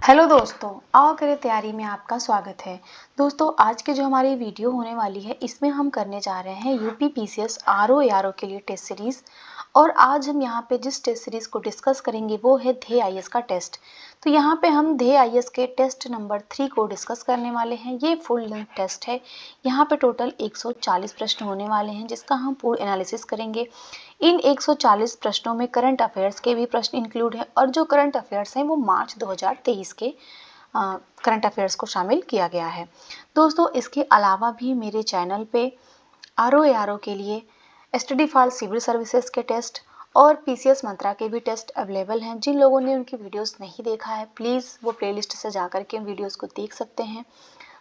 Hello दोस्तों, आओ करें तैयारी में आपका स्वागत है। दोस्तों, आज की जो हमारी वीडियो होने वाली है इसमें हम करने जा रहे हैं यूपी पीसीएस आरओ एआरओ के लिए टेस्ट सीरीज। और आज हम यहाँ पे जिस टेस्ट सीरीज को डिस्कस करेंगे वो है ध्येय आईएएस का टेस्ट। तो यहाँ पे हम ध्येय आईएएस के टेस्ट नंबर 3 को डिस्कस करने वाले हैं। ये फुल लेंथ टेस्ट है। यहाँ पे टोटल 140 प्रश्न होने वाले हैं जिसका हम पूर्ण एनालिसिस करेंगे। इन 140 प्रश्नों में करंट अफेयर्स के भी प्रश्न इंक्लूड हैं और जो करंट अफेयर्स हैं वो मार्च 2023 के करंट अफेयर्स को शामिल किया गया है। दोस्तों, इसके अलावा भी मेरे चैनल पे आरओ एआरओ के लिए स्टडी फॉर सिविल सर्विसेज के टेस्ट और पीसीएस मंत्रा के भी टेस्ट अवेलेबल हैं। जिन लोगों ने उनकी वीडियोस नहीं देखा है प्लीज़ वो प्लेलिस्ट से जाकर के उन वीडियोस को देख सकते हैं।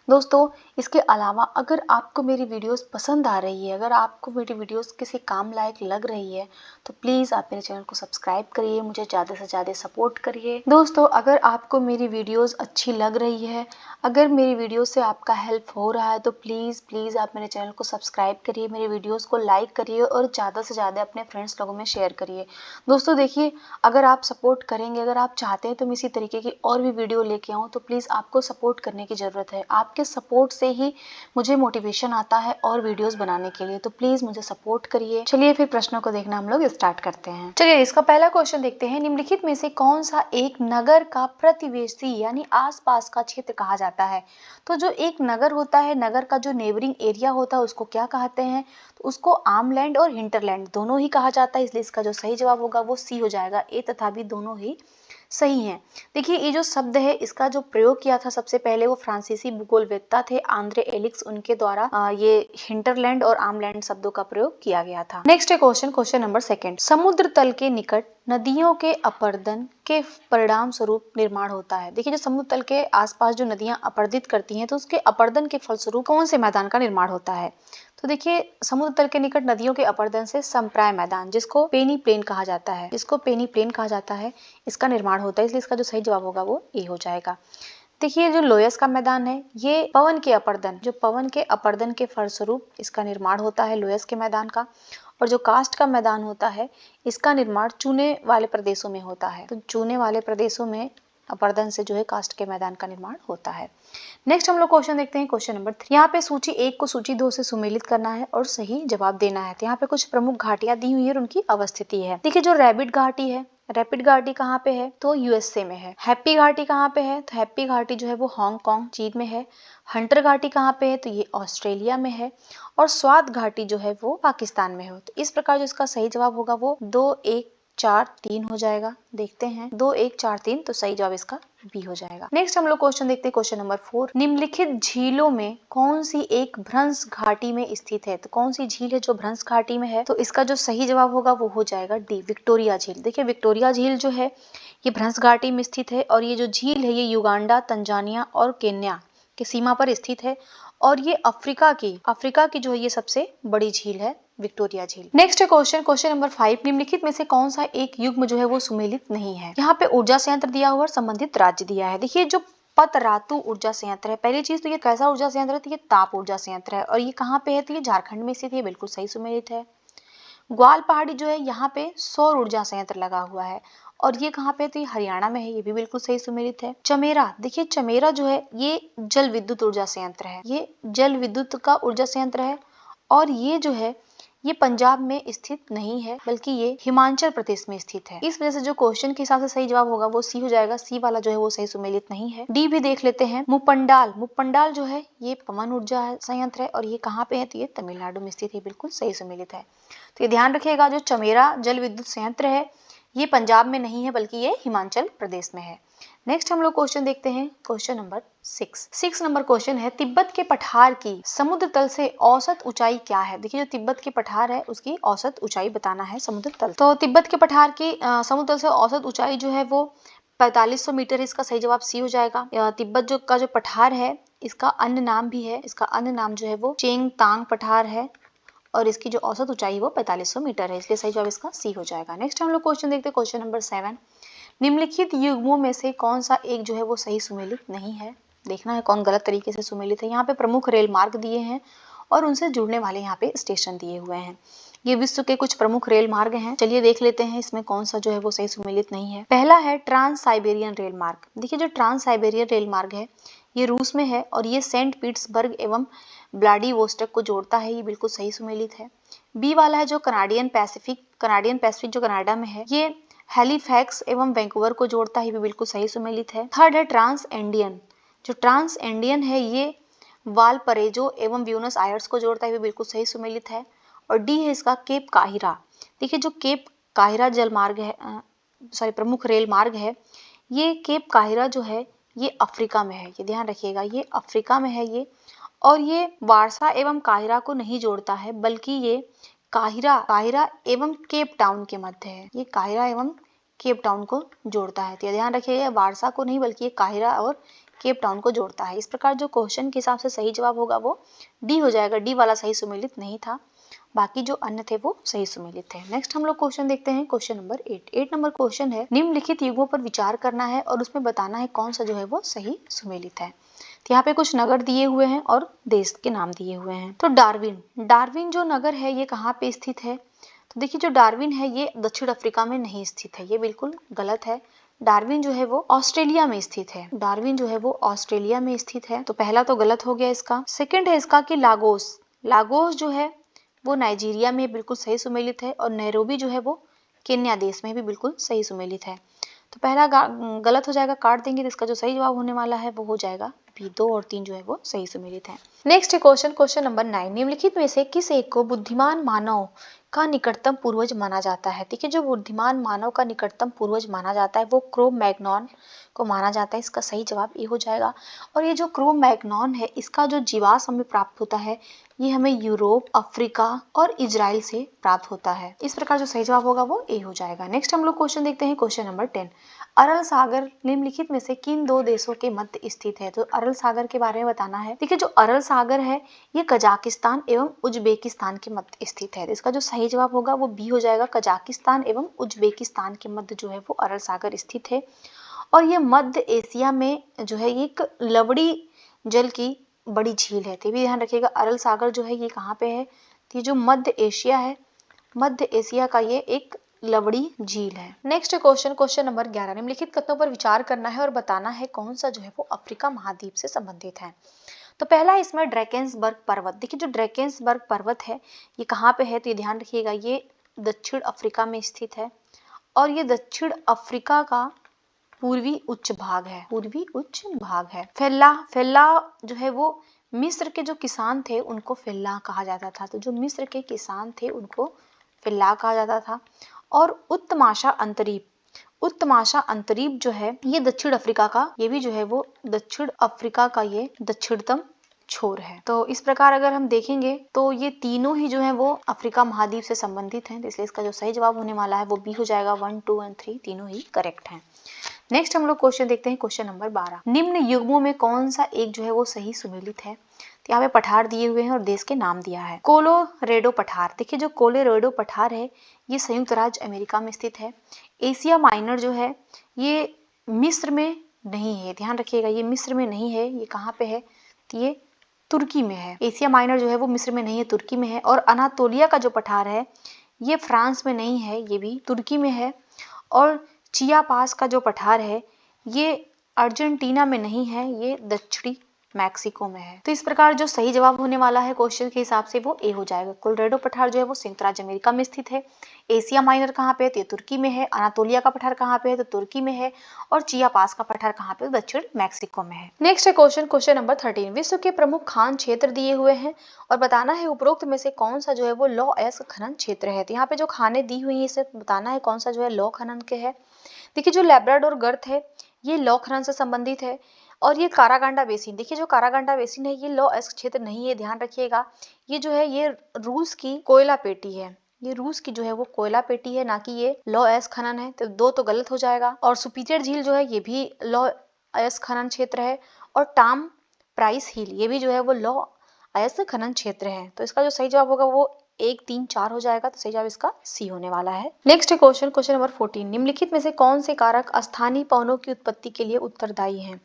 दोस्तों, इसके अलावा अगर आपको मेरी वीडियोस पसंद आ रही है, अगर आपको मेरी वीडियोस किसी काम लायक लग रही है तो प्लीज़ आप मेरे चैनल को सब्सक्राइब करिए, मुझे ज़्यादा से ज़्यादा सपोर्ट करिए। दोस्तों, अगर आपको मेरी वीडियोस अच्छी लग रही है, अगर मेरी वीडियो से आपका हेल्प हो रहा है तो प्लीज़ आप मेरे चैनल को सब्सक्राइब करिए, मेरे वीडियोस को लाइक करिए और ज़्यादा से ज़्यादा अपने फ्रेंड्स लोगों में शेयर करिए। दोस्तों देखिए, अगर आप सपोर्ट करेंगे, अगर आप चाहते हैं तो मैं इसी तरीके की और भी वीडियो लेके आऊँ तो प्लीज़ आपको सपोर्ट करने की ज़रूरत है। आपके सपोर्ट से ही मुझे मोटिवेशन आता है और वीडियोस बनाने के लिए, तो प्लीज़ मुझे सपोर्ट करिए। चलिए फिर प्रश्नों को देखना हम लोग स्टार्ट करते हैं। चलिए इसका पहला क्वेश्चन देखते हैं। निम्नलिखित में से कौन सा एक नगर का प्रतिवेशी यानी आसपास का क्षेत्र कहा जाता है? तो जो एक नगर होता है, नगर का जो नेबरिंग एरिया होता है उसको क्या कहते हैं? तो उसको आर्मलैंड और हिंटरलैंड दोनों ही कहा जाता है। इसलिए इसका जो सही जवाब होगा वो सी हो जाएगा। ए तथा बी दोनों ही सही है। देखिए, ये जो शब्द है इसका जो प्रयोग किया था सबसे पहले वो फ्रांसीसी भूगोलवेत्ता थे आंद्रे एलिक्स, उनके द्वारा ये हिंटरलैंड और आर्मलैंड शब्दों का प्रयोग किया गया था। Next question number 2। समुद्र तल के निकट नदियों के अपर्दन के परिणाम स्वरूप निर्माण होता है। देखिए, जो समुद्र तल के आसपास जो नदियां अपर्दित करती हैं तो उसके अपर्दन के फलस्वरूप कौन से मैदान का निर्माण होता है? तो देखिए, समुद्र तल के निकट नदियों के अपर्दन से समप्राय मैदान, जिसको पेनी प्लेन कहा जाता है, इसका निर्माण होता है। इसलिए इसका जो सही जवाब होगा वो ए हो जाएगा। देखिए, जो लोयस का मैदान है ये पवन के अपर्दन के फलस्वरूप इसका निर्माण होता है लोयस के मैदान का। और जो कास्ट का मैदान होता है इसका निर्माण चूने वाले प्रदेशों में होता है। तो चूने वाले प्रदेशों में अपर्दन से जो है कास्ट के मैदान का निर्माण होता है। नेक्स्ट हम लोग क्वेश्चन देखते हैं, क्वेश्चन नंबर 3। यहाँ पे सूची 1 को सूची 2 से सुमेलित करना है और सही जवाब देना है। तो यहाँ पे कुछ प्रमुख घाटियां दी हुई है और उनकी अवस्थिति है। देखिए, जो रैपिड घाटी है, रैपिड घाटी कहाँ पे है? तो यूएसए में है। हैप्पी घाटी कहाँ पे है? तो हैप्पी घाटी जो है वो हांगकांग चीन में है। हंटर घाटी कहाँ पे है? तो ये ऑस्ट्रेलिया में है। और स्वात घाटी जो है वो पाकिस्तान में है। तो इस प्रकार जो इसका सही जवाब होगा वो 2 1 4 3 हो जाएगा। देखते हैं, 2 1 4 3, तो सही जवाब इसका बी हो जाएगा। नेक्स्ट हम लोग क्वेश्चन देखते हैं, क्वेश्चन नंबर 4। निम्नलिखित झीलों में कौन सी एक भ्रंश घाटी में स्थित है? तो कौन सी झील है जो भ्रंश घाटी में है? तो इसका जो सही जवाब होगा वो हो जाएगा डी, विक्टोरिया झील। देखिए, विक्टोरिया झील जो है ये भ्रंश घाटी में स्थित है और ये जो झील है ये युगांडा, तंजानिया और केन्या की सीमा पर स्थित है। और ये अफ्रीका की जो है ये सबसे बड़ी झील है, विक्टोरिया झील। Next question number 5। निम्नलिखित में से कौन सा एक युग्म जो है वो सुमेलित नहीं है? यहाँ पे ऊर्जा संयंत्र दिया हुआ और संबंधित राज्य दिया है। देखिए, जो पतरातु ऊर्जा संयंत्र है, पहली चीज तो ये कैसा ऊर्जा संयंत्र है? तो ये ताप ऊर्जा संयंत्र है। और ये कहाँ पे है? तो ये झारखंड में स्थित है, बिल्कुल सही सुमेलित है। ग्वाल पहाड़ी जो है यहाँ पे सौर ऊर्जा संयंत्र लगा हुआ है और ये कहाँ पे? तो ये हरियाणा में है, ये भी बिल्कुल सही सुमेलित है। चमेरा, देखिए चमेरा जो है ये जल विद्युत ऊर्जा संयंत्र है, ये जल विद्युत का ऊर्जा संयंत्र है। और ये जो है ये पंजाब में स्थित नहीं है बल्कि ये हिमाचल प्रदेश में स्थित है। इस वजह से जो क्वेश्चन के हिसाब से सही जवाब होगा वो सी हो जाएगा। सी वाला जो है वो सही सुमेलित नहीं है। डी भी देख लेते हैं। मुपंडाल जो है ये पवन ऊर्जा संयंत्र है और ये कहाँ पे है? तो ये तमिलनाडु में स्थित है, बिल्कुल सही सुमेलित है। तो ये ध्यान रखिएगा, जो चमेरा जल विद्युत संयंत्र है ये पंजाब में नहीं है बल्कि ये हिमाचल प्रदेश में है। नेक्स्ट हम लोग क्वेश्चन देखते हैं, क्वेश्चन नंबर 6 नंबर क्वेश्चन है, तिब्बत के पठार की समुद्र तल से औसत ऊंचाई क्या है? देखिए, जो तिब्बत के पठार है उसकी औसत ऊंचाई बताना है समुद्र तल। तो तिब्बत के पठार की समुद्र तल से औसत ऊंचाई जो है वो 4500 मीटर। इसका सही जवाब सी हो जाएगा। तिब्बत का जो पठार है इसका अन्य नाम भी है, इसका अन्य नाम जो है वो चेंगतांग पठार है और इसकी जो औसत ऊंचाई वो 4500 मीटर है, इसलिए सही जवाब इसका सी हो जाएगा। नेक्स्ट हम लोग क्वेश्चन देखते हैं, क्वेश्चन नंबर 7। निम्नलिखित युग्मों में से कौन सा एक जो है वो सही सुमेलित नहीं है? देखना है कौन गलत तरीके से सुमेलित है। यहाँ पे प्रमुख रेल मार्ग दिए हैं और उनसे जुड़ने वाले यहाँ पे स्टेशन दिए हुए हैं। ये विश्व के कुछ प्रमुख रेल मार्ग हैं। चलिए देख लेते हैं इसमें कौन सा जो है वो सही सुमेलित नहीं है। पहला है ट्रांस साइबेरियन रेल मार्ग। देखिए जो ट्रांस साइबेरियन रेल मार्ग है ये रूस में है और ये सेंट पीटर्सबर्ग एवं व्लादिवोस्टॉक को जोड़ता है, ये बिल्कुल सही सुमेलित है। बी वाला है जो कनाडियन पैसिफिक जो कनाडा में है, ये हैलिफैक्स एवं वैंकूवर को जोड़ता है, ये भी बिल्कुल सही सुमेलित है। थर्ड है ट्रांस एंडियन। जो ट्रांस एंडियन है ये वालपरेजो एवं ब्यूनस आयर्स को जोड़ता है, ये भी बिल्कुल सही सुमेलित है। और डी है इसका केप काहिरा। देखिए जो केप काहिरा जलमार्ग है प्रमुख रेल मार्ग है, ये केप काहिरा जो है ये अफ्रीका में है, ये ध्यान रखिएगा, ये अफ्रीका में है ये। और ये वारसा एवं काहिरा को नहीं जोड़ता है, बल्कि ये काहिरा एवं केप टाउन के मध्य है। ये काहिरा एवं केप टाउन को जोड़ता है, तो ध्यान रखिएगा वारसा को नहीं बल्कि ये काहिरा और केप टाउन को जोड़ता है। इस प्रकार जो क्वेश्चन के हिसाब से सही जवाब होगा वो डी हो जाएगा। डी वाला सही सुमेलित नहीं था, बाकी जो अन्य थे वो सही सुमेलित थे। नेक्स्ट हम लोग क्वेश्चन देखते हैं, क्वेश्चन नंबर 8 नंबर क्वेश्चन है, निम्नलिखित युगों पर विचार करना है और उसमें बताना है कौन सा जो है वो सही सुमेलित है। तो यहाँ पे कुछ नगर दिए हुए हैं और देश के नाम दिए हुए हैं। तो डार्विन जो नगर है ये कहाँ पे स्थित है? तो देखिए जो डार्विन है ये दक्षिण अफ्रीका में नहीं स्थित है, ये बिल्कुल गलत है। डार्विन जो है वो ऑस्ट्रेलिया में स्थित है। डार्विन जो है वो ऑस्ट्रेलिया में स्थित है, तो पहला तो गलत हो गया इसका। सेकंड है इसका कि लागोस जो है वो नाइजीरिया में बिल्कुल सही सुमेलित है। और नैरोबी जो है वो केन्या देश में भी बिल्कुल सही सुमेलित है। तो पहला गलत हो जाएगा, काट देंगे, तो इसका जो सही जवाब होने वाला है वो हो जाएगा बी। 2 और 3 जो है वो सही सुमेलित है। नेक्स्ट क्वेश्चन नंबर 9, निम्नलिखित में से किस एक को बुद्धिमान मानव का निकटतम पूर्वज माना जाता है? देखिए जो बुद्धिमान मानव का निकटतम पूर्वज माना जाता है वो क्रो-मैग्नॉन को माना जाता है, इसका सही जवाब ये हो जाएगा। और ये जो क्रो-मैग्नॉन है इसका जो जीवाश्म हमें प्राप्त होता है ये हमें यूरोप, अफ्रीका और इजराइल से प्राप्त होता है। इस प्रकार जो सही जवाब होगा वो ए हो जाएगा। नेक्स्ट हम लोग क्वेश्चन देखते हैं, क्वेश्चन नंबर 10, अरल सागर निम्नलिखित में से किन दो देशों के मध्य स्थित है? तो अरल सागर के बारे में बताना है। देखिए जो अरल सागर है ये कजाकिस्तान एवं उज्बेकिस्तान के मध्य स्थित है, तो इसका जो सही जवाब होगा वो बी हो जाएगा। कजाकिस्तान एवं उज्बेकिस्तान के मध्य जो है वो अरल सागर स्थित है। और ये मध्य एशिया में जो है एक लवड़ी जल की बड़ी झील है, तो भी ध्यान रखिएगा। अरल सागर जो है ये कहाँ पे है? तो ये जो मध्य एशिया है, मध्य एशिया का ये एक लवड़ी झील है। नेक्स्ट क्वेश्चन नंबर 11, निम्नलिखित कथनों पर विचार करना है और बताना है कौन सा जो है वो अफ्रीका महाद्वीप से संबंधित है। तो पहला इसमें ड्रैकेंसबर्ग पर्वत। देखिए जो ड्रैकेंसबर्ग पर्वत है ये कहाँ पे है? तो ये ध्यान रखिएगा ये दक्षिण अफ्रीका में स्थित है। और ये दक्षिण अफ्रीका का पूर्वी उच्च भाग है। फेल्ला जो है वो मिस्र के जो किसान थे उनको फेल्ला कहा जाता था, तो जो मिस्र के किसान थे उनको फेल्ला कहा जाता था। और उत्तमाशा अंतरीप जो है ये दक्षिण अफ्रीका का, ये भी जो है वो दक्षिण अफ्रीका का ये दक्षिणतम छोर है। तो इस प्रकार अगर हम देखेंगे तो ये तीनों ही जो है वो अफ्रीका महाद्वीप से संबंधित हैं, इसलिए इसका जो सही जवाब होने वाला है वो बी हो जाएगा। 1, 2 और 3 तीनों ही करेक्ट हैं। नेक्स्ट हम लोग क्वेश्चन देखते हैं, क्वेश्चन नंबर 12, निम्न युग्मों में कौन सा एक जो है वो सही सुमेलित है? तो यहाँ पे पठार दिए हुए हैं और देश के नाम दिया है। कोलोरेडो पठार। देखिए जो कोलोरेडो पठार है ये संयुक्त राज्य अमेरिका में स्थित है। एशिया माइनर जो है ये मिस्र में नहीं है, ध्यान रखिएगा ये मिस्र में नहीं है, ये कहाँ पे है? तो ये तुर्की में है। एशिया माइनर जो है वो मिस्र में नहीं है, तुर्की में है। और अनातोलिया का जो पठार है ये फ्रांस में नहीं है, ये भी तुर्की में है। और चिया पास का जो पठार है ये अर्जेंटीना में नहीं है, ये दक्षिणी मैक्सिको में है। तो इस प्रकार जो सही जवाब होने वाला है क्वेश्चन के हिसाब से वो ए हो जाएगा। कोलोरेडो पठार जो है वो संयुक्त राज्य अमेरिका में स्थित है। एशिया माइनर कहाँ पे है? तो ये तुर्की में है। अनातोलिया का पठार कहाँ पे है? तो तुर्की में है। और चिया पास का पठार कहाँ पे? दक्षिण मैक्सिको में है। नेक्स्ट है क्वेश्चन नंबर 13, विश्व के प्रमुख खान क्षेत्र दिए हुए हैं और बताना है उपरोक्त में से कौन सा जो है वो लौह अयस्क खनन क्षेत्र है। तो यहाँ पे जो खाने दी हुई है इसे बताना है कौन सा जो है लौह खनन के है। देखिए जो लैब्राडोर गर्त है ये लौह खनन से संबंधित है। और ये कारागांडा बेसिन, देखिए जो कारागांडा बेसिन है ये लौह अयस्क क्षेत्र नहीं है, ध्यान रखिएगा। ये जो है ये रूस की कोयला पेटी है, ये रूस की जो है वो कोयला पेटी है, ना कि ये लौह अयस्क खनन है। तो 2 तो गलत हो जाएगा। और सुपीरियर झील जो है ये भी लौह अयस्क खनन क्षेत्र है। और टाम प्राइस हिल ये भी जो है वो लौह अयस्क खनन क्षेत्र है। तो इसका जो सही जवाब होगा वो 1, 3, 4 हो जाएगा, तो सही जवाब इसका सी होने वाला है। नेक्स्ट क्वेश्चन नंबर 14, निम्नलिखित में से कौन से कारक स्थानीय पवनों की उत्पत्ति के लिए उत्तरदायी हैं?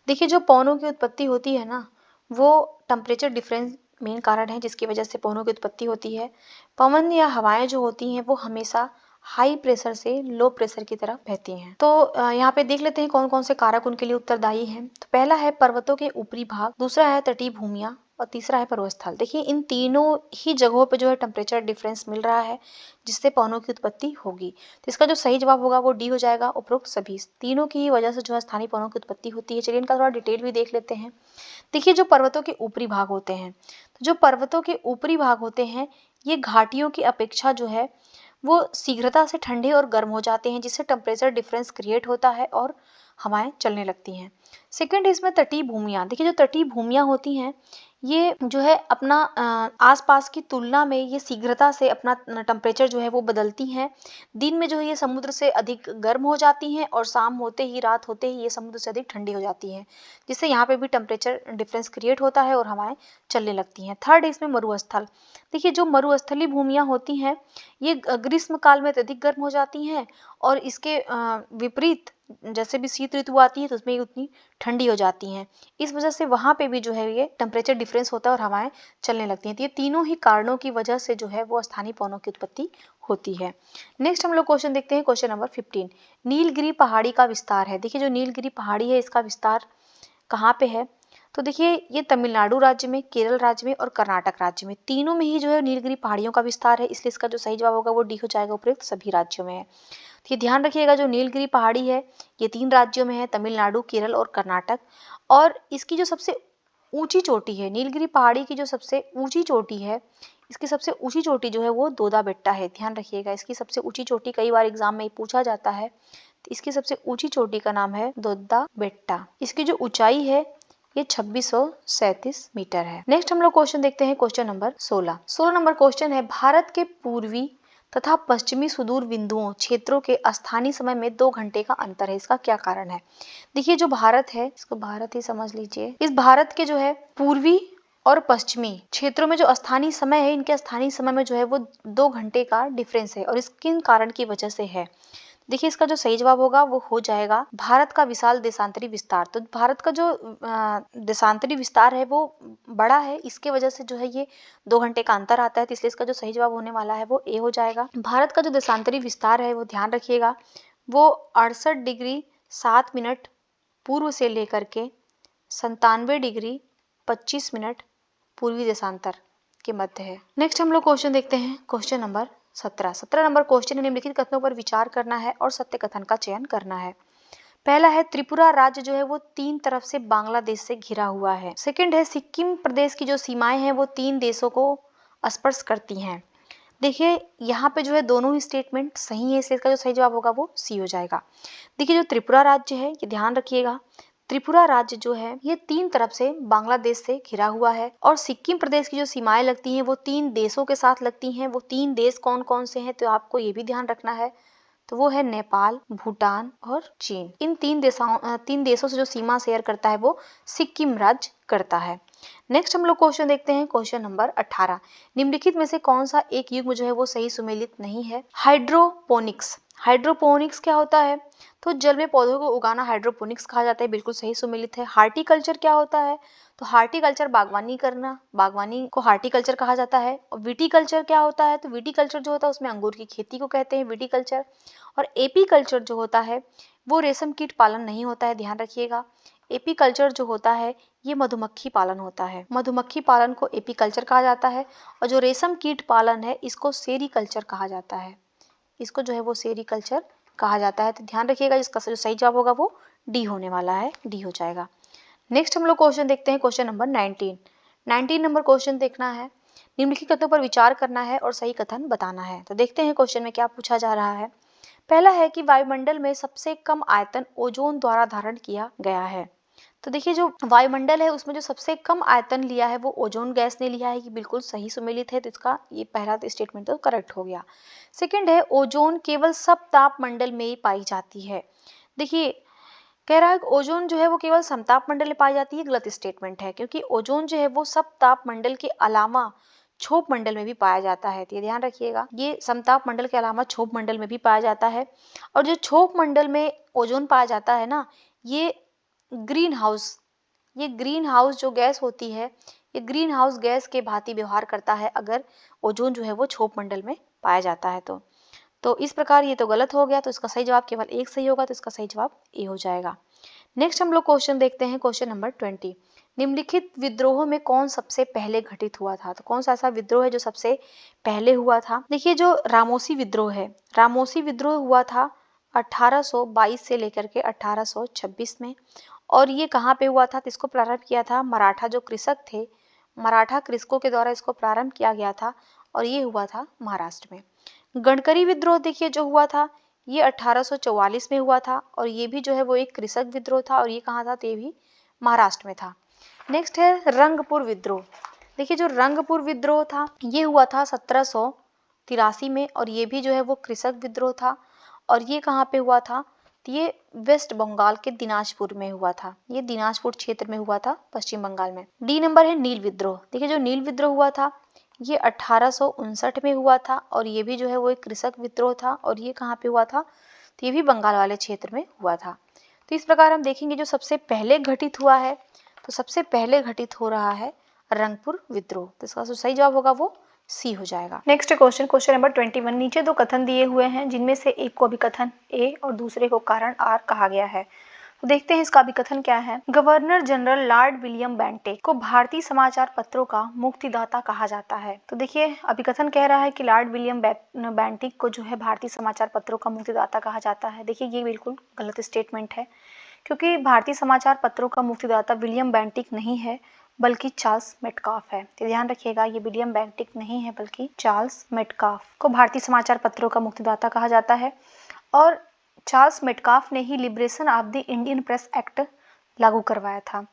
देखिए जो पवनों की उत्पत्ति होती है ना वो टेम्परेचर डिफरेंस मेन कारण है जिसकी वजह से पवनों की उत्पत्ति होती है। पवन या हवाएं जो होती हैं वो हमेशा हाई प्रेशर से लो प्रेशर की तरफ बहती हैं। तो यहाँ पे देख लेते हैं कौन कौन से कारक उनके लिए उत्तरदायी हैं। तो पहला है पर्वतों के ऊपरी भाग, दूसरा है तटीय भूमियां और तीसरा है पर्वत स्थल। देखिए इन तीनों ही जगहों पे जो है टेम्परेचर डिफरेंस मिल रहा है जिससे पवनों की उत्पत्ति होगी। तो इसका जो सही जवाब होगा वो डी हो जाएगा। उपरोक्त सभी तीनों की वजह से जो है स्थानीय पवनों की उत्पत्ति होती है। चलिए इनका थोड़ा डिटेल भी देख लेते हैं। देखिए जो पर्वतों के ऊपरी भाग होते हैं, तो जो पर्वतों के ऊपरी भाग होते हैं ये घाटियों की अपेक्षा जो है वो शीघ्रता से ठंडे और गर्म हो जाते हैं जिससे टेम्परेचर डिफरेंस क्रिएट होता है और हवाएं चलने लगती हैं। सेकंड इसमें तटीय भूमियां। देखिए जो तटीय भूमियां होती हैं ये जो है अपना आसपास की तुलना में ये शीघ्रता से अपना टेम्परेचर जो है वो बदलती हैं। दिन में जो है ये समुद्र से अधिक गर्म हो जाती हैं और शाम होते ही रात होते ही ये समुद्र से अधिक ठंडी हो जाती हैं जिससे यहाँ पे भी टेम्परेचर डिफरेंस क्रिएट होता है और हवाएं चलने लगती हैं। थर्ड इसमें मरुस्थल। देखिए जो मरुस्थलीय भूमियां होती हैं ये ग्रीष्म काल में अत्यधिक गर्म हो जाती हैं और इसके विपरीत जैसे भी शीत ऋतु आती है तो उसमें ये उतनी ठंडी हो जाती हैं। इस वजह से वहां पे भी जो है ये टेम्परेचर डिफरेंस होता है और हवाएं चलने लगती हैं। तो ये तीनों ही कारणों की वजह से जो है वो स्थानीय पवनों की उत्पत्ति होती है। नेक्स्ट हम लोग क्वेश्चन देखते हैं, क्वेश्चन नंबर 15। नीलगिरी पहाड़ी का विस्तार है। देखिए जो नीलगिरी पहाड़ी है इसका विस्तार कहाँ पे है? तो देखिए ये तमिलनाडु राज्य में, केरल राज्य में और कर्नाटक राज्य में, तीनों में ही जो है नीलगिरी पहाड़ियों का विस्तार है। इसलिए इसका जो सही जवाब होगा वो डी हो जाएगा। उपयुक्त सभी राज्यों में है। तो ये ध्यान रखिएगा जो नीलगिरी पहाड़ी है ये 3 राज्यों में है, तमिलनाडु, केरल और कर्नाटक। और इसकी जो सबसे ऊंची चोटी है, नीलगिरी पहाड़ी की जो सबसे ऊंची चोटी है, इसकी सबसे ऊंची चोटी जो है वो दोदा बेट्टा है। ध्यान रखिएगा इसकी सबसे ऊंची चोटी कई बार एग्जाम में पूछा जाता है। तो इसकी सबसे ऊंची चोटी का नाम है दोदा बेट्टा। इसकी जो ऊंचाई है ये 2637 मीटर है। नेक्स्ट हम लोग क्वेश्चन देखते हैं, क्वेश्चन नंबर 16। 16 नंबर क्वेश्चन है, भारत के पूर्वी तथा पश्चिमी सुदूर बिंदुओं क्षेत्रों के स्थानीय समय में 2 घंटे का अंतर है। इसका क्या कारण है? देखिए जो भारत है इसको भारत ही समझ लीजिए। इस भारत के जो है पूर्वी और पश्चिमी क्षेत्रों में जो स्थानीय समय है, इनके स्थानीय समय में जो है वो 2 घंटे का डिफरेंस है और इस किन कारण की वजह से है? देखिए इसका जो सही जवाब होगा वो हो जाएगा भारत का विशाल देशांतरी विस्तार। तो भारत का जो देशांतरी विस्तार है वो बड़ा है, इसके वजह से जो है ये 2 घंटे का अंतर आता है। तो इसलिए इसका जो सही जवाब होने वाला है वो ए हो जाएगा। भारत का जो देशांतरी विस्तार है वो ध्यान रखिएगा वो 68 डिग्री 7 मिनट पूर्व से लेकर के 97 डिग्री 25 मिनट पूर्वी देशांतर के मध्य है। नेक्स्ट हम लोग क्वेश्चन देखते हैं, क्वेश्चन नंबर 17। 17 नंबर क्वेश्चन है, निम्नलिखित कथनों पर विचार करना है और सत्य कथन का चयन करना है। पहला है त्रिपुरा राज्य जो है वो 3 तरफ से बांग्लादेश से घिरा हुआ है। सेकंड है सिक्किम प्रदेश की जो सीमाएं हैं वो 3 देशों को स्पर्श करती हैं। देखिए यहाँ पे जो है दोनों ही स्टेटमेंट सही है, इसलिए इसका जो सही जवाब होगा वो सी हो जाएगा। देखिए जो त्रिपुरा राज्य है ये ध्यान रखिएगा, त्रिपुरा राज्य जो है ये 3 तरफ से बांग्लादेश से घिरा हुआ है और सिक्किम प्रदेश की जो सीमाएं लगती हैं वो 3 देशों के साथ लगती हैं। वो 3 देश कौन कौन से हैं तो आपको ये भी ध्यान रखना है, तो वो है नेपाल, भूटान और चीन। इन 3 देशों से जो सीमा शेयर करता है वो सिक्किम राज्य करता है। नेक्स्ट हम लोग क्वेश्चन देखते हैं, क्वेश्चन नंबर 18। निम्नलिखित में से कौन सा एक युग्म जो है वो सही सुमेलित नहीं है? हाइड्रोपोनिक्स। हाइड्रोपोनिक्स क्या होता है? तो जल में पौधों को उगाना हाइड्रोपोनिक्स कहा जाता है, बिल्कुल सही सुमेलित है। हार्टिकल्चर क्या होता है? तो हार्टिकल्चर बागवानी करना, बागवानी को हार्टिकल्चर कहा जाता है। और विटीकल्चर क्या होता है? तो विटीकल्चर जो होता है उसमें अंगूर की खेती को कहते हैं विटीकल्चर। और एपीकल्चर जो होता है वो रेशम कीट पालन नहीं होता है, ध्यान रखिएगा। एपीकल्चर जो होता है ये मधुमक्खी पालन होता है। मधुमक्खी पालन को एपीकल्चर कहा जाता है और जो रेशम कीट पालन है इसको सेरीकल्चर कहा जाता है। इसको जो है वो सेरीकल्चर कहा जाता है। तो ध्यान रखिएगा इसका जो सही जवाब होगा वो डी होने वाला है, डी हो जाएगा। नेक्स्ट हम लोग क्वेश्चन देखते हैं, क्वेश्चन नंबर 19। 19 नंबर क्वेश्चन देखना है, निम्नलिखित कथनों पर विचार करना है और सही कथन बताना है। तो देखते हैं क्वेश्चन में क्या पूछा जा रहा है। पहला है कि वायुमंडल में सबसे कम आयतन ओजोन द्वारा धारण किया गया है। तो देखिए जो वायुमंडल है उसमें जो सबसे कम आयतन लिया है वो ओजोन गैस ने लिया है, ये बिल्कुल सही सुमेलित है। तो इसका ये पहला स्टेटमेंट तो करेक्ट हो गया। सेकंड है ओजोन केवल समताप मंडल में ही पाई जाती है। देखिए कह रहा है कि ओजोन जो है वो केवल समताप मंडल में पाई जाती है, गलत स्टेटमेंट है क्योंकि ओजोन जो है वो समताप मंडल के अलावा क्षोभ मंडल में भी पाया जाता है। तो ये ध्यान रखिएगा, ये समताप मंडल के अलावा क्षोभ मंडल में भी पाया जाता है। और जो क्षोभ मंडल में ओजोन पाया जाता है ना, ये ग्रीन हाउस जो गैस होती है ये ग्रीन हाउस गैस के भांति व्यवहार करता है अगर ओजोन जो है वो क्षोभ मंडल में पाया जाता है तो इस प्रकार ये तो गलत हो गया, तो इसका सही जवाब केवल एक सही होगा, तो इसका सही जवाब ए हो जाएगा। नेक्स्ट हम लोग क्वेश्चन देखते हैं, क्वेश्चन नंबर 20। निम्नलिखित विद्रोहों में कौन सबसे पहले घटित हुआ था? तो कौन सा ऐसा विद्रोह है जो सबसे पहले हुआ था? देखिए, जो रामोसी विद्रोह है, रामोसी विद्रोह हुआ था 1822 से लेकर के 1826 में। और ये कहाँ पे हुआ था? तो इसको प्रारंभ किया था मराठा जो कृषक थे, मराठा कृषकों के द्वारा इसको प्रारंभ किया गया था और ये हुआ था महाराष्ट्र में। गडकरी विद्रोह देखिए जो हुआ था, ये 1844 में हुआ था और ये भी जो है वो एक कृषक विद्रोह था और ये कहाँ था? तो ये भी महाराष्ट्र में था। नेक्स्ट है रंगपुर विद्रोह। देखिए, जो रंगपुर विद्रोह था ये हुआ था 1783 में और ये भी जो है वो कृषक विद्रोह था और ये कहाँ पे हुआ था? तो ये वेस्ट बंगाल के दिनाजपुर में हुआ था। ये दिनाजपुर क्षेत्र में हुआ था, पश्चिम बंगाल में। डी नंबर है नील विद्रोह। देखिए, जो नील विद्रोह हुआ था ये 1859 में हुआ था और ये भी जो है वो एक कृषक विद्रोह था और ये कहाँ पे हुआ था? तो ये भी बंगाल वाले क्षेत्र में हुआ था। तो इस प्रकार हम देखेंगे जो सबसे पहले घटित हुआ है, तो सबसे पहले घटित हो रहा है रंगपुर विद्रोह, तो इसका जो सही जवाब होगा वो सी हो जाएगा। Next question, question number 21। नीचे दो कथन दिए हुए हैं जिनमें से एक को अभिकथन ए और दूसरे को कारण आर कहा गया है। तो देखते हैं इसका अभिकथन क्या है। Governor general Lord William Bentinck को भारतीय समाचार पत्रों का मुक्तिदाता कहा जाता है। तो देखिए, अभिकथन कह रहा है कि लॉर्ड विलियम बेंटिक को जो है भारतीय समाचार पत्रों का मुक्तिदाता कहा जाता है। देखिए, ये बिल्कुल गलत स्टेटमेंट है क्योंकि भारतीय समाचार पत्रों का मुक्तिदाता विलियम बेंटिक नहीं है बल्कि चार्ल्स मेटकाफ है। तो ध्यान रखिएगा, ये विलियम बेंटिक नहीं है बल्कि चार्ल्स मेटकाफ को भारतीय समाचार पत्रों का मुक्तिदाता कहा जाता है और चार्ल्स मेटकाफ ने ही liberation of the Indian press act लागू करवाया था।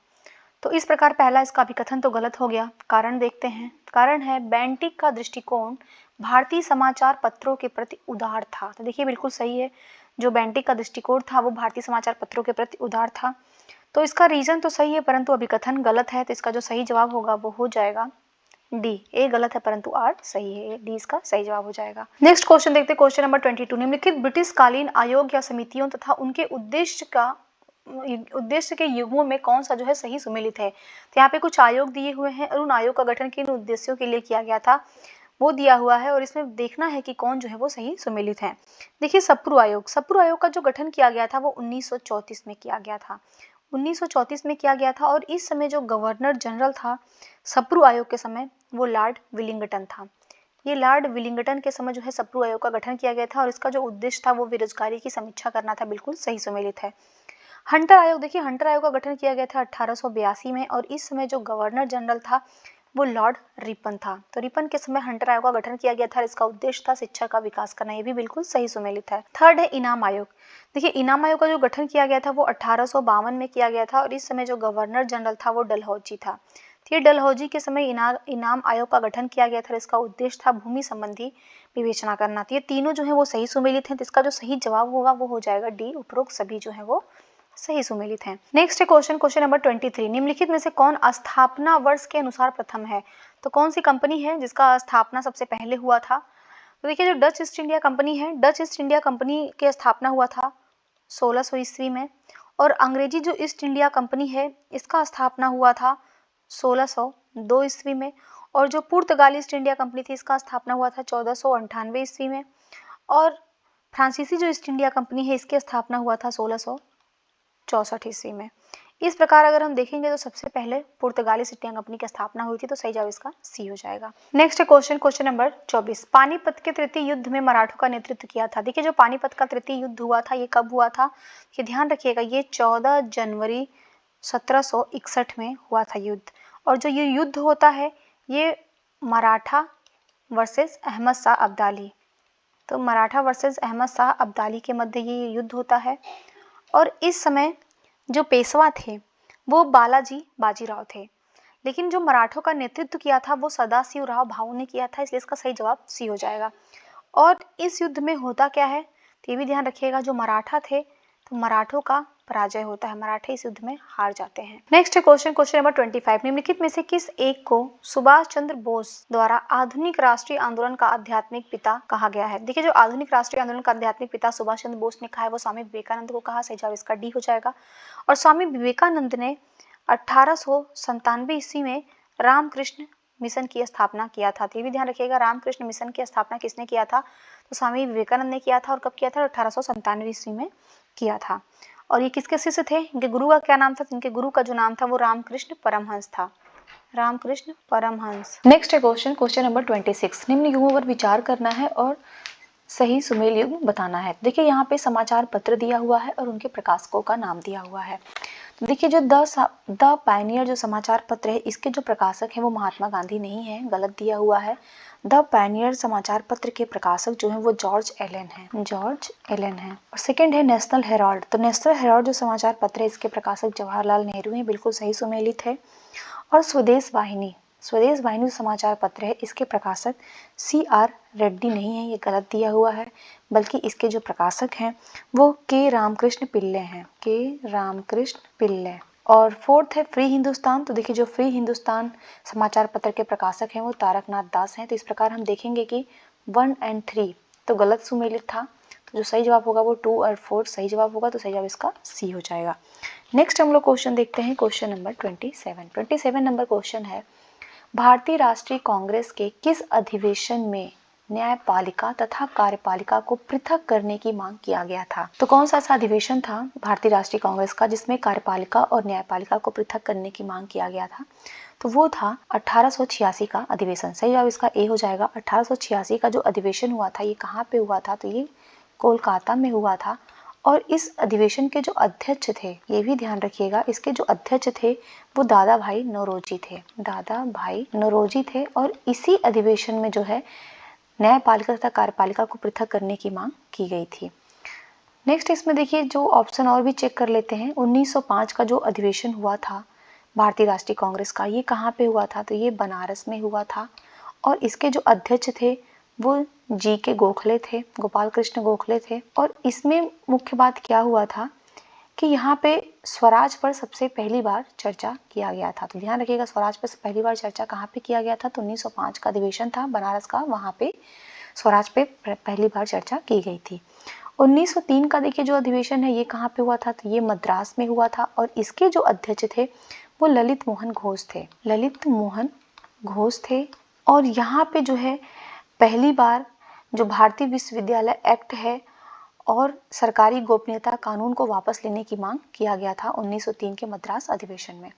तो इस प्रकार पहला इसका अभिकथन तो गलत हो गया। कारण देखते हैं। कारण है बेंटिक का दृष्टिकोण भारतीय समाचार पत्रों के प्रति उदार था। तो देखिए, बिल्कुल सही है, जो बेंटिक का दृष्टिकोण था वो भारतीय समाचार पत्रों के प्रति उदार था। तो इसका रीजन तो सही है परंतु अभिकथन गलत है, तो इसका जो सही जवाब होगा वो हो जाएगा डी। ए गलत है परंतु आर सही है, डी इसका सही जवाब हो जाएगा। नेक्स्ट क्वेश्चन देखते हैं, क्वेश्चन नंबर 22। निम्नलिखित ब्रिटिश कालीन आयोग या समितियों तथा उनके उद्देश्य के युग्मों में कौन सा जो है सही सुमेलित है? तो यहाँ पे कुछ आयोग दिए हुए हैं और उन आयोग का गठन किन उद्देश्यों के लिए किया गया था वो दिया हुआ है और इसमें देखना है कि कौन जो है वो सही सुमेलित है। देखिए, सप्रू आयोग का जो गठन किया गया था वो 1934 में किया गया था। 1934 में किया गया था और इस समय जो गवर्नर जनरल था सप्रू आयोग के समय वो लॉर्ड विलिंगटन था। ये लॉर्ड विलिंगटन के समय जो है सप्रू आयोग का गठन किया गया था और इसका जो उद्देश्य था वो बेरोजगारी की समीक्षा करना था। बिल्कुल सही सुमेलित है। हंटर आयोग, देखिए हंटर आयोग का गठन किया गया था 1882 में और इस समय जो गवर्नर जनरल था वो लॉर्ड रिपन था। तो रिपन के समय हंटर आयोग का गठन किया गया था। इसका उद्देश्य था शिक्षा का विकास करना। ये भी बिल्कुल सही सुमेलित है। थर्ड है इनाम आयोग। देखिए, इनाम आयोग का जो गठन किया गया था वो 1852 में किया गया था और इस समय जो गवर्नर जनरल था वो डलहौजी था। ये डलहौजी के समय इनाम आयोग का गठन किया गया था। इसका उद्देश्य था भूमि संबंधी विवेचना करना। तो ये तीनों जो है वो सही सुमेलित हैं। तो इसका जो सही जवाब होगा वो हो जाएगा डी। उपरोक्त सभी जो है वो सही सुमेलित हैं। नेक्स्ट है क्वेश्चन, क्वेश्चन नंबर 23। निम्नलिखित में से कौन स्थापना वर्ष के अनुसार प्रथम है? तो कौन सी कंपनी है जिसका स्थापना सबसे पहले हुआ था? तो देखिए, जो डच ईस्ट इंडिया कंपनी है, डच ईस्ट इंडिया कंपनी की स्थापना हुआ था 1600 ईस्वी में और अंग्रेजी जो ईस्ट इंडिया कंपनी है इसका स्थापना हुआ था 1602 ईस्वी में और जो पुर्तगाली ईस्ट इंडिया कंपनी थी इसका स्थापना हुआ था 1498 ईस्वी में और फ्रांसीसी जो ईस्ट इंडिया कंपनी है इसकी स्थापना हुआ था 1664 ईस्वी में। इस प्रकार अगर हम देखेंगे तो सबसे पहले पुर्तगाली ईस्ट इंडिया कंपनी की स्थापना हुई थी, तो सही जवाब इसका सी हो जाएगा। Next question, question number 24। Panipat के तृतीय युद्ध में मराठों का नेतृत्व किया था। देखिए, जो पानीपत का तृतीय युद्ध हुआ था ये कब हुआ था? ये ध्यान रखिएगा, ये 14 जनवरी 1761 में हुआ था युद्ध। और जो ये युद्ध होता है ये मराठा वर्सेस अहमद शाह अब्दाली, तो मराठा वर्सेस अहमद शाह अब्दाली के मध्य ये युद्ध होता है और इस समय जो पेशवा थे वो बालाजी बाजीराव थे, लेकिन जो मराठों का नेतृत्व किया था वो सदाशिवराव भाऊ ने किया था, इसलिए इसका सही जवाब सी हो जाएगा। और इस युद्ध में होता क्या है तो ये भी ध्यान रखिएगा, जो मराठा थे तो मराठों का पराजय होता है, मराठे इस युद्ध में हार जाते हैं। Next question, question number 25। निम्नलिखित में से किस एक को सुभाष चंद्र बोस द्वारा आधुनिक राष्ट्रीय आंदोलन का आध्यात्मिक पिता कहा गया है? देखिए, जो आधुनिक राष्ट्रीय आंदोलन का आध्यात्मिक पिता सुभाष चंद्र बोस ने कहा है वो स्वामी विवेकानंद को कहा। सही जवाब इसका डी हो जाएगा। और स्वामी विवेकानंद ने 1897 ईस्वी में रामकृष्ण मिशन की स्थापना किया था? तो ये भी ध्यान रखिएगा, रामकृष्ण मिशन की स्थापना किसने किया था? तो स्वामी विवेकानंद ने किया था। और कब किया था? 1897 ईस्वी में किया था। और ये किसके शिष्य थे? इनके गुरु का क्या नाम था? इनके गुरु का जो नाम था वो रामकृष्ण परमहंस था, रामकृष्ण परमहंस। नेक्स्ट है क्वेश्चन नंबर 26। निम्न युगों पर विचार करना है और सही सुमेल युग बताना है। देखिए यहाँ पे समाचार पत्र दिया हुआ है और उनके प्रकाशकों का नाम दिया हुआ है। देखिए जो द पायनियर जो समाचार पत्र है, इसके जो प्रकाशक हैं वो महात्मा गांधी नहीं है, गलत दिया हुआ है। द पायनियर समाचार पत्र के प्रकाशक जो हैं वो जॉर्ज एलन है। और सेकंड है नेशनल हेराल्ड। तो नेशनल हेराल्ड जो समाचार पत्र है, इसके प्रकाशक जवाहरलाल नेहरू हैं, बिल्कुल सही सुमेलित है। और स्वदेश वाहिनी जो समाचार पत्र है, इसके प्रकाशक CR रेड्डी नहीं है, ये गलत दिया हुआ है, बल्कि इसके जो प्रकाशक हैं वो के रामकृष्ण पिल्ले। और फोर्थ है फ्री हिंदुस्तान। तो देखिए जो फ्री हिंदुस्तान समाचार पत्र के प्रकाशक हैं वो तारकनाथ दास हैं। तो इस प्रकार हम देखेंगे कि 1 और 3 तो गलत सुमेलित था, तो जो सही जवाब होगा वो 2 और 4 सही जवाब होगा, तो सही जवाब इसका C हो जाएगा। नेक्स्ट हम लोग क्वेश्चन देखते हैं, क्वेश्चन नंबर 27 नंबर क्वेश्चन है, भारतीय राष्ट्रीय कांग्रेस के किस अधिवेशन में न्यायपालिका तथा कार्यपालिका को पृथक करने की मांग किया गया था? तो कौन सा ऐसा अधिवेशन था भारतीय राष्ट्रीय कांग्रेस का जिसमें कार्यपालिका और न्यायपालिका को पृथक करने की मांग किया गया था? तो वो था 1886 का अधिवेशन। सही जवाब इसका A हो जाएगा। 1886 का जो अधिवेशन हुआ था ये कहाँ पे हुआ था? तो ये कोलकाता में हुआ था। और इस अधिवेशन के जो अध्यक्ष थे, ये भी ध्यान रखिएगा, इसके जो अध्यक्ष थे वो दादा भाई नौरोजी थे। और इसी अधिवेशन में जो है न्यायपालिका तथा कार्यपालिका को पृथक करने की मांग की गई थी। नेक्स्ट इसमें देखिए जो ऑप्शन और भी चेक कर लेते हैं। 1905 का जो अधिवेशन हुआ था भारतीय राष्ट्रीय कांग्रेस का, ये कहाँ पे हुआ था? तो ये बनारस में हुआ था। और इसके जो अध्यक्ष थे वो GK गोखले थे, गोपाल कृष्ण गोखले थे। और इसमें मुख्य बात क्या हुआ था कि यहाँ पे स्वराज पर सबसे पहली बार चर्चा किया गया था। तो ध्यान रखिएगा स्वराज पर पहली बार चर्चा कहाँ पे किया गया था? तो 1905 का अधिवेशन था बनारस का, वहाँ पे स्वराज पे पहली बार चर्चा की गई थी। 1903 का देखिए जो अधिवेशन है ये कहाँ पे हुआ था? तो ये मद्रास में हुआ था। और इसके जो अध्यक्ष थे वो ललित मोहन घोष थे। और यहाँ पे जो है पहली बार जो भारतीय विश्वविद्यालय एक्ट है और सरकारी गोपनीयता कानून को वापस लेने की मांग किया गया था 1903 के मद्रास अधिवेशन में।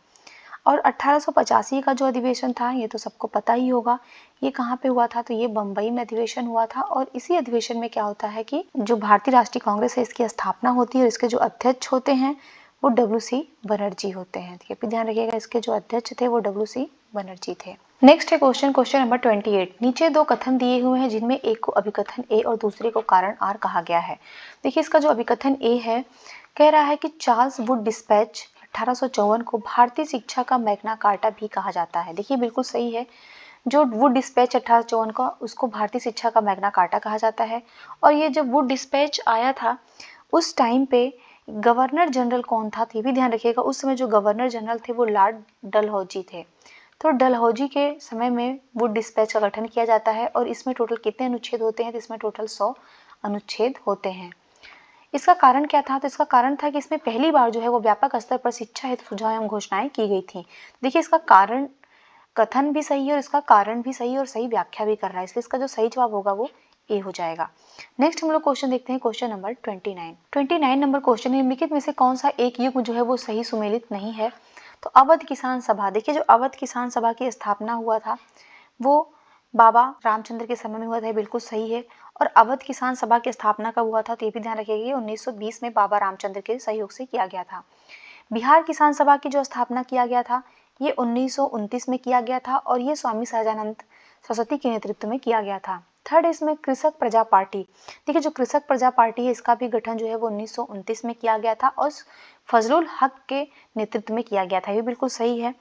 और 1885 का जो अधिवेशन था ये तो सबको पता ही होगा, ये कहाँ पे हुआ था? तो ये बम्बई में अधिवेशन हुआ था। और इसी अधिवेशन में क्या होता है कि जो भारतीय राष्ट्रीय कांग्रेस है इसकी स्थापना होती है और इसके जो अध्यक्ष होते हैं वो WC बनर्जी होते हैं। ये भी ध्यान रखिएगा, इसके जो अध्यक्ष थे वो WC बनर्जी थे। नेक्स्ट है क्वेश्चन नंबर 28। नीचे दो कथन दिए हुए हैं जिनमें एक को अभिकथन A और दूसरे को कारण R कहा गया है। देखिए इसका जो अभिकथन A है कह रहा है कि चार्ल्स वुड डिस्पैच 1854 को भारतीय शिक्षा का मैग्ना कार्टा भी कहा जाता है। देखिए बिल्कुल सही है, जो वुड डिस्पैच 1854 का उसको भारतीय शिक्षा का मैग्ना कार्टा कहा जाता है। और ये जब वुड डिस्पैच आया था उस टाइम पे गवर्नर जनरल कौन था? तो ये भी ध्यान रखिएगा, उस समय जो गवर्नर जनरल थे वो लॉर्ड डलहौजी थे। तो डलहौजी के समय में वुड डिस्पैच का गठन किया जाता है। और इसमें टोटल कितने अनुच्छेद होते हैं? तो इसमें टोटल 100 अनुच्छेद होते हैं। इसका कारण क्या था? तो इसका कारण था कि इसमें पहली बार जो है वो व्यापक स्तर पर शिक्षा हेतु सुझाव एवं घोषणाएं की गई थी। देखिए इसका कारण कथन भी सही है और इसका कारण भी सही है और सही व्याख्या भी कर रहा है, इसलिए इसका जो सही जवाब होगा वो A हो जाएगा। नेक्स्ट हम लोग क्वेश्चन देखते हैं, क्वेश्चन नंबर 29 नंबर क्वेश्चन है, निम्नलिखित में से कौन सा एक युग जो है वो सही सुमेलित नहीं है? तो अवध किसान सभा। देखिए जो अवध किसान सभा की स्थापना हुआ था वो बाबा रामचंद्र के समय में हुआ था, बिल्कुल सही है। और अवध किसान सभा की स्थापना कब हुआ था? तो ये भी ध्यान रखिएगा, 1920 में बाबा रामचंद्र के सहयोग से किया गया था। बिहार किसान सभा की जो स्थापना किया गया था ये 1929 में किया गया था और ये स्वामी सहजानंद सरस्वती के नेतृत्व में किया गया था। थर्ड इसमें कृषक प्रजा पार्टी। देखिए जो कृषक प्रजा पार्टी है इसका भी गठन जो है वो 1929 में किया गया था और फजलुल हक के नेतृत्व में किया गया था, ये बिल्कुल सही है।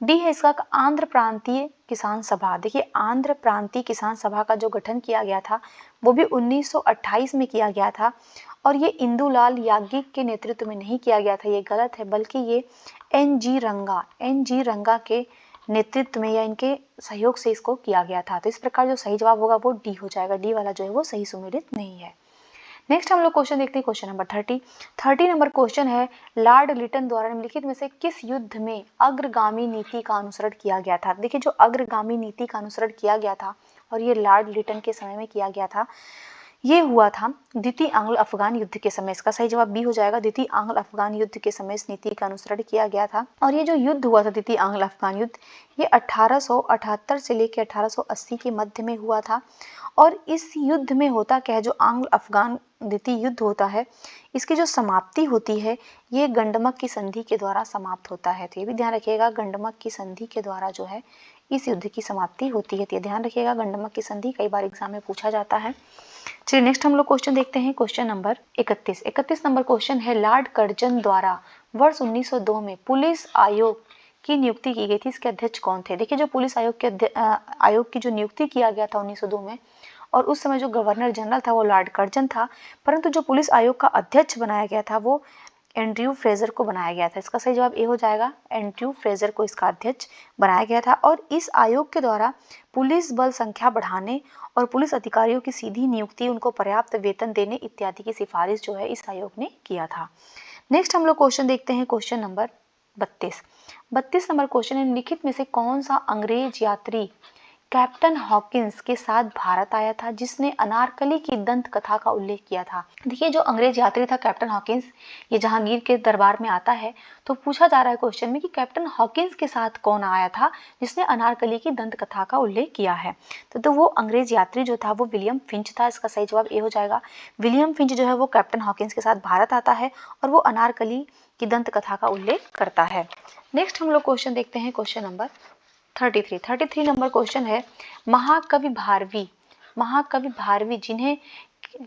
डी है इसका आंध्र प्रांतीय किसान सभा। देखिए आंध्र प्रांतीय किसान सभा का जो गठन किया गया था वो भी 1928 में किया गया था और ये इंदुलाल याज्ञिक के नेतृत्व में नहीं किया गया था, ये गलत है, बल्कि ये NG रंगा के नेतृत्व में या इनके सहयोग से इसको किया गया था। तो इस प्रकार जो सही जवाब होगा वो डी हो जाएगा, डी वाला जो है वो सही सुमेलित नहीं है। नेक्स्ट हम लोग क्वेश्चन देखते हैं, क्वेश्चन नंबर 30 नंबर क्वेश्चन है, लॉर्ड लिटन द्वारा निम्नलिखित में से किस युद्ध में अग्रगामी नीति का अनुसरण किया गया था। देखिए जो अग्रगामी नीति का अनुसरण किया गया था और ये लॉर्ड लिटन के समय में किया गया था, ये हुआ था द्वितीय आंग्ल अफगान युद्ध के समय। इसका सही जवाब बी हो जाएगा, द्वितीय आंग्ल अफगान युद्ध के समय इस नीति का अनुसरण किया गया था। और ये जो युद्ध हुआ था द्वितीय आंग्ल अफगान युद्ध, ये 1878 से लेकर 1880 के मध्य में हुआ था। और इस युद्ध में होता क्या है, जो आंग्ल अफगान द्वितीय युद्ध होता है, इसकी जो समाप्ति होती है ये गंडमक की संधि के द्वारा समाप्त होता है। तो ये भी ध्यान रखिएगा, गंडमक की संधि के द्वारा जो है इस युद्ध की समाप्ति होती है। तो ये ध्यान रखिएगा, गंडमक की संधि कई बार एग्जाम में पूछा जाता है। चलिए नेक्स्ट हम लोग क्वेश्चन देखते हैं, क्वेश्चन नंबर 31 नंबर क्वेश्चन है, लॉर्ड कर्जन द्वारा वर्ष 1902 में पुलिस आयोग की नियुक्ति की गई थी, इसके अध्यक्ष कौन थे। देखिए जो पुलिस आयोग की जो नियुक्ति किया गया था 1902 में, और उस समय जो गवर्नर जनरल था वो लॉर्ड कर्जन था, परंतु जो पुलिस आयोग का अध्यक्ष बनाया गया था वो एंड्रयू फ्रेजर को बनाया गया था। इसका सही जवाब ए हो जाएगा, एंड्रयू फ्रेजर को इसका अध्यक्ष बनाया गया था। और इस आयोग के द्वारा पुलिस बल संख्या बढ़ाने और पुलिस अधिकारियों की सीधी नियुक्ति, उनको पर्याप्त वेतन देने इत्यादि की सिफारिश जो है इस आयोग ने किया था। नेक्स्ट हम लोग क्वेश्चन देखते हैं, क्वेश्चन नंबर 32 नंबर क्वेश्चन है, निम्नलिखित में से कौन सा अंग्रेज यात्री कैप्टन हॉकिंस के साथ भारत आया था जिसने अनारकली की दंत कथा का उल्लेख किया था। देखिए जो अंग्रेज यात्री था कैप्टन हॉकिंस, ये जहांगीर के दरबार में आता है, तो पूछा जा रहा है क्वेश्चन में कि कैप्टन हॉकिंस के साथ कौन आया था जिसने अनारकली की दंत कथा का उल्लेख किया है। तो वो अंग्रेज यात्री जो था वो विलियम फिंच था। इसका सही जवाब ए हो जाएगा, विलियम फिंच जो है वो कैप्टन हॉकिंस के साथ भारत आता है और वो अनारकली की दंत कथा का उल्लेख करता है। नेक्स्ट हम लोग क्वेश्चन देखते हैं, क्वेश्चन नंबर 33 नंबर क्वेश्चन है, महाकवि भारवी जिन्हें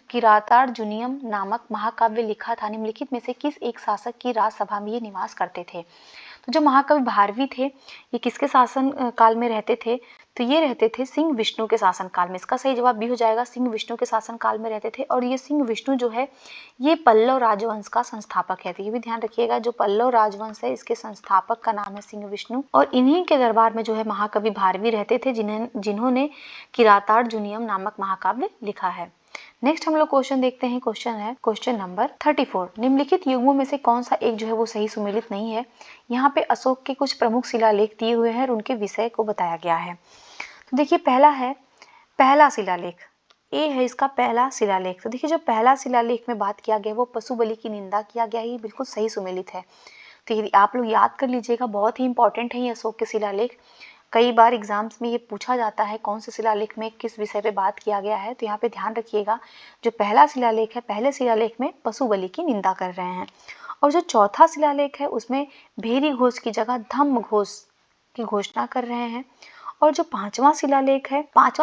किरातार्जुनीयम नामक महाकाव्य लिखा था, निम्नलिखित में से किस एक शासक की राजसभा में ये निवास करते थे। तो जो महाकवि भारवी थे ये किसके शासन काल में रहते थे, तो ये रहते थे सिंह विष्णु के शासन काल में। इसका सही जवाब भी हो जाएगा, सिंह विष्णु के शासन काल में रहते थे। और ये सिंह विष्णु जो है ये पल्लव राजवंश का संस्थापक है। तो ये भी ध्यान रखिएगा, जो पल्लव राजवंश है इसके संस्थापक का नाम है सिंह विष्णु। और इन्हीं के दरबार में जो है महाकवि भारवी रहते थे जिन्होंने किरातार्जुनीयम नामक महाकाव्य लिखा है। नेक्स्ट हम लोग क्वेश्चन देखते हैं, क्वेश्चन है क्वेश्चन नंबर 34, निम्नलिखित युग्मों में से कौन सा एक जो है वो सही सुमेलित नहीं है। यहाँ पे अशोक के कुछ प्रमुख शिलालेख दिए हुए हैं और उनके विषय को बताया गया है। तो देखिए पहला है पहला शिलालेख, ए है इसका पहला शिलालेख। तो देखिए जो पहला शिलालेख में बात किया गया वो पशु बलि की निंदा किया गया है, ये बिल्कुल सही सुमेलित है। तो यदि आप लोग याद कर लीजिएगा, बहुत ही इंपॉर्टेंट है ये अशोक के शिलालेख। कई बार एग्जाम्स में ये पूछा जाता है कौन से शिलालेख में किस विषय पे बात किया गया है। तो यहाँ पे ध्यान रखिएगा, जो पहला शिलालेख है पहले शिलालेख में पशु बलि की निंदा कर रहे हैं, और जो चौथा शिलालेख है उसमें भेरी घोष की जगह धम्म घोष की घोषणा कर रहे हैं। और जो पांचवा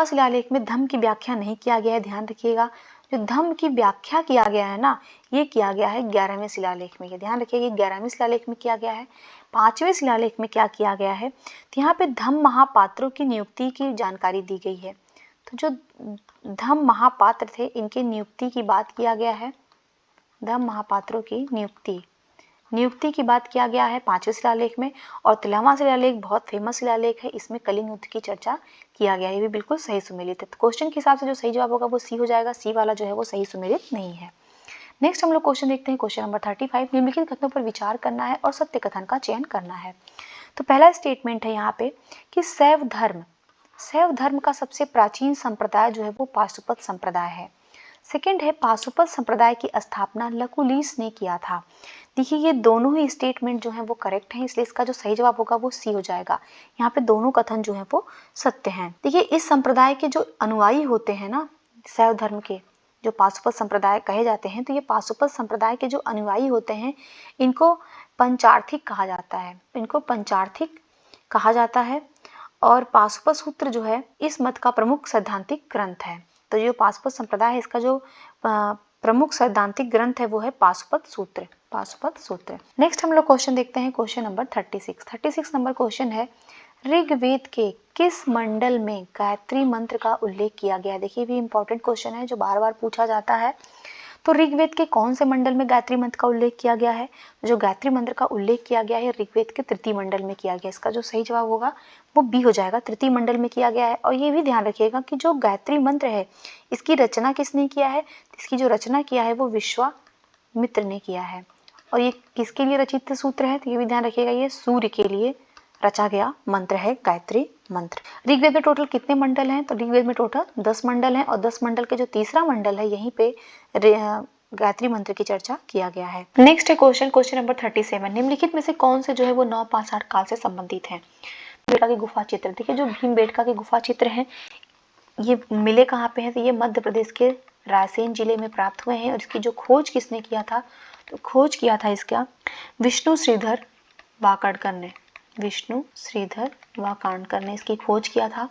शिलालेख में धम्म की व्याख्या नहीं किया गया है। ध्यान रखिएगा, जो धम्म की व्याख्या किया गया है ना, ये किया गया है 11वें शिलालेख में। ये ध्यान रखिएगा, 11वें शिलालेख में किया गया है। 5वें शिलालेख में क्या किया गया है, तो यहाँ पे धम्म महापात्रों की नियुक्ति की जानकारी दी गई है। तो जो धम्म महापात्र थे इनकी नियुक्ति की बात किया गया है, धम्म महापात्रों की नियुक्ति की बात किया गया है 5वें शिलालेख में। और 13वां शिलालेख बहुत फेमस शिलालेख है, इसमें कलिंग युद्ध की चर्चा किया गया है। ये भी बिल्कुल सही सुमेलित है। तो क्वेश्चन के हिसाब से जो सही जवाब होगा वो सी हो जाएगा, सी वाला जो है वो सही सुमेलित नहीं है। नेक्स्ट हम लोग क्वेश्चन देखते हैं, क्वेश्चन नंबर 35, निम्नलिखित कथनों पर विचार करना है और सत्य कथन का चयन करना है। तो पहला स्टेटमेंट है यहाँ पे कि शैव धर्म का सबसे प्राचीन संप्रदाय जो है वो पाशुपत संप्रदाय है। सेकंड है पाशुपत संप्रदाय की स्थापना लकुलिश ने किया था। देखिए ये दोनों ही स्टेटमेंट जो है वो करेक्ट हैं, इसलिए इसका जो सही जवाब होगा वो सी हो जाएगा। यहाँ पे दोनों कथन जो है वो सत्य हैं। देखिए इस संप्रदाय के जो अनुयायी होते हैं ना, शैव धर्म के जो पाशुपत संप्रदाय कहे जाते हैं, तो ये पाशुपत संप्रदाय के जो अनुयायी होते हैं इनको पंचार्थिक कहा जाता है। और पाशुपत सूत्र जो है इस मत का प्रमुख सैद्धांतिक ग्रंथ है। तो जो पाशुपत संप्रदाय है इसका जो प्रमुख सैद्धांतिक ग्रंथ है वो है पाशुपत सूत्र। नेक्स्ट हम लोग क्वेश्चन देखते हैं, क्वेश्चन नंबर 36 नंबर क्वेश्चन है, ऋग्वेद के किस मंडल में गायत्री मंत्र का उल्लेख किया गया है। देखिए भी इंपॉर्टेंट क्वेश्चन है जो बार बार पूछा जाता है। तो ऋग्वेद के कौन से मंडल में गायत्री मंत्र का उल्लेख किया गया है? जो गायत्री मंत्र का उल्लेख किया गया है ऋग्वेद के तृतीय मंडल में किया गया। इसका जो सही जवाब होगा वो बी हो जाएगा, तृतीय मंडल में किया गया है। और ये भी ध्यान रखिएगा कि जो गायत्री मंत्र है इसकी रचना किसने किया है? इसकी जो रचना किया है वो विश्वामित्र ने किया है। और ये किसके लिए रचित सूत्र है? तो ये भी ध्यान रखिएगा, ये सूर्य के लिए रचा गया मंत्र है गायत्री मंत्र। ऋग्वेद में टोटल कितने मंडल हैं? तो ऋग्वेद में टोटल 10 मंडल हैं और 10 मंडल के जो तीसरा मंडल है यहीं पे गायत्री मंत्र की चर्चा किया गया है। नेक्स्ट है क्वेश्चन नंबर 37। निम्नलिखित में से कौन से जो है वो नवपाषाण काल से संबंधित है? बेटका के गुफा चित्र, देखिए जो भीमबेटका के गुफा चित्र हैं ये मिले कहाँ पे हैं? तो ये मध्य प्रदेश के रायसेन जिले में प्राप्त हुए हैं। और इसकी जो खोज किसने किया था? तो खोज किया था इसका विष्णु श्रीधर वाकाडकर ने। विष्णु श्रीधर वाकाडकर ने इसकी खोज किया था।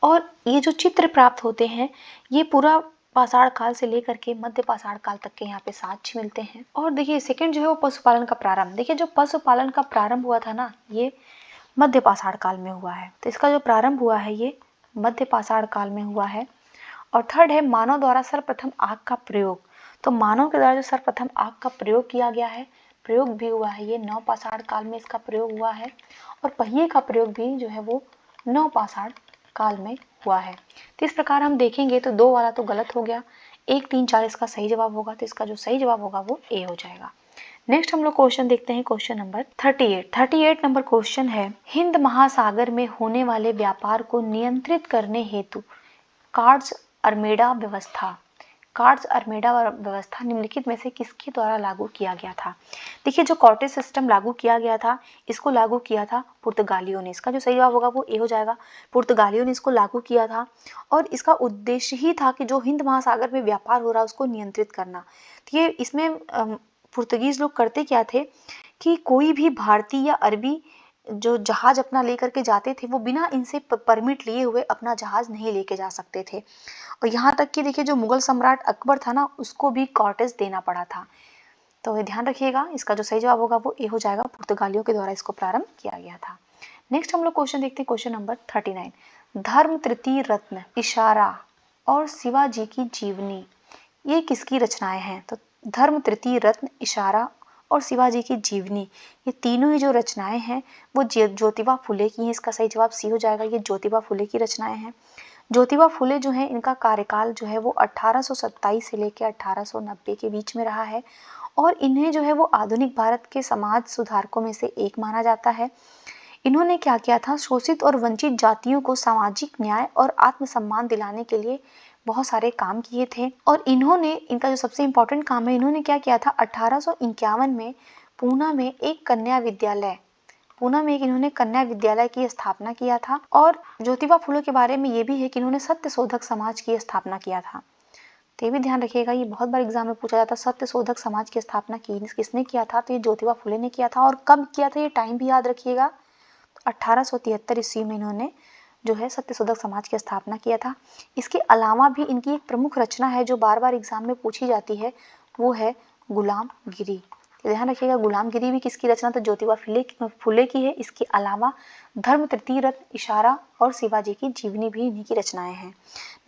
और ये जो चित्र प्राप्त होते हैं ये पूरा पाषाण काल से लेकर के मध्य पाषाण काल तक के यहाँ पे साक्ष्य मिलते हैं। और देखिए सेकंड जो है वो पशुपालन का प्रारंभ। देखिए जो पशुपालन का प्रारंभ हुआ था ना ये मध्य पाषाण काल में हुआ है। तो इसका जो प्रारंभ हुआ है ये मध्य पाषाण काल में हुआ है। और थर्ड है मानव द्वारा सर्वप्रथम आग का प्रयोग। तो मानव के द्वारा जो सर्वप्रथम आग का प्रयोग किया गया है, प्रयोग भी हुआ है, ये नवपाषाण काल में इसका प्रयोग हुआ है। और पहिए का प्रयोग भी जो है वो नवपाषाण काल में हुआ है। तो इस प्रकार हम देखेंगे तो 2 वाला तो गलत हो गया, 1, 3, 4 इसका सही जवाब होगा। तो इसका जो सही जवाब होगा वो ए हो जाएगा। नेक्स्ट हम लोग क्वेश्चन देखते हैं, क्वेश्चन नंबर 38 नंबर क्वेश्चन है, हिंद महासागर में होने वाले व्यापार को नियंत्रित करने हेतु कार्ड्स अरमेडा व्यवस्था निम्नलिखित में से किसके द्वारा लागू किया गया था? देखिए जो कॉटेज सिस्टम लागू किया गया था इसको लागू किया था पुर्तगालियों ने। इसका जो सही जवाब होगा वो ए हो जाएगा, पुर्तगालियों ने इसको लागू किया था। और इसका उद्देश्य ही था कि जो हिंद महासागर में व्यापार हो रहा है उसको नियंत्रित करना। तो ये इसमें पुर्तगीज लोग करते क्या थे कि कोई भी भारतीय या अरबी जो जहाज अपना लेकर के जाते थे वो बिना इनसे परमिट लिए हुए अपना जहाज नहीं लेके जा सकते थे। और यहाँ तक कि देखिए जो मुगल सम्राट अकबर था ना उसको भी कॉटेज देना पड़ा था। तो ये ध्यान रखिएगा, इसका जो सही जवाब होगा वो ए हो जाएगा, पुर्तगालियों के द्वारा इसको प्रारंभ किया गया था। नेक्स्ट हम लोग क्वेश्चन देखते हैं, क्वेश्चन नंबर 39। धर्म तृतीय रत्न, इशारा और शिवाजी की जीवनी ये किसकी रचनाएं हैं? तो धर्म तृतीय रत्न, इशारा और शिवाजी की जीवनी ये तीनों ही जो रचनाएं हैं वो ज्योतिबा फुले की हैं। इसका सही जवाब सी हो जाएगा, ये ज्योतिबा फुले की रचनाएं हैं। ज्योतिबा फुले जो है इनका कार्यकाल जो है वो 1827 से लेकर 1890 के बीच में रहा है। और इन्हें जो है वो आधुनिक भारत के समाज सुधारकों में से एक माना जाता है। इन्होंने क्या किया था? शोषित और वंचित जातियों को सामाजिक न्याय और आत्मसम्मान दिलाने के लिए बहुत सारे काम किए थे। और इन्होंने, इनका जो सबसे इम्पोर्टेंट काम है, इन्होंने क्या किया था? 1851 में पूना में एक कन्या विद्यालय, इन्होंने कन्या विद्यालय की स्थापना किया था। और ज्योतिबा फुले के बारे में ये भी है कि इन्होंने सत्यशोधक समाज की स्थापना किया था। तो ये भी ध्यान रखिएगा, ये बहुत बार एग्जाम में पूछा जाता है, सत्यशोधक समाज की स्थापना किसने किया था? तो ये ज्योतिबा फुले ने किया था। और कब किया था? ये टाइम भी याद रखिएगा, 1873 ईस्वी में इन्होंने जो है सत्यशोधक समाज की स्थापना किया था। इसके अलावा भी इनकी एक प्रमुख रचना है जो बार बार एग्जाम में पूछी जाती है, वो है गुलामगिरी। ध्यान रखिएगा, गुलामगिरी भी किसकी रचना? तो ज्योतिबा फुले की है। इसके अलावा धर्म तृतीय रत्न, इशारा और शिवाजी की जीवनी भी इन्हीं की रचनाएं हैं।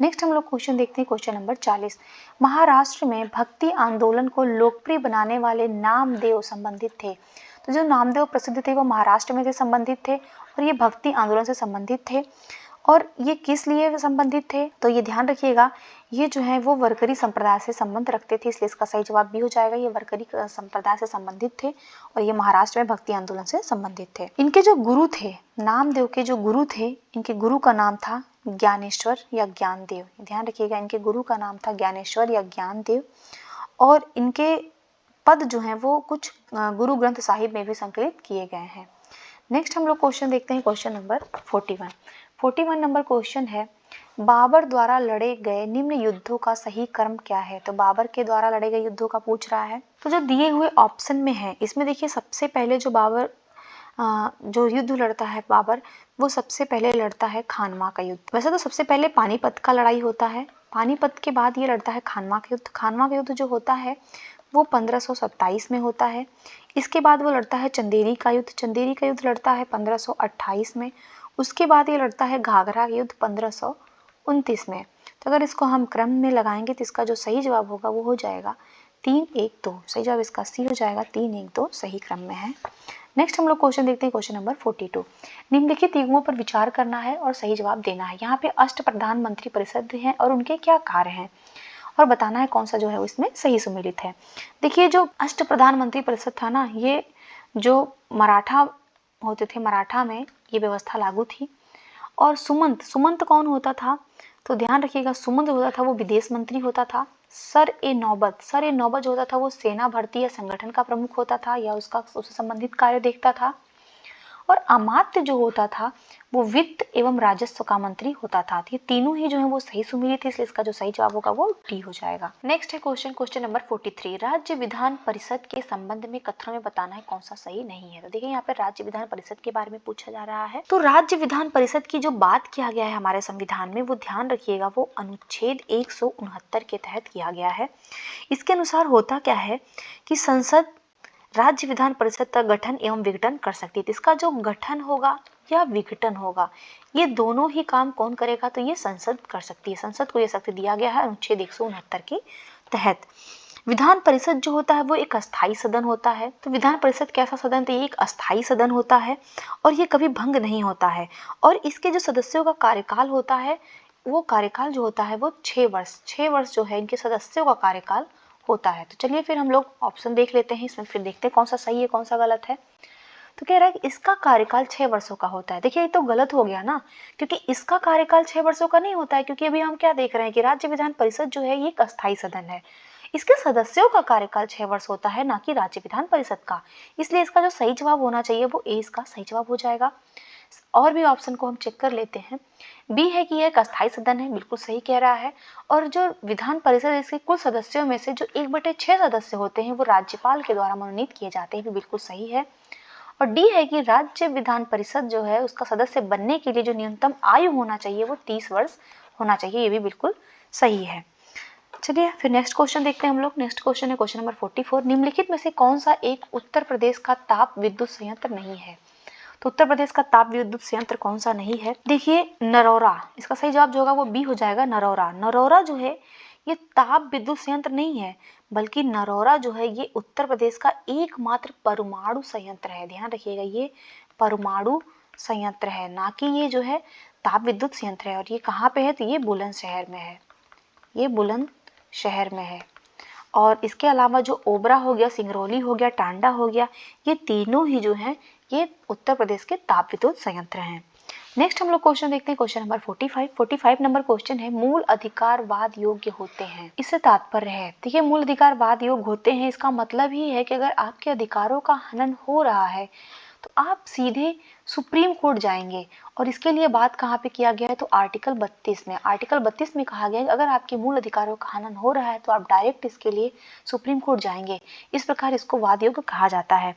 नेक्स्ट हम लोग क्वेश्चन देखते हैं, क्वेश्चन नंबर 40। महाराष्ट्र में भक्ति आंदोलन को लोकप्रिय बनाने वाले नामदेव संबंधित थे। तो जो नामदेव प्रसिद्ध थे वो महाराष्ट्र में से संबंधित थे और ये भक्ति आंदोलन से संबंधित थे। और ये किस लिए संबंधित थे? तो ये ध्यान रखिएगा, ये जो है वो वारकरी संप्रदाय से संबंध रखते थे, इसलिए इसका सही जवाब भी हो जाएगा, ये वारकरी संप्रदाय से संबंधित थे और ये महाराष्ट्र में भक्ति आंदोलन से संबंधित थे। इनके जो गुरु थे, नामदेव के जो गुरु थे, इनके गुरु का नाम था ज्ञानेश्वर या ज्ञानदेव। ध्यान रखिएगा, इनके गुरु का नाम था ज्ञानेश्वर या ज्ञानदेव। और इनके पद जो हैं वो कुछ गुरु ग्रंथ साहिब में भी संकलित किए गए हैं। नेक्स्ट हम लोग क्वेश्चन देखते हैं, क्वेश्चन नंबर 41 नंबर क्वेश्चन है, बाबर द्वारा लड़े गए निम्न युद्धों का सही क्रम क्या है? तो बाबर के द्वारा लड़े गए युद्धों का पूछ रहा है। तो जो दिए हुए ऑप्शन में है इसमें देखिए सबसे पहले जो बाबर जो युद्ध लड़ता है बाबर, वो सबसे पहले लड़ता है खानवा का युद्ध। वैसे तो सबसे पहले पानीपत का लड़ाई होता है, पानीपत के बाद ये लड़ता है खानवा का युद्ध। खानवा का युद्ध जो होता है वो 1527 में होता है। इसके बाद वो लड़ता है चंदेरी का युद्ध, चंदेरी का युद्ध लड़ता है 1528 में। उसके बाद ये लड़ता है घाघरा का युद्ध 29 में। तो अगर इसको हम क्रम में लगाएंगे तो इसका जो सही जवाब होगा वो हो जाएगा 3, 1, 2। सही जवाब इसका सी हो जाएगा, 3, 1, 2 सही क्रम में है। नेक्स्ट हम लोग क्वेश्चन देखते हैं, क्वेश्चन नंबर 42। निम्नलिखित युग्मों पर विचार करना है और सही जवाब देना है। यहाँ पे अष्ट प्रधानमंत्री परिषद हैं और उनके क्या कार्य हैं और बताना है कौन सा जो है वो इसमें सही सुमेलित है। देखिए जो अष्ट प्रधानमंत्री परिषद था ना, ये जो मराठा होते थे, मराठा में ये व्यवस्था लागू थी। और सुमंत कौन होता था, तो ध्यान रखिएगा, सुमंत होता था वो विदेश मंत्री होता था। सर ए नौबत जो होता था वो सेना भर्ती या संगठन का प्रमुख होता था या उससे संबंधित कार्य देखता था। और अमात्य जो होता था वो वित्त एवं राजस्व का मंत्री होता था। ये तीनों ही जो है वो सही सुमेलित थे, इसलिए इसका जो सही जवाब होगा वो डी हो जाएगा। नेक्स्ट है क्वेश्चन नंबर 43। राज्य विधान परिषद के संबंध में कथनों में बताना है कौन सा सही नहीं है। तो देखिए यहाँ पे राज्य विधान परिषद के बारे में पूछा जा रहा है। तो राज्य विधान परिषद की जो बात किया गया है हमारे संविधान में, वो ध्यान रखिएगा वो अनुच्छेद 169 के तहत किया गया है। इसके अनुसार होता क्या है कि संसद राज्य विधान परिषद का गठन एवं विघटन कर सकती है। इसका जो गठन होगा या विघटन होगा, ये दोनों ही काम कौन करेगा, तो ये संसद कर सकती है। संसद को ये शक्ति दिया गया है अनुच्छेद 169 के तहत। विधान परिषद जो होता है वो एक अस्थायी सदन होता है। तो विधान परिषद कैसा सदन, तो ये एक अस्थायी सदन होता है और ये कभी भंग नहीं होता है। और इसके जो सदस्यों का कार्यकाल होता है, वो कार्यकाल जो होता है वो 6 वर्ष जो है इनके सदस्यों का कार्यकाल होता है। तो चलिए फिर हम लोग ऑप्शन देख लेते हैं, इसमें फिर देखते हैं कौन सा सही है कौन सा गलत है। तो कह रहा है कि इसका कार्यकाल 6 वर्षों का होता है। देखिए ये तो गलत हो गया ना, क्योंकि इसका कार्यकाल 6 वर्षों का नहीं होता है, क्योंकि अभी हम क्या देख रहे हैं कि राज्य विधान परिषद जो है ये एक अस्थायी सदन है। इसके सदस्यों का कार्यकाल 6 वर्ष होता है, ना कि राज्य विधान परिषद का। इसलिए इसका जो सही जवाब होना चाहिए वो ए इसका सही जवाब हो जाएगा। और भी ऑप्शन को हम चेक कर लेते हैं। बी है कि यह एक अस्थायी सदन है, बिल्कुल सही कह रहा है। और जो विधान परिषद इसके कुल सदस्यों में से जो 1/6 सदस्य होते हैं वो राज्यपाल के द्वारा मनोनीत किए जाते हैं, भी बिल्कुल सही है। और डी है कि राज्य विधान परिषद जो है उसका सदस्य बनने के लिए जो न्यूनतम आयु होना चाहिए वो 30 वर्ष होना चाहिए, ये भी बिल्कुल सही है। चलिए फिर नेक्स्ट क्वेश्चन देखते हैं हम लोग। नेक्स्ट क्वेश्चन है क्वेश्चन नंबर 44। निम्नलिखित में से कौन सा एक उत्तर प्रदेश का ताप विद्युत संयंत्र नहीं है। तो उत्तर प्रदेश का ताप विद्युत संयंत्र कौन सा नहीं है, देखिए नरौरा। इसका सही जवाब जो होगा वो बी हो जाएगा, नरौरा। नरौरा जो है ये ताप विद्युत संयंत्र नहीं है, बल्कि नरौरा जो है ये उत्तर प्रदेश का एकमात्र परमाणु संयंत्र है। ध्यान रखिएगा ये परमाणु संयंत्र है, ना कि ये जो है ताप विद्युत संयंत्र है। और ये कहाँ पे है, तो ये बुलंदशहर में है, ये बुलंदशहर में है। और इसके अलावा जो ओबरा हो गया, सिंगरौली हो गया, टांडा हो गया, ये तीनों ही जो हैं ये उत्तर प्रदेश के ताप विद्युत संयंत्र हैं। नेक्स्ट हम लोग क्वेश्चन देखते हैं क्वेश्चन नंबर 45 नंबर क्वेश्चन है, मूल अधिकारवाद योग्य होते हैं, इससे तात्पर्य है। देखिए मूल अधिकारवाद योग्य होते हैं, इसका मतलब ही है कि अगर आपके अधिकारों का हनन हो रहा है तो आप सीधे सुप्रीम कोर्ट जाएंगे। और इसके लिए बात कहाँ पे किया गया है, तो आर्टिकल 32 में। आर्टिकल 32 में कहा गया है कि अगर आपके मूल अधिकारों का हनन हो रहा है तो आप डायरेक्ट इसके लिए सुप्रीम कोर्ट जाएंगे। इस प्रकार इसको वाद योग्य कहा जाता है।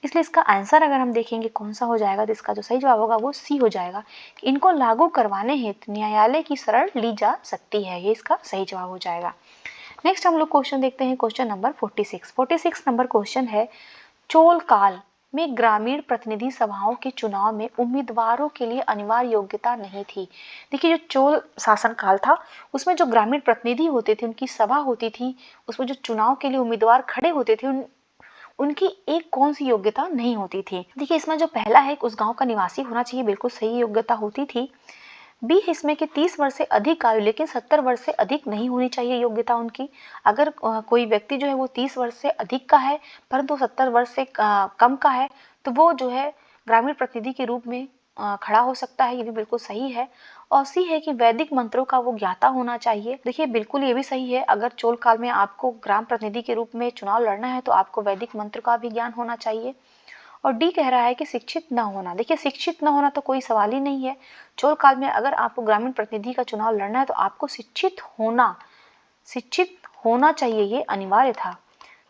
इसलिए इसका आंसर अगर हम देखेंगे कौन सा हो जाएगा, तो इसका जो सही जवाब होगा वो सी हो जाएगा। इनको लागू करवाने हेतु न्यायालय की शरण ली जा सकती है, ये इसका सही जवाब हो जाएगा। नेक्स्ट हम लोग क्वेश्चन देखते हैं क्वेश्चन नंबर 46 नंबर क्वेश्चन है, चोल काल में ग्रामीण प्रतिनिधि सभाओं के चुनाव में उम्मीदवारों के लिए अनिवार्य योग्यता नहीं थी। देखिए जो चोल शासन काल था उसमें जो ग्रामीण प्रतिनिधि होते थे उनकी सभा होती थी, उसमें जो चुनाव के लिए उम्मीदवार खड़े होते थे उनकी एक कौन सी योग्यता नहीं होती थी। देखिए इसमें जो पहला है उस गांव का निवासी होना चाहिए, बिल्कुल सही योग्यता होती थी। बी इसमें कि 30 वर्ष से अधिक आयु, लेकिन 70 वर्ष से अधिक नहीं होनी चाहिए योग्यता उनकी। अगर कोई व्यक्ति जो है वो 30 वर्ष से अधिक का है परंतु 70 वर्ष से कम का है तो वो जो है ग्रामीण प्रतिनिधि के रूप में खड़ा हो सकता है, ये भी बिल्कुल सही है। और सी है कि वैदिक मंत्रों का वो ज्ञाता होना चाहिए। देखिए बिल्कुल ये भी सही है, अगर चोल काल में आपको ग्राम प्रतिनिधि के रूप में चुनाव लड़ना है तो आपको वैदिक मंत्र का भी ज्ञान होना चाहिए। और डी कह रहा है कि शिक्षित न होना। देखिए शिक्षित न होना तो कोई सवाल ही नहीं है। चोल काल में अगर आपको ग्रामीण प्रतिनिधि का चुनाव लड़ना है तो आपको शिक्षित होना चाहिए, ये अनिवार्य था।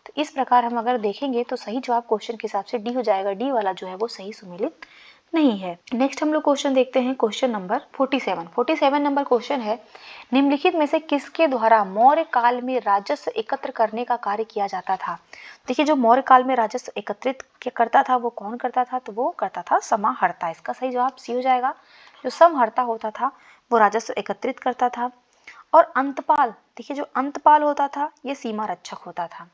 तो इस प्रकार हम अगर देखेंगे तो सही जवाब क्वेश्चन के हिसाब से डी हो जाएगा, डी वाला जो है वो सही सुमेलित नहीं है। नेक्स्ट हम लोग क्वेश्चन देखते हैं क्वेश्चन नंबर 47 नंबर क्वेश्चन है, निम्नलिखित में से किसके द्वारा मौर्य काल में राजस्व एकत्र करने का कार्य किया जाता था। देखिए जो मौर्य काल में राजस्व एकत्रित करता था वो कौन करता था, तो वो करता था समाहर्ता। इसका सही जवाब सी हो जाएगा। जो समहर्ता होता था वो राजस्व एकत्रित करता था। और अंतपाल, देखिए जो अंतपाल होता था ये सीमा रक्षक होता था।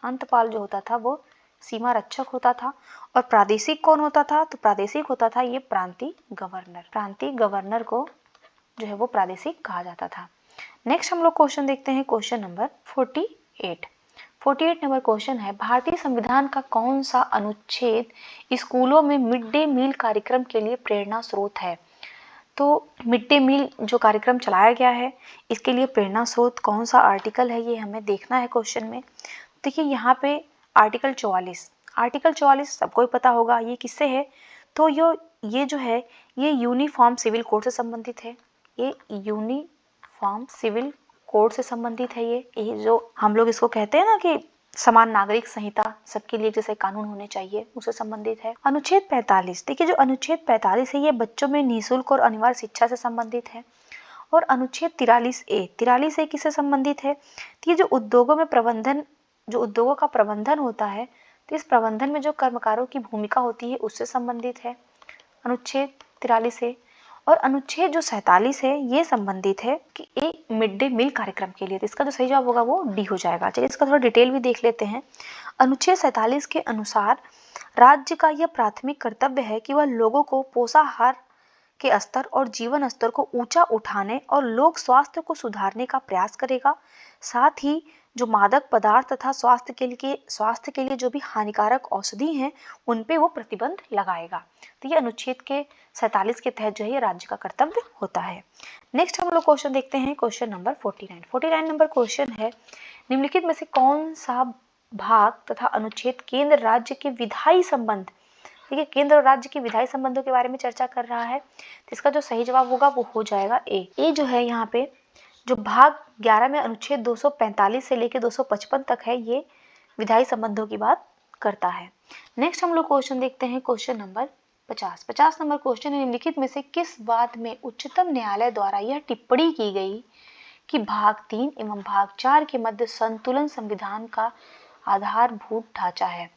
अंतपाल जो होता था वो सीमा रक्षक होता था। और प्रादेशिक कौन होता था? तो प्रादेशिक होता था ये प्रांतीय गवर्नर। प्रांतीय गवर्नर को जो है वो प्रादेशिक कहा जाता था। नेक्स्ट हम लोग क्वेश्चन देखते हैं, क्वेश्चन नंबर 48। 48 नंबर क्वेश्चन है, भारतीय संविधान का कौन सा अनुच्छेद स्कूलों में मिड डे मील कार्यक्रम के लिए प्रेरणा स्रोत है? तो मिड डे मील जो कार्यक्रम चलाया गया है इसके लिए प्रेरणा स्रोत कौन सा आर्टिकल है, ये हमें देखना है क्वेश्चन में। देखिए यहाँ पे आर्टिकल 44, आर्टिकल 44 सबको ही पता होगा ये किससे है? तो ये जो है ये यूनिफॉर्म सिविल कोड से संबंधित है। ये यूनिफॉर्म सिविल कोड से संबंधित है। ये जो हम लोग इसको कहते हैं ना कि समान नागरिक संहिता, सबके लिए जैसे कानून होने चाहिए, उससे संबंधित है। अनुच्छेद 45, देखिए जो अनुच्छेद 45 है ये बच्चों में निःशुल्क और अनिवार्य शिक्षा से संबंधित है। और अनुच्छेद 43A किससे संबंधित है? तो ये जो उद्योगों में प्रबंधन, जो उद्योगों का प्रबंधन होता है, तो इस प्रबंधन में जो कर्मकारों की भूमिका होती है उससे संबंधित है अनुच्छेद 43A। और अनुच्छेद जो 47 है ये संबंधित है कि एक मिड डे मील कार्यक्रम के लिए। तो इसका जो सही जवाब होगा वो डी हो जाएगा। चलिए इसका थोड़ा डिटेल भी देख लेते हैं। अनुच्छेद 47 के अनुसार राज्य का यह प्राथमिक कर्तव्य है कि वह लोगों को पोषाहार के स्तर और जीवन स्तर को ऊंचा उठाने और लोक स्वास्थ्य को सुधारने का प्रयास करेगा। साथ ही जो मादक पदार्थ तथा स्वास्थ्य के लिए जो भी हानिकारक औषधि हैं उन पे वो प्रतिबंध लगाएगा। तो ये अनुच्छेद के 47 के तहत जो है ये राज्य का कर्तव्य होता है। नेक्स्ट हम लोग क्वेश्चन देखते हैं, क्वेश्चन नंबर 49। 49 नंबर क्वेश्चन है, निम्नलिखित में से कौन सा भाग तथा अनुच्छेद केंद्र राज्य के विधायी संबंध, ठीक है, केंद्र और राज्य के विधायी संबंधों के बारे में चर्चा कर रहा है। तो इसका जो सही जवाब होगा वो हो जाएगा ए जो है यहाँ पे जो भाग 11 में अनुच्छेद 245 से लेकर 255 तक है ये विधायी संबंधों की बात करता है। नेक्स्ट हम लोग क्वेश्चन देखते हैं, क्वेश्चन नंबर 50। 50 नंबर क्वेश्चन है, निम्नलिखित में से किस बात में उच्चतम न्यायालय द्वारा यह टिप्पणी की गई कि भाग 3 एवं भाग 4 के मध्य संतुलन संविधान का आधारभूत ढांचा है?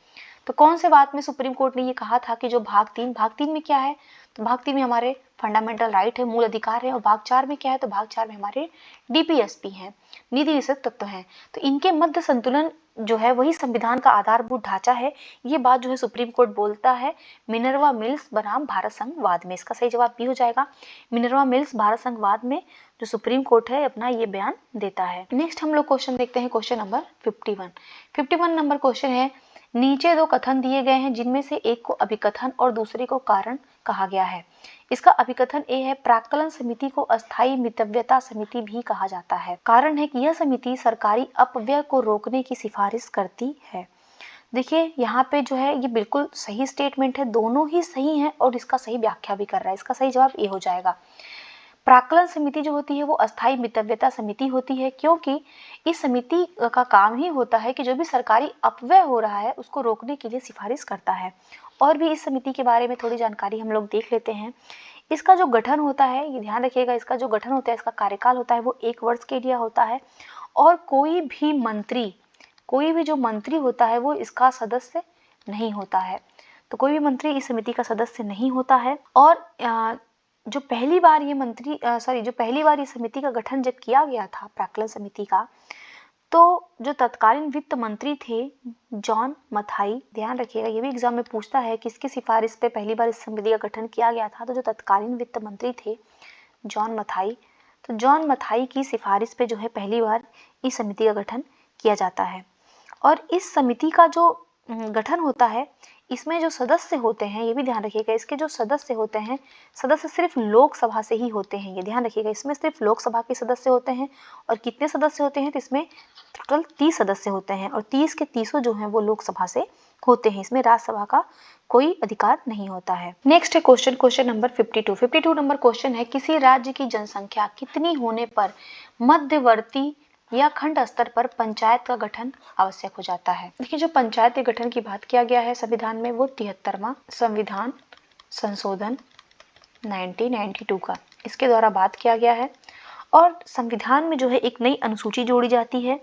तो कौन से बात में सुप्रीम कोर्ट ने ये कहा था कि जो भाग 3 में क्या है? तो भाग 3 में हमारे फंडामेंटल राइट है, मूल अधिकार है। और भाग 4 में क्या है? तो भाग 4 में हमारे डीपीएसपी हैं, नीति निषेध तत्व हैं। तो इनके मध्य संतुलन जो है वही संविधान का आधारभूत ढांचा है। ये बात जो है सुप्रीम कोर्ट बोलता है मिनर्वा मिल्स बनाम भारत संघवाद में। इसका सही जवाब भी हो जाएगा। मिनर्वा मिल्स भारत संघवाद में जो सुप्रीम कोर्ट है अपना ये बयान देता है। नेक्स्ट हम लोग क्वेश्चन देखते हैं, क्वेश्चन नंबर 51। 51 नंबर क्वेश्चन है, नीचे दो कथन दिए गए हैं जिनमें से एक को अभिकथन और दूसरे को कारण कहा गया है। इसका अभिकथन ए है, प्राक्कलन समिति को अस्थायी मितव्यता समिति भी कहा जाता है। कारण है कि यह समिति सरकारी अपव्यय को रोकने की सिफारिश करती है। देखिए यहाँ पे जो है ये बिल्कुल सही स्टेटमेंट है, दोनों ही सही हैं और इसका सही व्याख्या भी कर रहा है। इसका सही जवाब ए हो जाएगा। प्राक्कलन समिति जो होती है वो अस्थायी मितव्यता समिति होती है, क्योंकि इस समिति का काम ही होता है कि जो भी सरकारी अपव्यय हो रहा है उसको रोकने के लिए सिफारिश करता है। और भी इस समिति के बारे में थोड़ी जानकारी हम लोग देख लेते हैं। इसका जो गठन होता है, ये ध्यान रखिएगा, इसका जो गठन होता है, इसका कार्यकाल होता है वो 1 वर्ष के लिए होता है। और कोई भी जो मंत्री होता है वो इसका सदस्य नहीं होता है। तो कोई भी मंत्री इस समिति का सदस्य नहीं होता है। और जो पहली बार ये समिति का गठन जब किया गया था प्राक्कलन समिति का, तो जो तत्कालीन वित्त मंत्री थे जॉन मथाई, ध्यान रखिएगा ये भी एग्जाम में पूछता है किसकी सिफारिश पे पहली बार इस समिति का गठन किया गया था। तो जो तत्कालीन वित्त मंत्री थे जॉन मथाई, तो जॉन मथाई की सिफारिश पे जो है पहली बार इस समिति का गठन किया जाता है। और इस समिति का जो गठन होता है इसमें जो सदस्य होते हैं, ये भी ध्यान रखिएगा, इसके जो सदस्य होते हैं, सदस्य सिर्फ लोकसभा से ही होते हैं। ये ध्यान रखिएगा, इसमें सिर्फ लोकसभा के सदस्य होते हैं। और कितने सदस्य होते हैं? तो इसमें टोटल 30 सदस्य होते हैं और 30 के 30 जो हैं वो लोकसभा से होते हैं। इसमें राज्यसभा का कोई अधिकार नहीं होता है। नेक्स्ट है क्वेश्चन नंबर 52। 52 नंबर क्वेश्चन है, किसी राज्य की जनसंख्या कितनी होने पर मध्यवर्ती या खंड स्तर पर पंचायत का गठन आवश्यक हो जाता है? देखिए जो पंचायत के गठन की बात किया गया है संविधान में वो 73वां संविधान संशोधन 1992 का, इसके द्वारा बात किया गया है। और संविधान में जो है एक नई अनुसूची जोड़ी जाती है,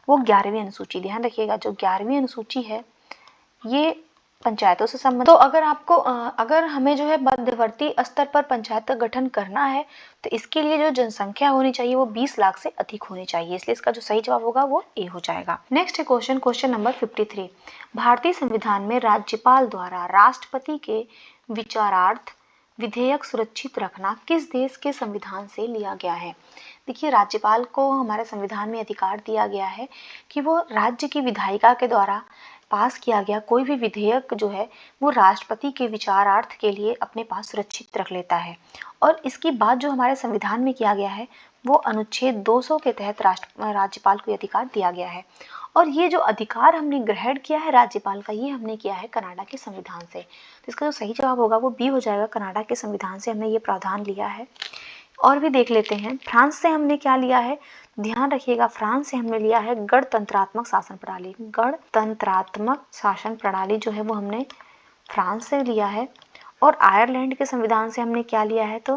वो 11वीं अनुसूची। ध्यान रखिएगा जो 11वीं अनुसूची है ये पंचायतों से संबंधित। तो अगर हमें जो है मध्यवर्ती स्तर पर पंचायत का गठन करना है तो इसके लिए जो जनसंख्या होनी चाहिए वो 20 लाख से अधिक होनी चाहिए, इसलिए इसका जो सही जवाब होगा वो ए हो जाएगा। नेक्स्ट है क्वेश्चन नंबर 53। भारतीय संविधान में राज्यपाल द्वारा राष्ट्रपति के विचारार्थ विधेयक सुरक्षित रखना किस देश के संविधान से लिया गया है? देखिए, राज्यपाल को हमारे संविधान में अधिकार दिया गया है कि वो राज्य की विधायिका के द्वारा पास किया गया कोई भी विधेयक जो है वो राष्ट्रपति के विचारार्थ के लिए अपने पास सुरक्षित रख लेता है। और इसकी बात जो हमारे संविधान में किया गया है वो अनुच्छेद 200 के तहत राज्यपाल को अधिकार दिया गया है। और ये जो अधिकार हमने ग्रहण किया है राज्यपाल का, ये हमने किया है कनाडा के संविधान से। तो इसका जो सही जवाब होगा वो बी हो जाएगा, कनाडा के संविधान से हमने ये प्रावधान लिया है। और भी देख लेते हैं, फ्रांस से हमने क्या लिया है, ध्यान रखिएगा, फ्रांस से हमने लिया है गणतंत्रात्मक शासन प्रणाली। गणतंत्रात्मक शासन प्रणाली जो है वो हमने फ्रांस से लिया है। और आयरलैंड के संविधान से हमने क्या लिया है, तो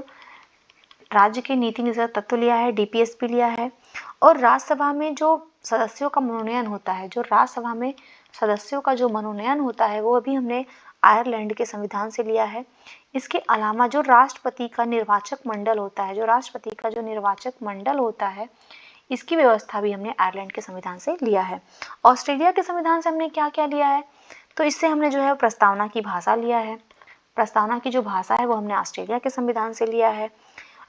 राज्य के नीति निर्धारक तत्व लिया है, डीपीएसपी लिया है। और राज्यसभा में जो सदस्यों का मनोनयन होता है, जो राज्यसभा में सदस्यों का जो मनोनयन होता है वो अभी हमने आयरलैंड के संविधान से लिया है। इसके अलावा जो राष्ट्रपति का निर्वाचक मंडल होता है, इसकी व्यवस्था भी हमने आयरलैंड के संविधान से लिया है। ऑस्ट्रेलिया के संविधान से हमने क्या क्या लिया है, तो इससे हमने जो है प्रस्तावना की भाषा लिया है। प्रस्तावना की जो भाषा है वो हमने ऑस्ट्रेलिया के संविधान से लिया है।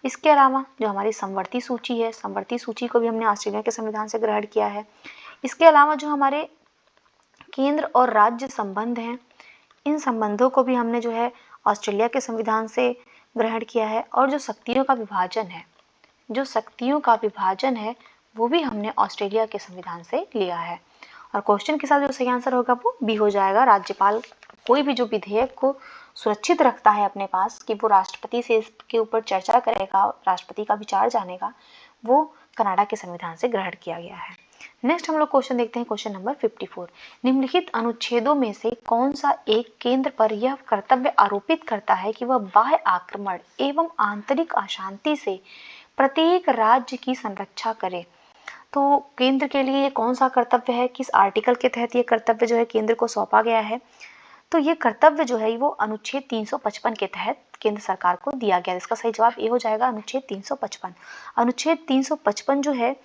इसके अलावा जो हमारी समवर्ती सूची है, समवर्ती सूची को भी हमने ऑस्ट्रेलिया के संविधान से ग्रहण किया है। इसके अलावा जो हमारे केंद्र और राज्य संबंध हैं, इन संबंधों को भी हमने जो है ऑस्ट्रेलिया के संविधान से ग्रहण किया है। और जो शक्तियों का विभाजन है वो भी हमने ऑस्ट्रेलिया के संविधान से लिया है। और क्वेश्चन के साथ जो सही आंसर होगा वो बी हो जाएगा। राज्यपाल कोई भी जो विधेयक को सुरक्षित रखता है अपने पास कि वो राष्ट्रपति से इसके ऊपर चर्चा करेगा, राष्ट्रपति का विचार जानेगा, वो कनाडा के संविधान से ग्रहण किया गया है। नेक्स्ट हम लोग क्वेश्चन देखते हैं, क्वेश्चन नंबर 54। निम्नलिखित अनुच्छेदों में से कौन सा एक केंद्र पर यह कर्तव्य आरोपित करता है कि वह बाह्य आक्रमण एवं आंतरिक अशांति से प्रत्येक राज्य की संरक्षा करे? तो केंद्र के लिए कौन सा कर्तव्य है, किस आर्टिकल के तहत ये कर्तव्य जो है केंद्र को सौंपा गया है? तो ये कर्तव्य जो है वो अनुच्छेद 355 के तहत केंद्र सरकार को दिया गया है। इसका सही जवाब ये हो जाएगा, अनुच्छेद 355। अनुच्छेद 355 जो है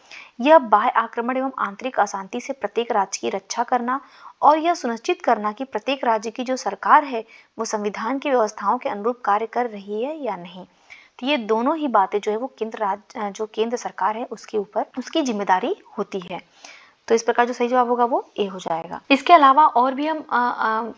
यह बाह्य आक्रमण एवं आंतरिक अशांति से प्रत्येक राज्य की रक्षा करना और यह सुनिश्चित करना कि प्रत्येक राज्य की जो सरकार है वो संविधान की व्यवस्थाओं के अनुरूप कार्य कर रही है या नहीं। तो ये दोनों ही बातें जो है वो केंद्र सरकार है उसके ऊपर उसकी जिम्मेदारी होती है। तो इस प्रकार जो सही जवाब होगा वो ए हो जाएगा। इसके अलावा और भी हम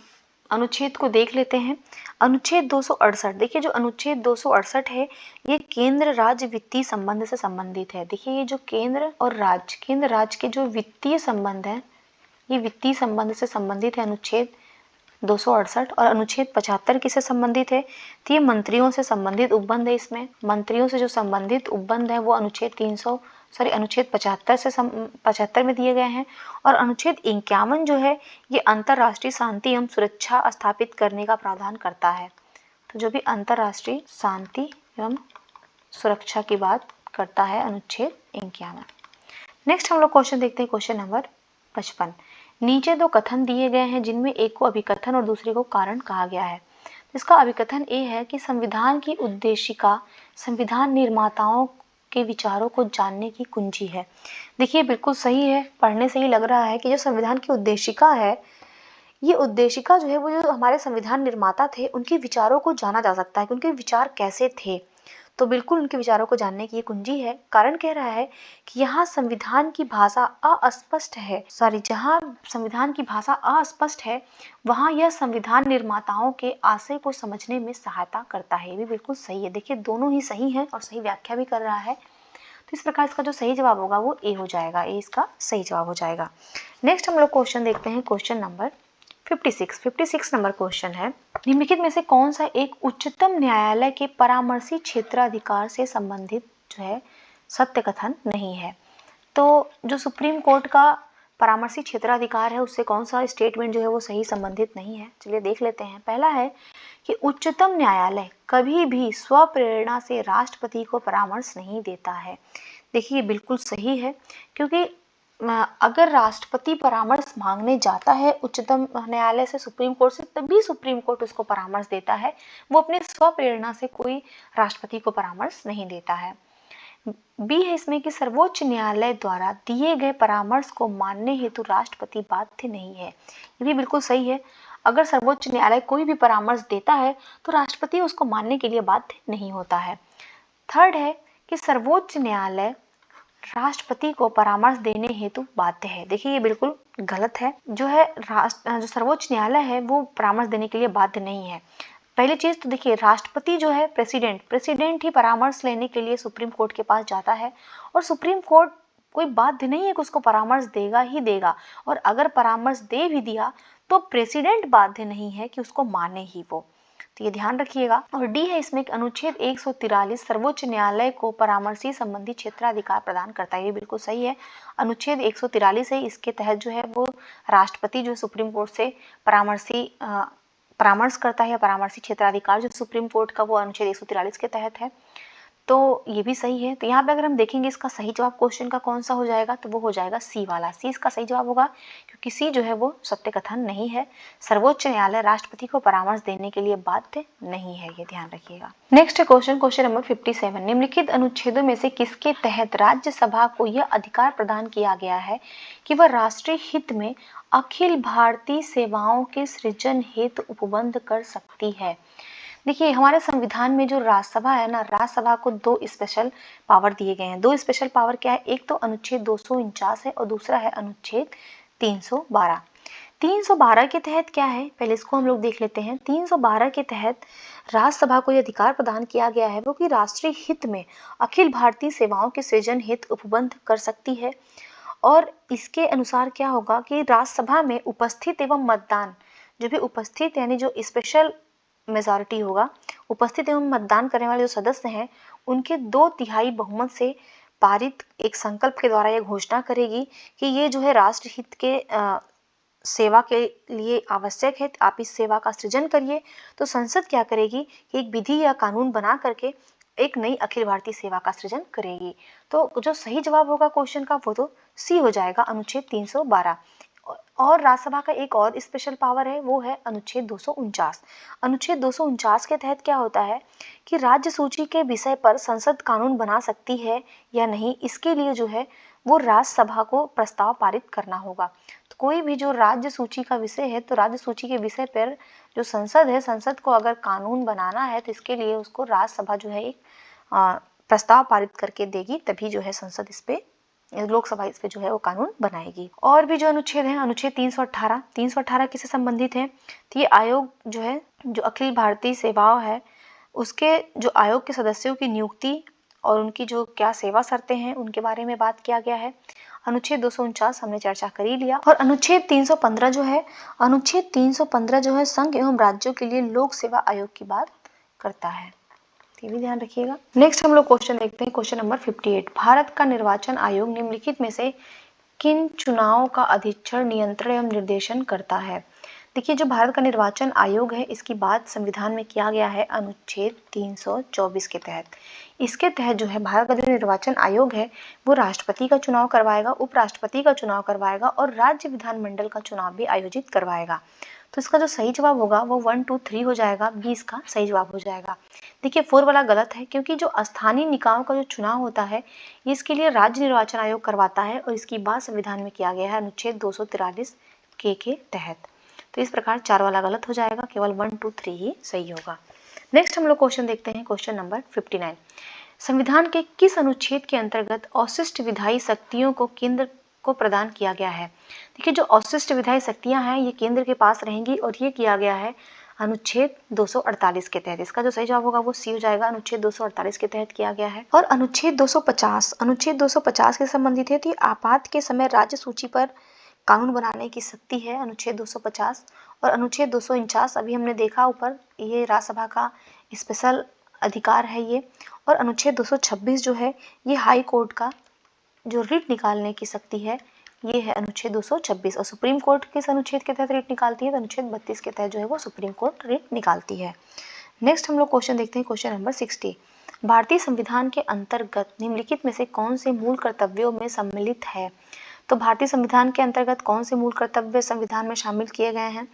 अनुच्छेद को देख लेते हैं। अनुच्छेद 268, देखिए जो अनुच्छेद 268 है ये केंद्र राज्य वित्तीय संबंध से संबंधित है। देखिए ये जो केंद्र राज्य के जो वित्तीय संबंध है ये वित्तीय संबंध से संबंधित है अनुच्छेद 268। और अनुच्छेद 75 किससे संबंधित है, तो ये मंत्रियों से संबंधित उपबंध है। इसमें मंत्रियों से जो संबंधित उपबंध है वो अनुच्छेद 75 में दिए गए हैं। और अनुच्छेद 51 जो है ये अंतरराष्ट्रीय शांति एवं सुरक्षा स्थापित करने का प्रावधान करता है। तो जो भी अंतरराष्ट्रीय शांति एवं सुरक्षा की बात करता है अनुच्छेद 51। नेक्स्ट हम लोग क्वेश्चन देखते हैं, क्वेश्चन नंबर 55। नीचे दो कथन दिए गए हैं जिनमें एक को अभिकथन और दूसरे को कारण कहा गया है। इसका अभिकथन ये है कि संविधान की उद्देशिका संविधान निर्माताओं के विचारों को जानने की कुंजी है। देखिए बिल्कुल सही है, पढ़ने से ही लग रहा है कि जो संविधान की उद्देशिका है, ये उद्देशिका जो है वो जो हमारे संविधान निर्माता थे उनके विचारों को जाना जा सकता है कि उनके विचार कैसे थे। तो बिल्कुल उनके विचारों को जानने की ये कुंजी है। कारण कह रहा है कि यहाँ संविधान की भाषा अस्पष्ट है, जहाँ संविधान की भाषा अस्पष्ट है वहाँ यह संविधान निर्माताओं के आशय को समझने में सहायता करता है। ये भी बिल्कुल सही है। देखिए दोनों ही सही है और सही व्याख्या भी कर रहा है। तो इस प्रकार इसका जो सही जवाब होगा वो ए हो जाएगा, ए इसका सही जवाब हो जाएगा। नेक्स्ट हम लोग क्वेश्चन देखते हैं, क्वेश्चन नंबर 56 नंबर क्वेश्चन है, निम्नलिखित में से कौन सा एक उच्चतम न्यायालय के परामर्शी क्षेत्राधिकार से संबंधित जो है सत्य कथन नहीं है? तो जो सुप्रीम कोर्ट का परामर्शी क्षेत्राधिकार है उससे कौन सा स्टेटमेंट जो है वो सही संबंधित नहीं है? चलिए देख लेते हैं। पहला है कि उच्चतम न्यायालय कभी भी स्वप्रेरणा से राष्ट्रपति को परामर्श नहीं देता है। देखिए बिल्कुल सही है, क्योंकि अगर राष्ट्रपति परामर्श मांगने जाता है उच्चतम न्यायालय से, सुप्रीम कोर्ट से, तभी सुप्रीम कोर्ट उसको परामर्श देता है। वो अपने स्वप्रेरणा से कोई राष्ट्रपति को परामर्श नहीं देता है। बी है इसमें कि सर्वोच्च न्यायालय द्वारा दिए गए परामर्श को मानने हेतु राष्ट्रपति बाध्य नहीं है। ये भी बिल्कुल सही है। अगर सर्वोच्च न्यायालय कोई भी परामर्श देता है तो राष्ट्रपति उसको मानने के लिए बाध्य नहीं होता है। थर्ड है कि सर्वोच्च न्यायालय राष्ट्रपति को परामर्श देने हेतु बाध्य है। देखिए ये बिल्कुल गलत है। जो सर्वोच्च न्यायालय है वो परामर्श देने के लिए बाध्य नहीं है। पहली चीज तो देखिए, राष्ट्रपति जो है प्रेसिडेंट ही परामर्श लेने के लिए सुप्रीम कोर्ट के पास जाता है, और सुप्रीम कोर्ट कोई बाध्य नहीं है कि उसको परामर्श देगा ही देगा। और अगर परामर्श दे भी दिया तो प्रेसिडेंट बाध्य नहीं है कि उसको माने ही वो। तो ये ध्यान रखिएगा। और डी है इसमें अनुच्छेद 143 सर्वोच्च न्यायालय को परामर्शी संबंधी क्षेत्राधिकार प्रदान करता है। ये बिल्कुल सही है। अनुच्छेद 143 है, इसके तहत जो है वो राष्ट्रपति जो सुप्रीम कोर्ट से परामर्श करता है, या परामर्शी क्षेत्राधिकार जो सुप्रीम कोर्ट का, वो अनुच्छेद 143 के तहत है। तो ये भी सही है। तो यहाँ पे अगर हम देखेंगे इसका सही जवाब क्वेश्चन का कौन सा हो जाएगा, तो वो हो जाएगा सी वाला। सी इसका सही जवाब होगा, क्योंकि सी जो है वो सत्य कथन नहीं है। सर्वोच्च न्यायालय राष्ट्रपति को परामर्श देने के लिए बाध्य नहीं है, ये ध्यान रखिएगा। Next question number 57। निम्नलिखित अनुच्छेदों में से किसके तहत राज्यसभा को यह अधिकार प्रदान किया गया है कि वह राष्ट्रीय हित में अखिल भारतीय सेवाओं के सृजन हेतु उपबंध कर सकती है। देखिए हमारे संविधान में जो राज्यसभा है ना, राज्यसभा को दो स्पेशल पावर दिए गए हैं। दो स्पेशल पावर क्या है, एक तो अनुच्छेद 249 है और दूसरा है अनुच्छेद 312। 312 के तहत क्या है, पहले इसको हम लोग देख लेते हैं। 312 के तहत राज्यसभा को यह अधिकार प्रदान किया गया है वो कि राष्ट्रीय हित में अखिल भारतीय सेवाओं के सृजन हेतु उपबंध कर सकती है। और इसके अनुसार क्या होगा कि राज्यसभा में उपस्थित एवं मतदान, जो भी उपस्थित यानी जो स्पेशल मेजॉरिटी होगा, उपस्थित एवं मतदान करने वाले जो सदस्य हैं, उनके 2/3 बहुमत से पारित एक संकल्प के द्वारा यह घोषणा करेगी कि ये जो है राष्ट्र हित के सेवा के लिए आवश्यक है, आप इस सेवा का सृजन करिए। तो संसद क्या करेगी कि एक विधि या कानून बना करके एक नई अखिल भारतीय सेवा का सृजन करेगी। तो जो सही जवाब होगा क्वेश्चन का वो तो सी हो जाएगा, अनुच्छेद 312। और राज्यसभा का एक और स्पेशल पावर है, वो है अनुच्छेद 249। अनुच्छेद 249 के तहत क्या होता है कि राज्य सूची के विषय पर संसद कानून बना सकती है या नहीं, इसके लिए जो है वो राज्यसभा को प्रस्ताव पारित करना होगा। तो कोई भी जो राज्य सूची का विषय है, तो राज्य सूची के विषय पर जो संसद है, संसद को अगर कानून बनाना है तो इसके लिए उसको राज्यसभा जो है एक प्रस्ताव पारित करके देगी, तभी जो है संसद इस पे, लोकसभा इस पे जो है वो कानून बनाएगी। और भी जो अनुच्छेद है, अनुच्छेद 318 किससे संबंधित है, तो ये आयोग जो है, जो अखिल भारतीय सेवाओं है, उसके जो आयोग के सदस्यों की नियुक्ति और उनकी जो क्या सेवा शर्तें हैं उनके बारे में बात किया गया है। अनुच्छेद 249 हमने चर्चा कर ही लिया। और अनुच्छेद 315 जो है, अनुच्छेद 315 जो है संघ एवं राज्यों के लिए लोक सेवा आयोग की बात करता है, ये भी ध्यान रखिएगा। नेक्स्ट हम लोग क्वेश्चन देखते हैं, क्वेश्चन नंबर 58। भारत का निर्वाचन आयोग निम्नलिखित में से किन चुनावों का अधीक्षण, नियंत्रण एवं निर्देशन करता है। देखिए जो भारत का निर्वाचन आयोग है, इसकी बात संविधान में किया गया है अनुच्छेद 324 के तहत। इसके तहत जो है भारत का जो निर्वाचन आयोग है वो राष्ट्रपति का चुनाव करवाएगा, उपराष्ट्रपति का चुनाव करवाएगा और राज्य विधानमंडल का चुनाव भी आयोजित करवाएगा। तो इसका जो सही जवाब होगा वो 1, 2, 3 हो जाएगा, बी इसका सही जवाब हो जाएगा। देखिए 4 वाला गलत है, क्योंकि जो स्थानीय निकायों का जो चुनाव होता है इसके लिए राज्य निर्वाचन आयोग करवाता है और इसकी बात संविधान में किया गया है अनुच्छेद 243 के तहत। तो इस प्रकार 4 वाला गलत हो जाएगा, केवल 1, 2, 3 ही सही होगा। नेक्स्ट हम लोग क्वेश्चन देखते हैं, क्वेश्चन नंबर 59। संविधान के किस अनुच्छेद के अंतर्गत अवशिष्ट विधायी शक्तियों को केंद्र को प्रदान किया गया है। देखिए जो अवशिष्ट विधायी शक्तियां हैं ये केंद्र के पास रहेंगी और ये किया गया है अनुच्छेद 248 के तहत। इसका जो सही जवाब होगा वो सी हो जाएगा, अनुच्छेद 248 के तहत किया गया है। और अनुच्छेद 250 के संबंधित है, तो आपात के समय राज्य सूची पर कानून बनाने की शक्ति है अनुच्छेद 250। और अनुच्छेद 249 अभी हमने देखा ऊपर, ये राज्यसभा का स्पेशल अधिकार है ये। और अनुच्छेद 226 जो है ये हाई कोर्ट का जो रिट निकालने की शक्ति है, ये है अनुच्छेद 226। और सुप्रीम कोर्ट किस अनुच्छेद के तहत रिट निकालती है, तो अनुच्छेद 32 के तहत जो है वो सुप्रीम कोर्ट रिट निकालती है। नेक्स्ट हम लोग क्वेश्चन देखते हैं, क्वेश्चन नंबर 60। भारतीय संविधान के अंतर्गत निम्नलिखित में से कौन से मूल कर्तव्यों में सम्मिलित है। तो भारतीय संविधान के अंतर्गत कौन से मूल कर्तव्य संविधान में शामिल किए गए हैं?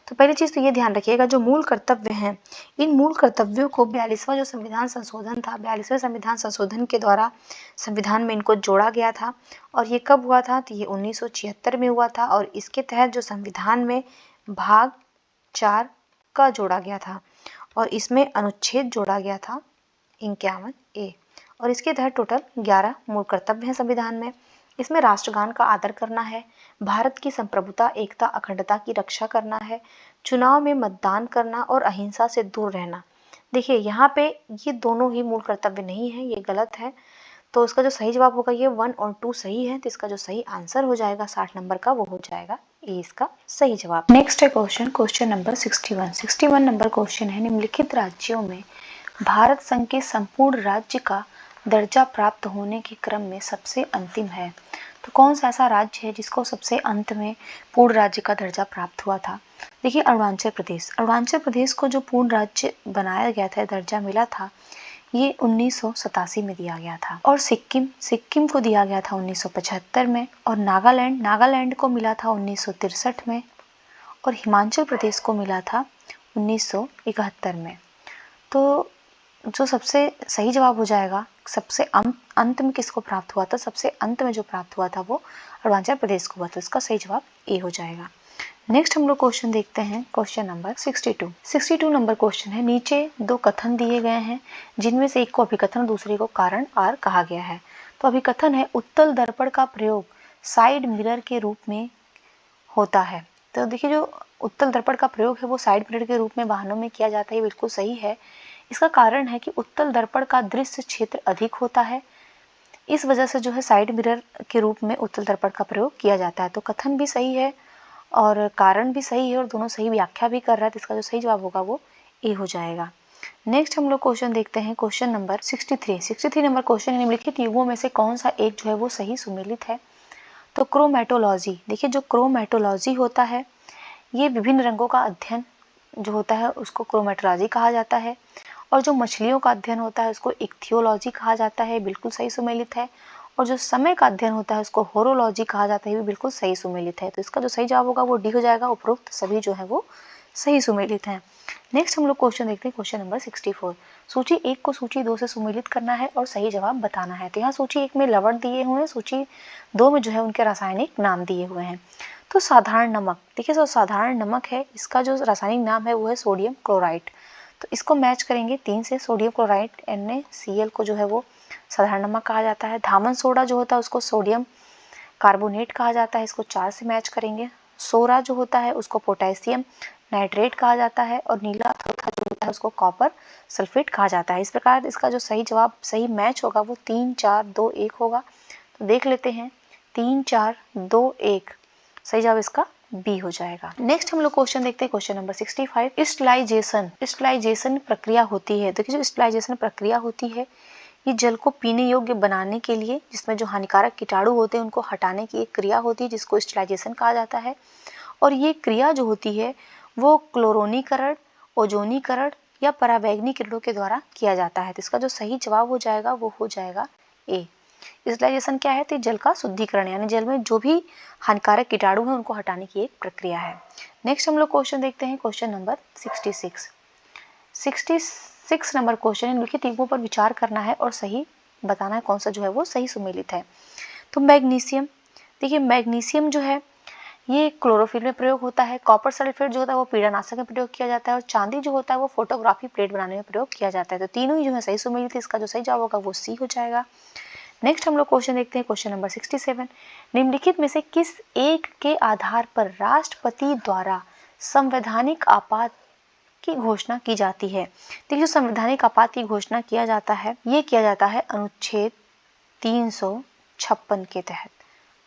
तो पहली चीज तो ये ध्यान रखिएगा, जो मूल कर्तव्य हैं, इन मूल कर्तव्यों को 42वां जो संविधान संशोधन था, 42वें संविधान संशोधन के द्वारा संविधान में इनको जोड़ा गया था। और ये कब हुआ था? तो ये 1976 में हुआ था। और इसके तहत जो संविधान में भाग 4 का जोड़ा गया था और इसमें अनुच्छेद जोड़ा गया था 51A। और इसके तहत टोटल 11 मूल कर्तव्य हैं संविधान में। इसमें राष्ट्रगान का आदर करना है, भारत की संप्रभुता, एकता, अखंडता की रक्षा करना है, चुनाव में मतदान करना और अहिंसा से दूर रहना। देखिए यहाँ पे ये दोनों ही मूल कर्तव्य नहीं है, ये गलत है। तो इसका जो सही जवाब होगा, ये 1 और 2 सही है। तो इसका जो सही आंसर हो जाएगा 60 नंबर का, वो हो जाएगा ए इसका सही जवाब। नेक्स्ट है क्वेश्चन नंबर 61 नंबर क्वेश्चन है, निम्नलिखित राज्यों में भारत संघ के संपूर्ण राज्य का दर्जा प्राप्त होने के क्रम में सबसे अंतिम है। तो कौन सा ऐसा राज्य है जिसको सबसे अंत में पूर्ण राज्य का दर्जा प्राप्त हुआ था? देखिए अरुणाचल प्रदेश को जो पूर्ण राज्य बनाया गया था, दर्जा मिला था, ये 1987 में दिया गया था। और सिक्किम को दिया गया था 1975 में। और नागालैंड को मिला था 1963 में। और हिमाचल प्रदेश को मिला था 1971 में। तो जो सबसे सही जवाब हो जाएगा, सबसे अंत में किसको प्राप्त हुआ था? सबसे अंत में जो प्राप्त हुआ था वो अरुणाचल प्रदेश को हुआ। तो इसका सही जवाब ए हो जाएगा। नेक्स्ट हम लोग क्वेश्चन देखते हैं, क्वेश्चन नंबर 62 नंबर क्वेश्चन है, नीचे दो कथन दिए गए हैं जिनमें से एक को अभिकथन, दूसरे को कारण आर कहा गया है। तो अभिकथन है, उत्तल दर्पण का प्रयोग साइड मिरर के रूप में होता है। तो देखिए जो उत्तल दर्पण का प्रयोग है वो साइड मिरर के रूप में वाहनों में किया जाता है, ये बिल्कुल सही है। इसका कारण है कि उत्तल दर्पण का दृश्य क्षेत्र अधिक होता है, इस वजह से जो है साइड मिरर के रूप में उत्तल दर्पण का प्रयोग किया जाता है। तो कथन भी सही है और कारण भी सही है और दोनों सही व्याख्या भी कर रहा है। तो इसका जो सही जवाब होगा वो ए हो जाएगा। नेक्स्ट हम लोग क्वेश्चन देखते हैं, क्वेश्चन नंबर 63 नंबर क्वेश्चन है, निम्नलिखित युगों में से कौन सा एक जो है वो सही सुमेलित है? तो क्रोमेटोलॉजी, देखिए जो क्रोमेटोलॉजी होता है ये विभिन्न रंगों का अध्ययन जो होता है उसको क्रोमेटोलॉजी कहा जाता है। और जो मछलियों का अध्ययन होता है उसको इक्थियोलॉजी कहा जाता है, बिल्कुल सही सुमेलित है। और जो समय का अध्ययन होता है उसको होरोलॉजी कहा जाता है, भी बिल्कुल सही सुमेलित है। तो इसका जो सही जवाब होगा वो डी हो जाएगा। उपरोक्त सभी जो है वो सही सुमेलित हैं। नेक्स्ट हम लोग क्वेश्चन देखते हैं, क्वेश्चन नंबर 64। सूची 1 को सूची 2 से सुमेलित करना है और सही जवाब बताना है। तो यहाँ सूची 1 में लवण दिए हुए हैं, सूची 2 में जो है उनके रासायनिक नाम दिए हुए हैं। तो साधारण नमक, देखिए जो साधारण नमक है इसका जो रासायनिक नाम है वो है सोडियम क्लोराइड। तो इसको मैच करेंगे 3 से, सोडियम क्लोराइड NaCl को जो है वो साधारण नमक कहा जाता है। धामन सोडा जो होता है उसको सोडियम कार्बोनेट कहा जाता है, इसको 4 से मैच करेंगे। सोरा जो होता है उसको पोटेशियम नाइट्रेट कहा जाता है। और नीला थोथा जो होता है उसको कॉपर सल्फेट कहा जाता है। इस प्रकार इसका जो सही जवाब, सही मैच होगा वो 3 4 2 1 होगा। तो देख लेते हैं, 3 4 2 1 सही जवाब इसका बी हो जाएगा। नेक्स्ट हम लोग क्वेश्चन देखते हैं, क्वेश्चन नंबर 65। स्टलाइजेशन प्रक्रिया होती है। देखिए जो स्टलाइजेशन प्रक्रिया होती है ये जल को पीने योग्य बनाने के लिए, जिसमें जो हानिकारक कीटाणु होते हैं उनको हटाने की एक क्रिया होती है जिसको स्टलाइजेशन कहा जाता है। और ये क्रिया जो होती है वो क्लोरोनीकरण, ओजोनीकरण या पराबैंगनी किरणों के द्वारा किया जाता है। तो इसका जो सही जवाब हो जाएगा वो हो जाएगा ए। स्टलाइजेशन क्या है? तो जल का शुद्धिकरण, यानी जल में जो भी हानिकारक कीटाणु हैं उनको हटाने की एक प्रक्रिया है। नेक्स्ट हम लोग क्वेश्चन देखते हैं, क्वेश्चन नंबर 66 नंबर क्वेश्चन है, निम्नलिखित युग्मों पर विचार करना है और सही बताना है कौन सा जो है वो सही सुमेलित है। तो मैग्नीशियम, देखिए मैग्नीशियम जो है ये क्लोरोफिल में प्रयोग होता है। कॉपर सल्फेट जो होता है वो पीड़ानाशक में प्रयोग किया जाता है। और चांदी जो होता है वो फोटोग्राफी प्लेट बनाने में प्रयोग किया जाता है। तो तीनों ही जो है सही सुमेलित है। इसका जो सही जवाब होगा वो सी हो जाएगा। नेक्स्ट हम लोग क्वेश्चन देखते हैं, क्वेश्चन नंबर 67। निम्नलिखित में से किस एक के आधार पर राष्ट्रपति द्वारा संवैधानिक आपात की घोषणा की जाती है? देखिए जो संवैधानिक आपात की घोषणा किया जाता है ये किया जाता है अनुच्छेद 356 के तहत।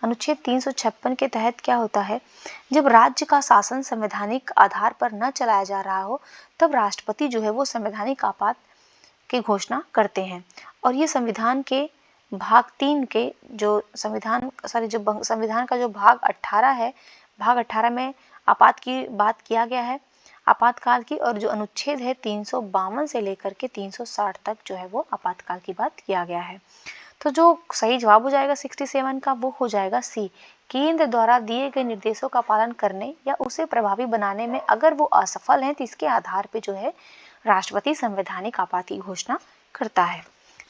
अनुच्छेद 356 के तहत क्या होता है, जब राज्य का शासन संवैधानिक आधार पर न चलाया जा रहा हो तब राष्ट्रपति जो है वो संवैधानिक आपात की घोषणा करते हैं। और ये संविधान के भाग 3 के जो संविधान का जो भाग 18 है, भाग 18 में आपात की बात किया गया है, आपातकाल की। और जो अनुच्छेद है 352 से लेकर के 360 तक जो है वो आपातकाल की बात किया गया है। तो जो सही जवाब हो जाएगा 67 का वो हो जाएगा सी, केंद्र द्वारा दिए गए निर्देशों का पालन करने या उसे प्रभावी बनाने में अगर वो असफल हैं तो इसके आधार पे जो है राष्ट्रपति संवैधानिक आपात की घोषणा करता है।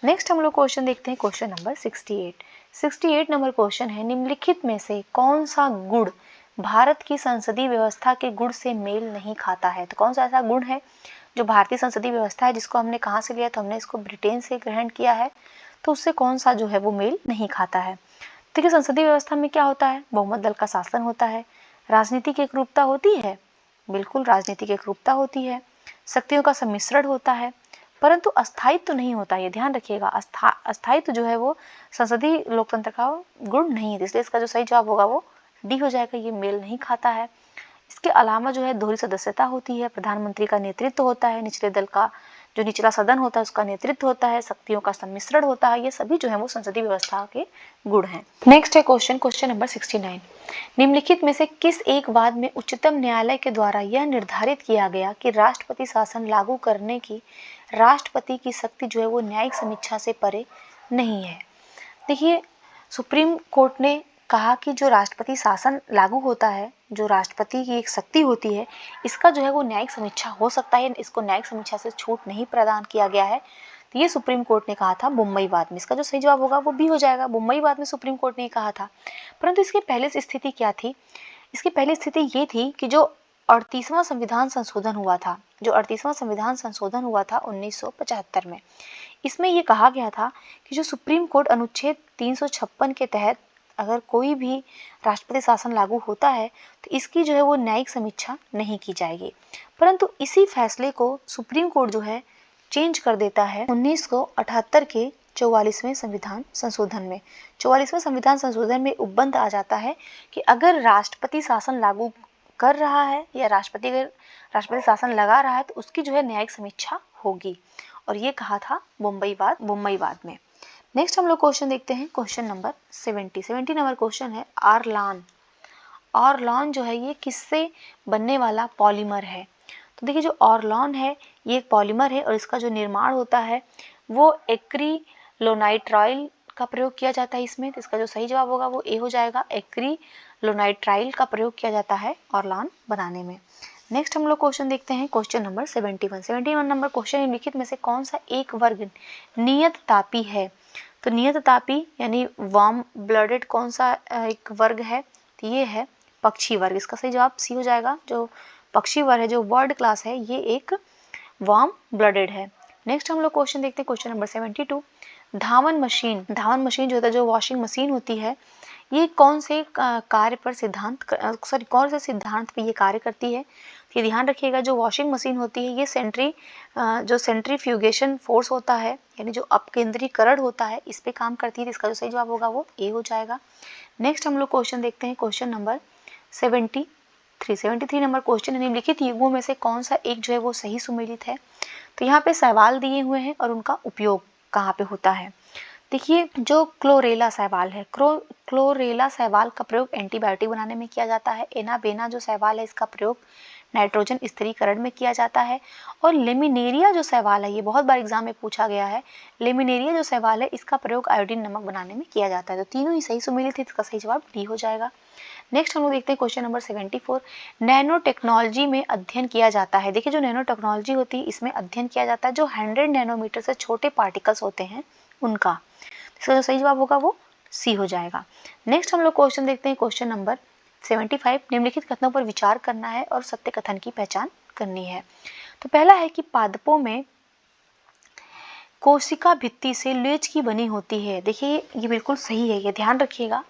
नेक्स्ट हम लोग क्वेश्चन देखते हैं, क्वेश्चन नंबर 68 नंबर क्वेश्चन है, निम्नलिखित में से कौन सा गुण भारत की संसदीय व्यवस्था के गुण से मेल नहीं खाता है। तो कौन सा ऐसा गुण है जो भारतीय संसदीय व्यवस्था है जिसको हमने कहाँ से लिया, तो हमने इसको ब्रिटेन से ग्रहण किया है, तो उससे कौन सा जो है वो मेल नहीं खाता है। देखिए संसदीय व्यवस्था में क्या होता है, बहुमत दल का शासन होता है, राजनीतिक एकरूपता होती है, बिल्कुल राजनीतिक एकरूपता होती है, शक्तियों का सम्मिश्रण होता है, परंतु अस्थायित्व तो नहीं होता, ये ध्यान रखिएगा। अस्थायित्व जो है वो संसदीय लोकतंत्र का गुण नहीं है, इसलिए इसका जो सही जवाब होगा वो डी हो जाएगा, ये मेल नहीं खाता है। इसके अलावा जो है दोहरी सदस्यता होती है, प्रधानमंत्री का नेतृत्व होता है, निचले दल का जो निचला सदन होता है उसका नेतृत्व होता है, शक्तियों का सम्मिश्रण होता है, ये सभी जो है वो संसदीय व्यवस्था के गुण हैं। नेक्स्ट है क्वेश्चन नंबर 69, निम्नलिखित में से किस एक वाद में उच्चतम न्यायालय के द्वारा यह निर्धारित किया गया कि राष्ट्रपति शासन लागू करने की राष्ट्रपति की शक्ति जो है वो न्यायिक समीक्षा से परे नहीं है। देखिए सुप्रीम कोर्ट ने कहा कि जो राष्ट्रपति शासन लागू होता है, जो राष्ट्रपति की एक शक्ति होती है, इसका जो है वो न्यायिक समीक्षा हो सकता है, इसको न्यायिक समीक्षा से छूट नहीं प्रदान किया गया है। तो ये सुप्रीम कोर्ट ने कहा था मुंबई वाद में, इसका जो सही जवाब होगा वो भी हो जाएगा, मुंबई वाद में सुप्रीम कोर्ट ने कहा था। परंतु इसकी पहले स्थिति क्या थी, इसकी पहली स्थिति ये थी कि जो 38वां संविधान संशोधन हुआ था, जो 38वां संविधान संशोधन हुआ था 1975 में, इसमें ये कहा गया था कि जो सुप्रीम कोर्ट अनुच्छेद 356 के तहत अगर कोई भी राष्ट्रपति शासन लागू होता है तो इसकी जो है वो न्यायिक समीक्षा नहीं की जाएगी। परंतु इसी फैसले को सुप्रीम कोर्ट जो है चेंज कर देता है 1978 के 44वें संविधान संशोधन में। 44वें संविधान संशोधन में उपबंध आ जाता है कि अगर राष्ट्रपति शासन लागू कर रहा है या राष्ट्रपति शासन लगा रहा है तो उसकी जो है न्यायिक समीक्षा होगी, और ये कहा था मुंबई वाद में। नेक्स्ट हम लोग क्वेश्चन देखते हैं, क्वेश्चन नंबर 70 नंबर क्वेश्चन है, ऑरलॉन जो है ये किससे बनने वाला पॉलीमर है। तो देखिए जो ऑरलॉन है ये एक पॉलीमर है और इसका जो निर्माण होता है वो एक्रिलोनाइट्राइल का प्रयोग किया जाता है इसमें, तो इसका जो सही जवाब होगा वो ए हो जाएगा, एक्रिलोनाइट्राइल का प्रयोग किया जाता है ऑरलॉन बनाने में। नेक्स्ट हम लोग क्वेश्चन देखते हैं, क्वेश्चन नंबर 71 नंबर क्वेश्चन, निम्नलिखित में से कौन सा एक वर्ग नियत तापी है। तो नियत तापी यानी वार्म ब्लडेड कौन सा एक वर्ग है, तो ये है पक्षी वर्ग, इसका सही जवाब सी हो जाएगा। जो पक्षी वर्ग है, जो बर्ड क्लास है, ये एक वार्म ब्लडेड है। नेक्स्ट हम लोग क्वेश्चन देखते हैं, क्वेश्चन नंबर 72, धावन मशीन जो होता है, जो वॉशिंग मशीन होती है, ये कौन से सिद्धांत पे ये कार्य करती है। ये ध्यान रखिएगा, जो वॉशिंग मशीन होती है ये सेंट्रीफ्यूगेशन फोर्स होता है, यानी जो अपकेंद्रीकरण होता है, इस पे काम करती है। इसका जो सही जवाब होगा वो ए हो जाएगा। नेक्स्ट हम लोग क्वेश्चन देखते हैं, क्वेश्चन नंबर 73 नंबर क्वेश्चन, निम्नलिखित युग्मों में से कौन सा एक जो है वो सही सुमेलित है। तो यहाँ पे सवाल दिए हुए हैं और उनका उपयोग कहाँ पे होता है। देखिए जो क्लोरेला शैवाल है, क्लोरेला शैवाल का प्रयोग एंटीबायोटिक बनाने में किया जाता है। एनाबेना जो शैवाल है इसका प्रयोग नाइट्रोजन स्थिरीकरण में किया जाता है। और लेमिनेरिया जो शैवाल है, ये बहुत बार एग्जाम में पूछा गया है, लेमिनेरिया जो शैवाल है इसका प्रयोग आयोडीन नमक बनाने में किया जाता है। तो तीनों ही सही सुमेलित है, इसका सही जवाब डी हो जाएगा। नेक्स्ट हम लोग देखते हैं, क्वेश्चन नंबर 74, नैनो टेक्नोलॉजी में अध्ययन किया जाता है। देखिए जो नैनो टेक्नोलॉजी होती है इसमें अध्ययन किया जाता है जो 100 नैनोमीटर से छोटे पार्टिकल्स होते हैं उनका। इसका जो सही जवाब होगा वो सी हो जाएगा। नेक्स्ट हम लोग क्वेश्चन देखते हैं, क्वेश्चन नंबर 75, निम्नलिखित कथनों पर विचार करना है और सत्य कथन की पहचान करनी है। तो पहला है कि पादपों में कोशिका भित्ति से लेज की बनी होती है। देखिए ये बिल्कुल सही है, ये ध्यान रखिएगा,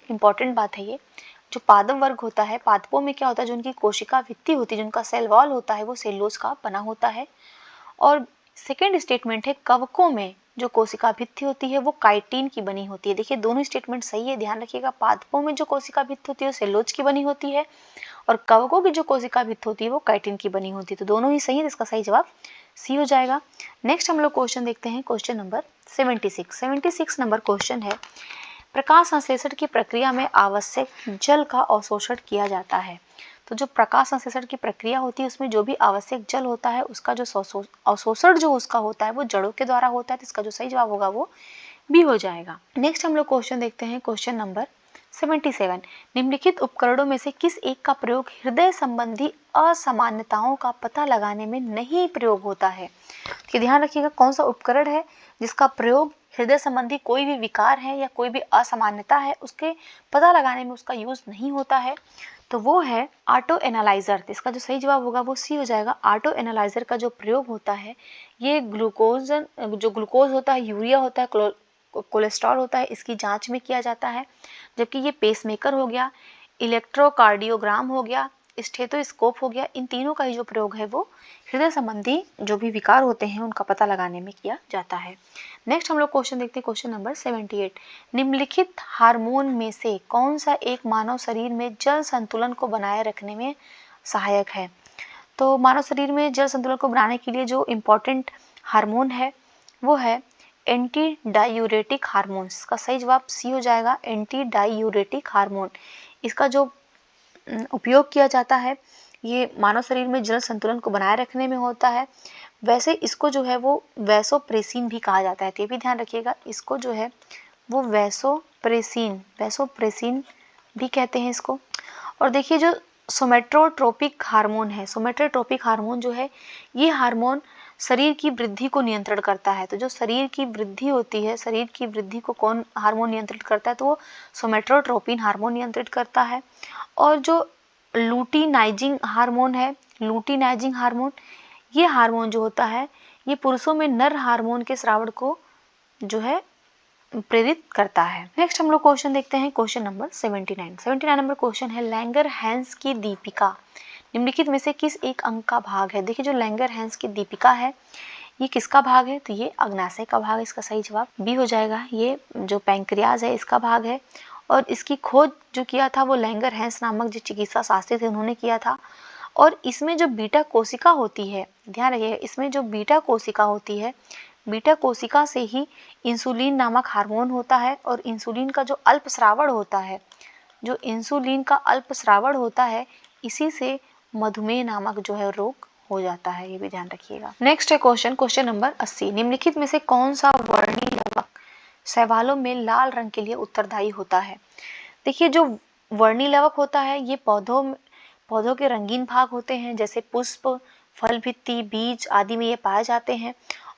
इंपॉर्टेंट बात है ये। जो पादप वर्ग होता है, पादपों में क्या होता है, जो उनकी कोशिका भित्ति होती है, जिनका सेल वॉल होता है, वो सेलुलोज का बना होता है। और सेकेंड स्टेटमेंट है, कवकों में जो कोशिका भित्ति होती है वो काइटिन की बनी होती है। देखिए दोनों स्टेटमेंट सही है, ध्यान रखिएगा। पादपों में जो कोशिका भित्ति होती है वो सेलुलोज की बनी होती है और कवकों की जो कोशिका भित्ति होती है वो काइटिन की बनी होती है। तो दोनों ही सही है, इसका सही जवाब सी हो जाएगा। नेक्स्ट हम लोग क्वेश्चन देखते हैं, क्वेश्चन नंबर 76 नंबर क्वेश्चन है, प्रकाश संश्लेषण की प्रक्रिया में आवश्यक जल का अवशोषण किया जाता है। तो जो प्रकाश संश्लेषण की प्रक्रिया होती है उसमें जो भी आवश्यक जल होता है उसका जो अवशोषण जो उसका होता है वो जड़ों के द्वारा होता है। तो इसका जो सही जवाब होगा वो बी हो जाएगा। नेक्स्ट हम लोग क्वेश्चन देखते हैं, क्वेश्चन नंबर 77 निम्नलिखित उपकरणों में से किस एक का प्रयोग हृदय संबंधी असामान्यताओं का पता लगाने में नहीं प्रयोग होता है। तो ध्यान रखिएगा कौन सा उपकरण है जिसका प्रयोग हृदय संबंधी कोई भी विकार है या कोई भी असामान्यता है उसके पता लगाने में उसका यूज नहीं होता है। तो वो है ऑटो एनालाइजर। इसका जो सही जवाब होगा वो सी हो जाएगा। ऑटो एनालाइजर का जो प्रयोग होता है ये ग्लूकोज होता है, यूरिया होता है, कोलेस्ट्रॉल होता है, इसकी जांच में किया जाता है। जबकि ये पेसमेकर हो गया, इलेक्ट्रोकार्डियोग्राम हो गया, स्टेथोस्कोप हो गया, इन तीनों का ही जो प्रयोग है वो हृदय संबंधी जो भी विकार होते हैं उनका पता लगाने में किया जाता है। नेक्स्ट हम लोग क्वेश्चन देखते हैं, क्वेश्चन नंबर 78। निम्नलिखित हार्मोन में से कौन सा एक मानव शरीर में जल संतुलन को बनाए रखने में सहायक है। तो मानव शरीर में जल संतुलन को बनाने के लिए जो इम्पोर्टेंट हार्मोन है वो है एंटी डायूरेटिक हार्मोन। इसका सही जवाब सी हो जाएगा, एंटी डायूरेटिक हार्मोन। इसका जो उपयोग किया जाता है ये मानव शरीर में जल संतुलन को बनाए रखने में होता है। वैसे इसको जो है वो वैसोप्रेसिन भी कहा जाता है, तो ये भी ध्यान रखिएगा, इसको जो है वो वैसोप्रेसिन भी कहते हैं इसको। और देखिए जो सोमेटोट्रोपिक हार्मोन है, सोमेटोट्रोपिक हार्मोन जो है ये हार्मोन शरीर की वृद्धि को नियंत्रण करता है। तो जो शरीर की वृद्धि होती है, शरीर की वृद्धि को कौन हार्मोन नियंत्रित करता है, तो वो सोमेटोट्रोपिन हार्मोन नियंत्रित करता है। और जो लुटिनाइजिंग हार्मोन है, लुटिनाइजिंग हार्मोन, ये हार्मोन जो होता है ये पुरुषों में नर हार्मोन के स्राव को जो है प्रेरित करता है। नेक्स्ट हम लोग क्वेश्चन देखते हैं, क्वेश्चन नंबर 79 नंबर क्वेश्चन है लैंगर-हैंस की दीपिका निम्नलिखित में से किस एक अंग का भाग है। देखिए जो लैंगर-हैंस की दीपिका है ये किसका भाग है, तो ये अग्नाशय का भाग है। इसका सही जवाब बी हो जाएगा, ये जो पैंक्रियाज है इसका भाग है। और इसकी खोज जो किया था वो लैंगर-हैंस नामक जो चिकित्सा शास्त्री थे उन्होंने किया था। और इसमें जो बीटा कोशिका होती है, ध्यान रखिएगा, इसमें जो बीटा कोशिका होती है, बीटा कोशिका से ही इंसुलिन नामक हार्मोन होता है। और इंसुलिन का जो अल्पस्रावण होता है, जो इंसुलिन का अल्पस्रावण होता है, इसी से मधुमेह नामक जो है रोग हो जाता है, ये भी ध्यान रखिएगा। नेक्स्ट है क्वेश्चन नंबर 80। निम्नलिखित में से कौन सा वर्णी लवक शैवालों में लाल रंग के लिए उत्तरदायी होता है। देखिए जो वर्णी लवक होता है ये पौधों के रंगीन भाग होते हैं, जैसे पुष्प, फल, भित्ति, बीज आदि में ये पाए जाते हैं।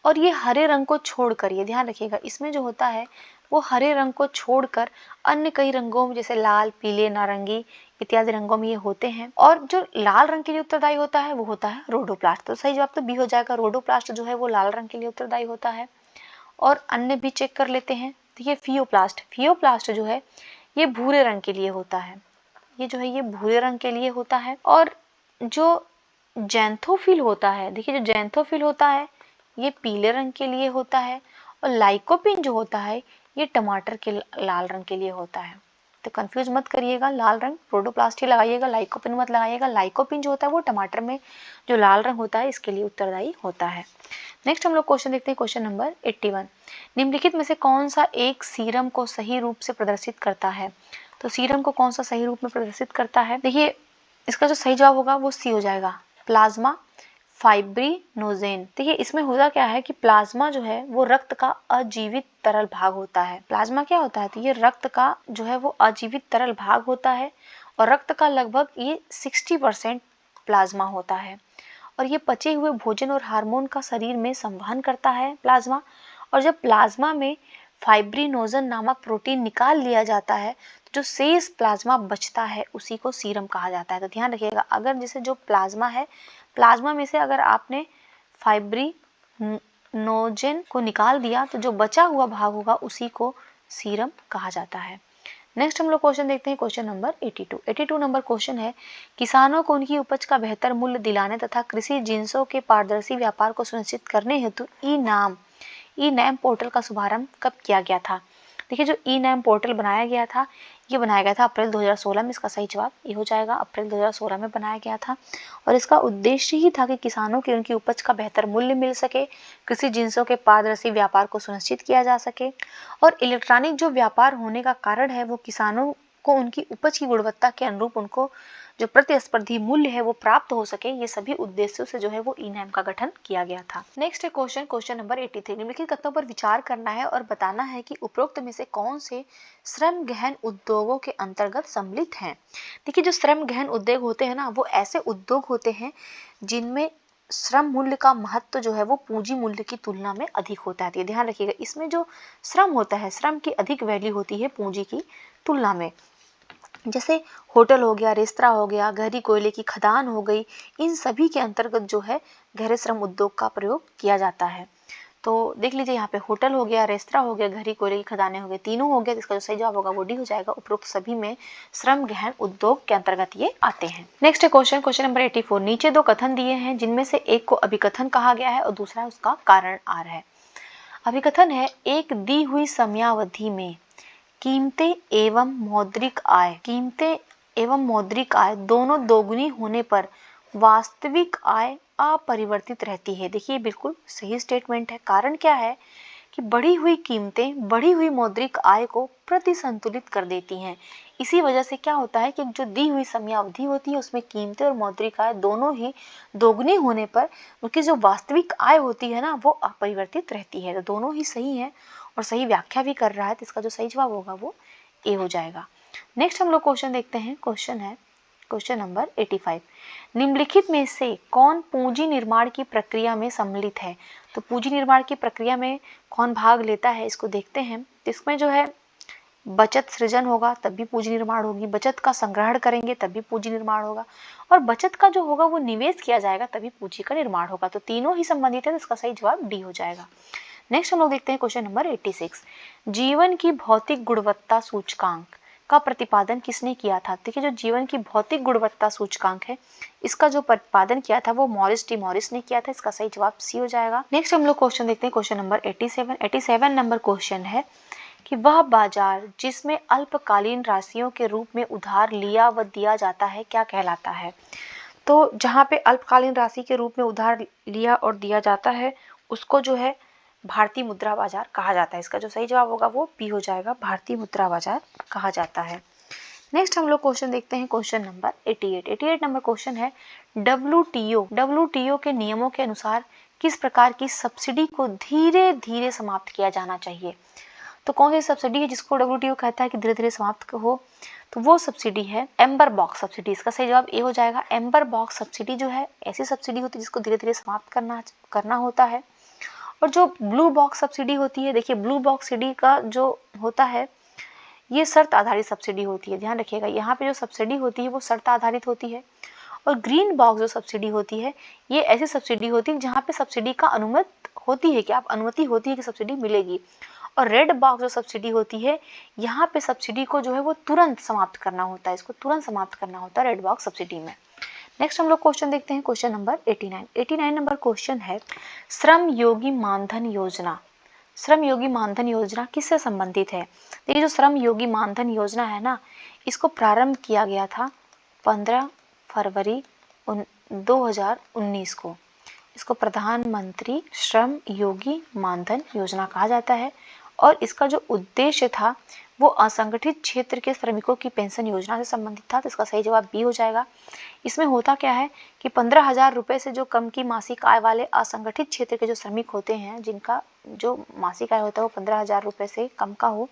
और ये हरे रंग को छोड़कर, ये ध्यान रखिएगा, इसमें जो होता है वो हरे रंग को छोड़कर अन्य कई रंगों में जैसे लाल, पीले, नारंगी इत्यादि रंगों में ये होते हैं। और जो लाल रंग के लिए उत्तरदायी होता है वो होता है रोडोप्लास्ट। तो सही जवाब तो बी हो जाएगा, रोडोप्लास्ट जो है वो लाल रंग के लिए उत्तरदायी होता है। और अन्य भी चेक कर लेते हैं, तो ये फियोप्लास्ट जो है ये भूरे रंग के लिए होता है, ये जो है ये भूरे रंग के लिए होता है। और जो जैंथोफिल होता है, देखिए जो जैंथोफिल होता है ये पीले रंग के लिए होता है। और लाइकोपिन जो होता है ये टमाटर के लाल रंग के लिए होता है। तो कंफ्यूज मत करिएगा, लाल रंग रोडोप्लास्ट ही लगाइएगा, लाइकोपिन मत लगाइएगा। लाइकोपिन जो होता है वो टमाटर में जो लाल रंग होता है इसके लिए उत्तरदायी होता है। नेक्स्ट हम लोग क्वेश्चन देखते हैं, क्वेश्चन नंबर 81। निम्नलिखित में से कौन सा एक सीरम को सही रूप से प्रदर्शित करता है। तो सीरम को कौन सा सही रूप में प्रदर्शित करता है, देखिए इसका जो सही जवाब होगा वो सी हो जाएगा, प्लाज्मा फाइब्रिनोजेन। देखिए इसमें होता क्या है कि प्लाज्मा जो है वो रक्त का अजीवित तरल भाग होता है। प्लाज्मा क्या होता है, तो ये रक्त का जो है वो अजीवित तरल भाग होता है। और रक्त का लगभग ये 60% प्लाज्मा होता है। और ये पचे हुए भोजन और हार्मोन का शरीर में संवहन करता है प्लाज्मा। और जब प्लाज्मा में फाइब्रिनोजन नामक प्रोटीन निकाल लिया जाता है तो जो शेष प्लाज्मा बचता है उसी को सीरम कहा जाता है। तो ध्यान रखिएगा, अगर जैसे जो प्लाज्मा है, प्लाज्मा में से अगर आपने फाइब्रिनोजन को निकाल दिया तो जो बचा हुआ भाग होगा उसी को सीरम कहा जाता है। नेक्स्ट हम लोग क्वेश्चन देखते हैं, क्वेश्चन नंबर 82 नंबर क्वेश्चन है किसानों को उनकी उपज का बेहतर मूल्य दिलाने तथा कृषि जिन्सों के पारदर्शी व्यापार को सुनिश्चित करने हेतु ई नैम पोर्टल का शुभारंभ कब किया गया था। देखिए जो ई नैम पोर्टल बनाया गया था ये बनाया गया था अप्रैल 2016 में। इसका सही जवाब ये हो जाएगा, अप्रैल 2016 में बनाया गया था। और इसका उद्देश्य ही था कि किसानों की उनकी उपज का बेहतर मूल्य मिल सके, कृषि जिन्सों के पारदर्शी व्यापार को सुनिश्चित किया जा सके। और इलेक्ट्रॉनिक जो व्यापार होने का कारण है वो किसानों को उनकी उपज की गुणवत्ता के अनुरूप उनको जो प्रतिस्पर्धी मूल्य है वो प्राप्त हो सके, ये सभी उद्देश्यों से जो है वो ई-नैम का गठन किया गया था। नेक्स्ट है क्वेश्चन नंबर 83। निम्नलिखित कथनों पर विचार करना है और बताना है कि उपरोक्त में से कौन से श्रम गहन उद्योगों के अंतर्गत सम्मिलित हैं। देखिए, जो श्रम गहन उद्योग होते हैं ना, वो ऐसे उद्योग होते हैं जिनमें श्रम मूल्य का महत्व जो है वो पूंजी मूल्य की तुलना में अधिक होता है। ध्यान रखिएगा, इसमें जो श्रम होता है, श्रम की अधिक वैल्यू होती है पूंजी की तुलना में। जैसे होटल हो गया, रेस्तरां हो गया, गहरी कोयले की खदान हो गई, इन सभी के अंतर्गत जो है गहरे श्रम उद्योग का प्रयोग किया जाता है। तो देख लीजिए, यहाँ पे होटल हो गया, रेस्तरां हो गया, गहरी कोयले की खदानें हो गई, तीनों हो गया, जिसका जो सही जवाब होगा वो डी हो जाएगा। उपरोक्त सभी में श्रम गहन उद्योग के अंतर्गत ये आते हैं। नेक्स्ट है क्वेश्चन नंबर 84। नीचे दो कथन दिए हैं जिनमें से एक को अभिकथन कहा गया है और दूसरा उसका कारण आ रहा है। अभिकथन है, एक दी हुई समयावधि में कीमतें एवं मौद्रिक आय दोनों दोगुनी होने पर वास्तविक आय अपरिवर्तित रहती है। देखिए, बिल्कुल सही स्टेटमेंट है। कारण क्या है कि बढ़ी हुई कीमतें बढ़ी हुई मौद्रिक आय को प्रतिसंतुलित कर देती हैं। इसी वजह से क्या होता है कि जो दी हुई समयावधि होती है उसमें कीमतें और मौद्रिक आय दोनों ही दोगुनी होने पर उनकी जो वास्तविक आय होती है ना, वो अपरिवर्तित रहती है। तो दोनों ही सही है और सही व्याख्या भी कर रहा है, तो इसका जो सही जवाब होगा वो ए हो जाएगा। नेक्स्ट हम लोग क्वेश्चन देखते हैं। Question number 85। निम्नलिखित में से कौन पूंजी निर्माण की प्रक्रिया में सम्मिलित है। तो पूंजी निर्माण की प्रक्रिया में कौन भाग लेता है, इसको देखते हैं। इसमें जो है बचत सृजन होगा तब भी पूंजी निर्माण होगी, बचत का संग्रहण करेंगे तब भी पूंजी निर्माण होगा, और बचत का जो होगा वो निवेश किया जाएगा तभी पूंजी का निर्माण होगा। तो तीनों ही संबंधित है, तो इसका सही जवाब डी हो जाएगा। नेक्स्ट हम लोग देखते हैं क्वेश्चन नंबर 86। जीवन की भौतिक गुणवत्ता सूचकांक का प्रतिपादन किसने किया था। देखिए, जो जीवन की भौतिक गुणवत्ता सूचकांक है, इसका जो प्रतिपादन किया था वो मॉरिस टी मॉरिस ने किया था। इसका सही जवाब सी हो जाएगा। नेक्स्ट हम लोग क्वेश्चन देखते हैं। क्वेश्चन नंबर 87 नंबर क्वेश्चन है कि वह बाजार जिसमें अल्पकालीन राशियों के रूप में उधार लिया व दिया जाता है क्या कहलाता है। तो जहाँ पे अल्पकालीन राशि के रूप में उधार लिया और दिया जाता है उसको जो है भारतीय मुद्रा बाजार कहा जाता है। इसका जो सही जवाब होगा वो बी हो जाएगा, भारतीय मुद्रा बाजार कहा जाता है। नेक्स्ट हम लोग क्वेश्चन देखते हैं। क्वेश्चन नंबर 88 नंबर क्वेश्चन है, डब्ल्यूटीओ के नियमों के अनुसार किस प्रकार की सब्सिडी को धीरे धीरे समाप्त किया जाना चाहिए। तो कौन सी सब्सिडी है जिसको डब्ल्यूटीओ कहता है कि धीरे धीरे समाप्त हो, तो वो सब्सिडी है एम्बर बॉक्स सब्सिडी। इसका सही जवाब ए हो जाएगा। एम्बर बॉक्स सब्सिडी जो है ऐसी सब्सिडी होती है जिसको धीरे धीरे समाप्त करना होता है। और जो ब्लू बॉक्स सब्सिडी होती है, देखिए ब्लू बॉक्स सब्सिडी का जो होता है ये शर्त आधारित सब्सिडी होती है। ध्यान रखिएगा, यहाँ पे जो सब्सिडी होती है वो शर्त आधारित होती है। और ग्रीन बॉक्स जो सब्सिडी होती है ये ऐसी सब्सिडी होती है जहाँ पे सब्सिडी का अनुमति होती है कि सब्सिडी मिलेगी। और रेड बॉक्स जो सब्सिडी होती है यहाँ पे सब्सिडी को जो है वो तुरंत समाप्त करना होता है, इसको तुरंत समाप्त करना होता है रेड बॉक्स सब्सिडी में। नेक्स्ट हम लोग क्वेश्चन देखते हैं। क्वेश्चन नंबर 89 नंबर क्वेश्चन है, श्रम योगी मानधन योजना किससे संबंधित है। देखिए, जो श्रम योगी मानधन योजना है ना, इसको प्रारंभ किया गया था 15 फरवरी 2019 को। इसको प्रधानमंत्री श्रम योगी मानधन योजना कहा जाता है। और इसका जो उद्देश्य था वो असंगठित क्षेत्र के श्रमिकों की पेंशन योजना से संबंधित था। तो इसका सही जवाब बी हो जाएगा। इसमें होता क्या है कि 15,000 रुपये से जो कम की मासिक आय वाले असंगठित क्षेत्र के जो श्रमिक होते हैं, जिनका जो मासिक आय होता है वो 15,000 रुपये से कम का हो,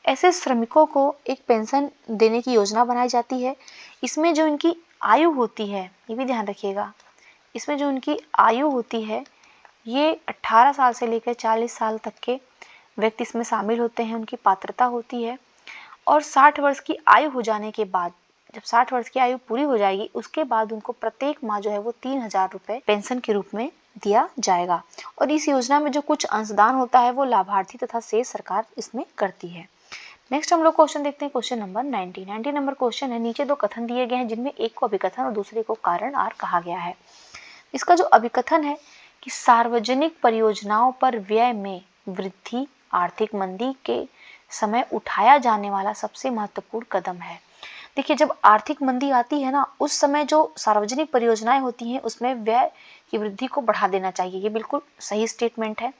ऐसे श्रमिकों को एक पेंशन देने की योजना बनाई जाती है। इसमें जो इनकी आयु होती है, ये भी ध्यान रखिएगा, इसमें जो उनकी आयु होती है ये 18 साल से लेकर 40 साल तक के व्यक्ति इसमें शामिल होते हैं, उनकी पात्रता होती है। और 60 वर्ष की आयु हो जाने के बाद, जब 60 वर्ष की आयु पूरी हो जाएगी उसके बाद उनको प्रत्येक माह जो है वो 3,000 रुपये पेंशन के रूप में दिया जाएगा। और इस योजना में जो कुछ अंशदान होता है वो लाभार्थी तथा शेष सरकार इसमें करती है। नेक्स्ट हम लोग क्वेश्चन देखते हैं। क्वेश्चन नंबर 90 नंबर क्वेश्चन है, नीचे दो कथन दिए गए हैं जिनमें एक को अभिकथन और दूसरे को कारण आर कहा गया है। इसका जो अभिकथन है कि सार्वजनिक परियोजनाओं पर व्यय में वृद्धि आर्थिक मंदी के समय उठाया जाने वाला सबसे महत्वपूर्ण कदम है। देखिए, जब आर्थिक मंदी आती है ना, उस समय जो सार्वजनिक परियोजनाएं होती हैं उसमें व्यय की वृद्धि को बढ़ा देना चाहिए। ये बिल्कुल सही स्टेटमेंट है।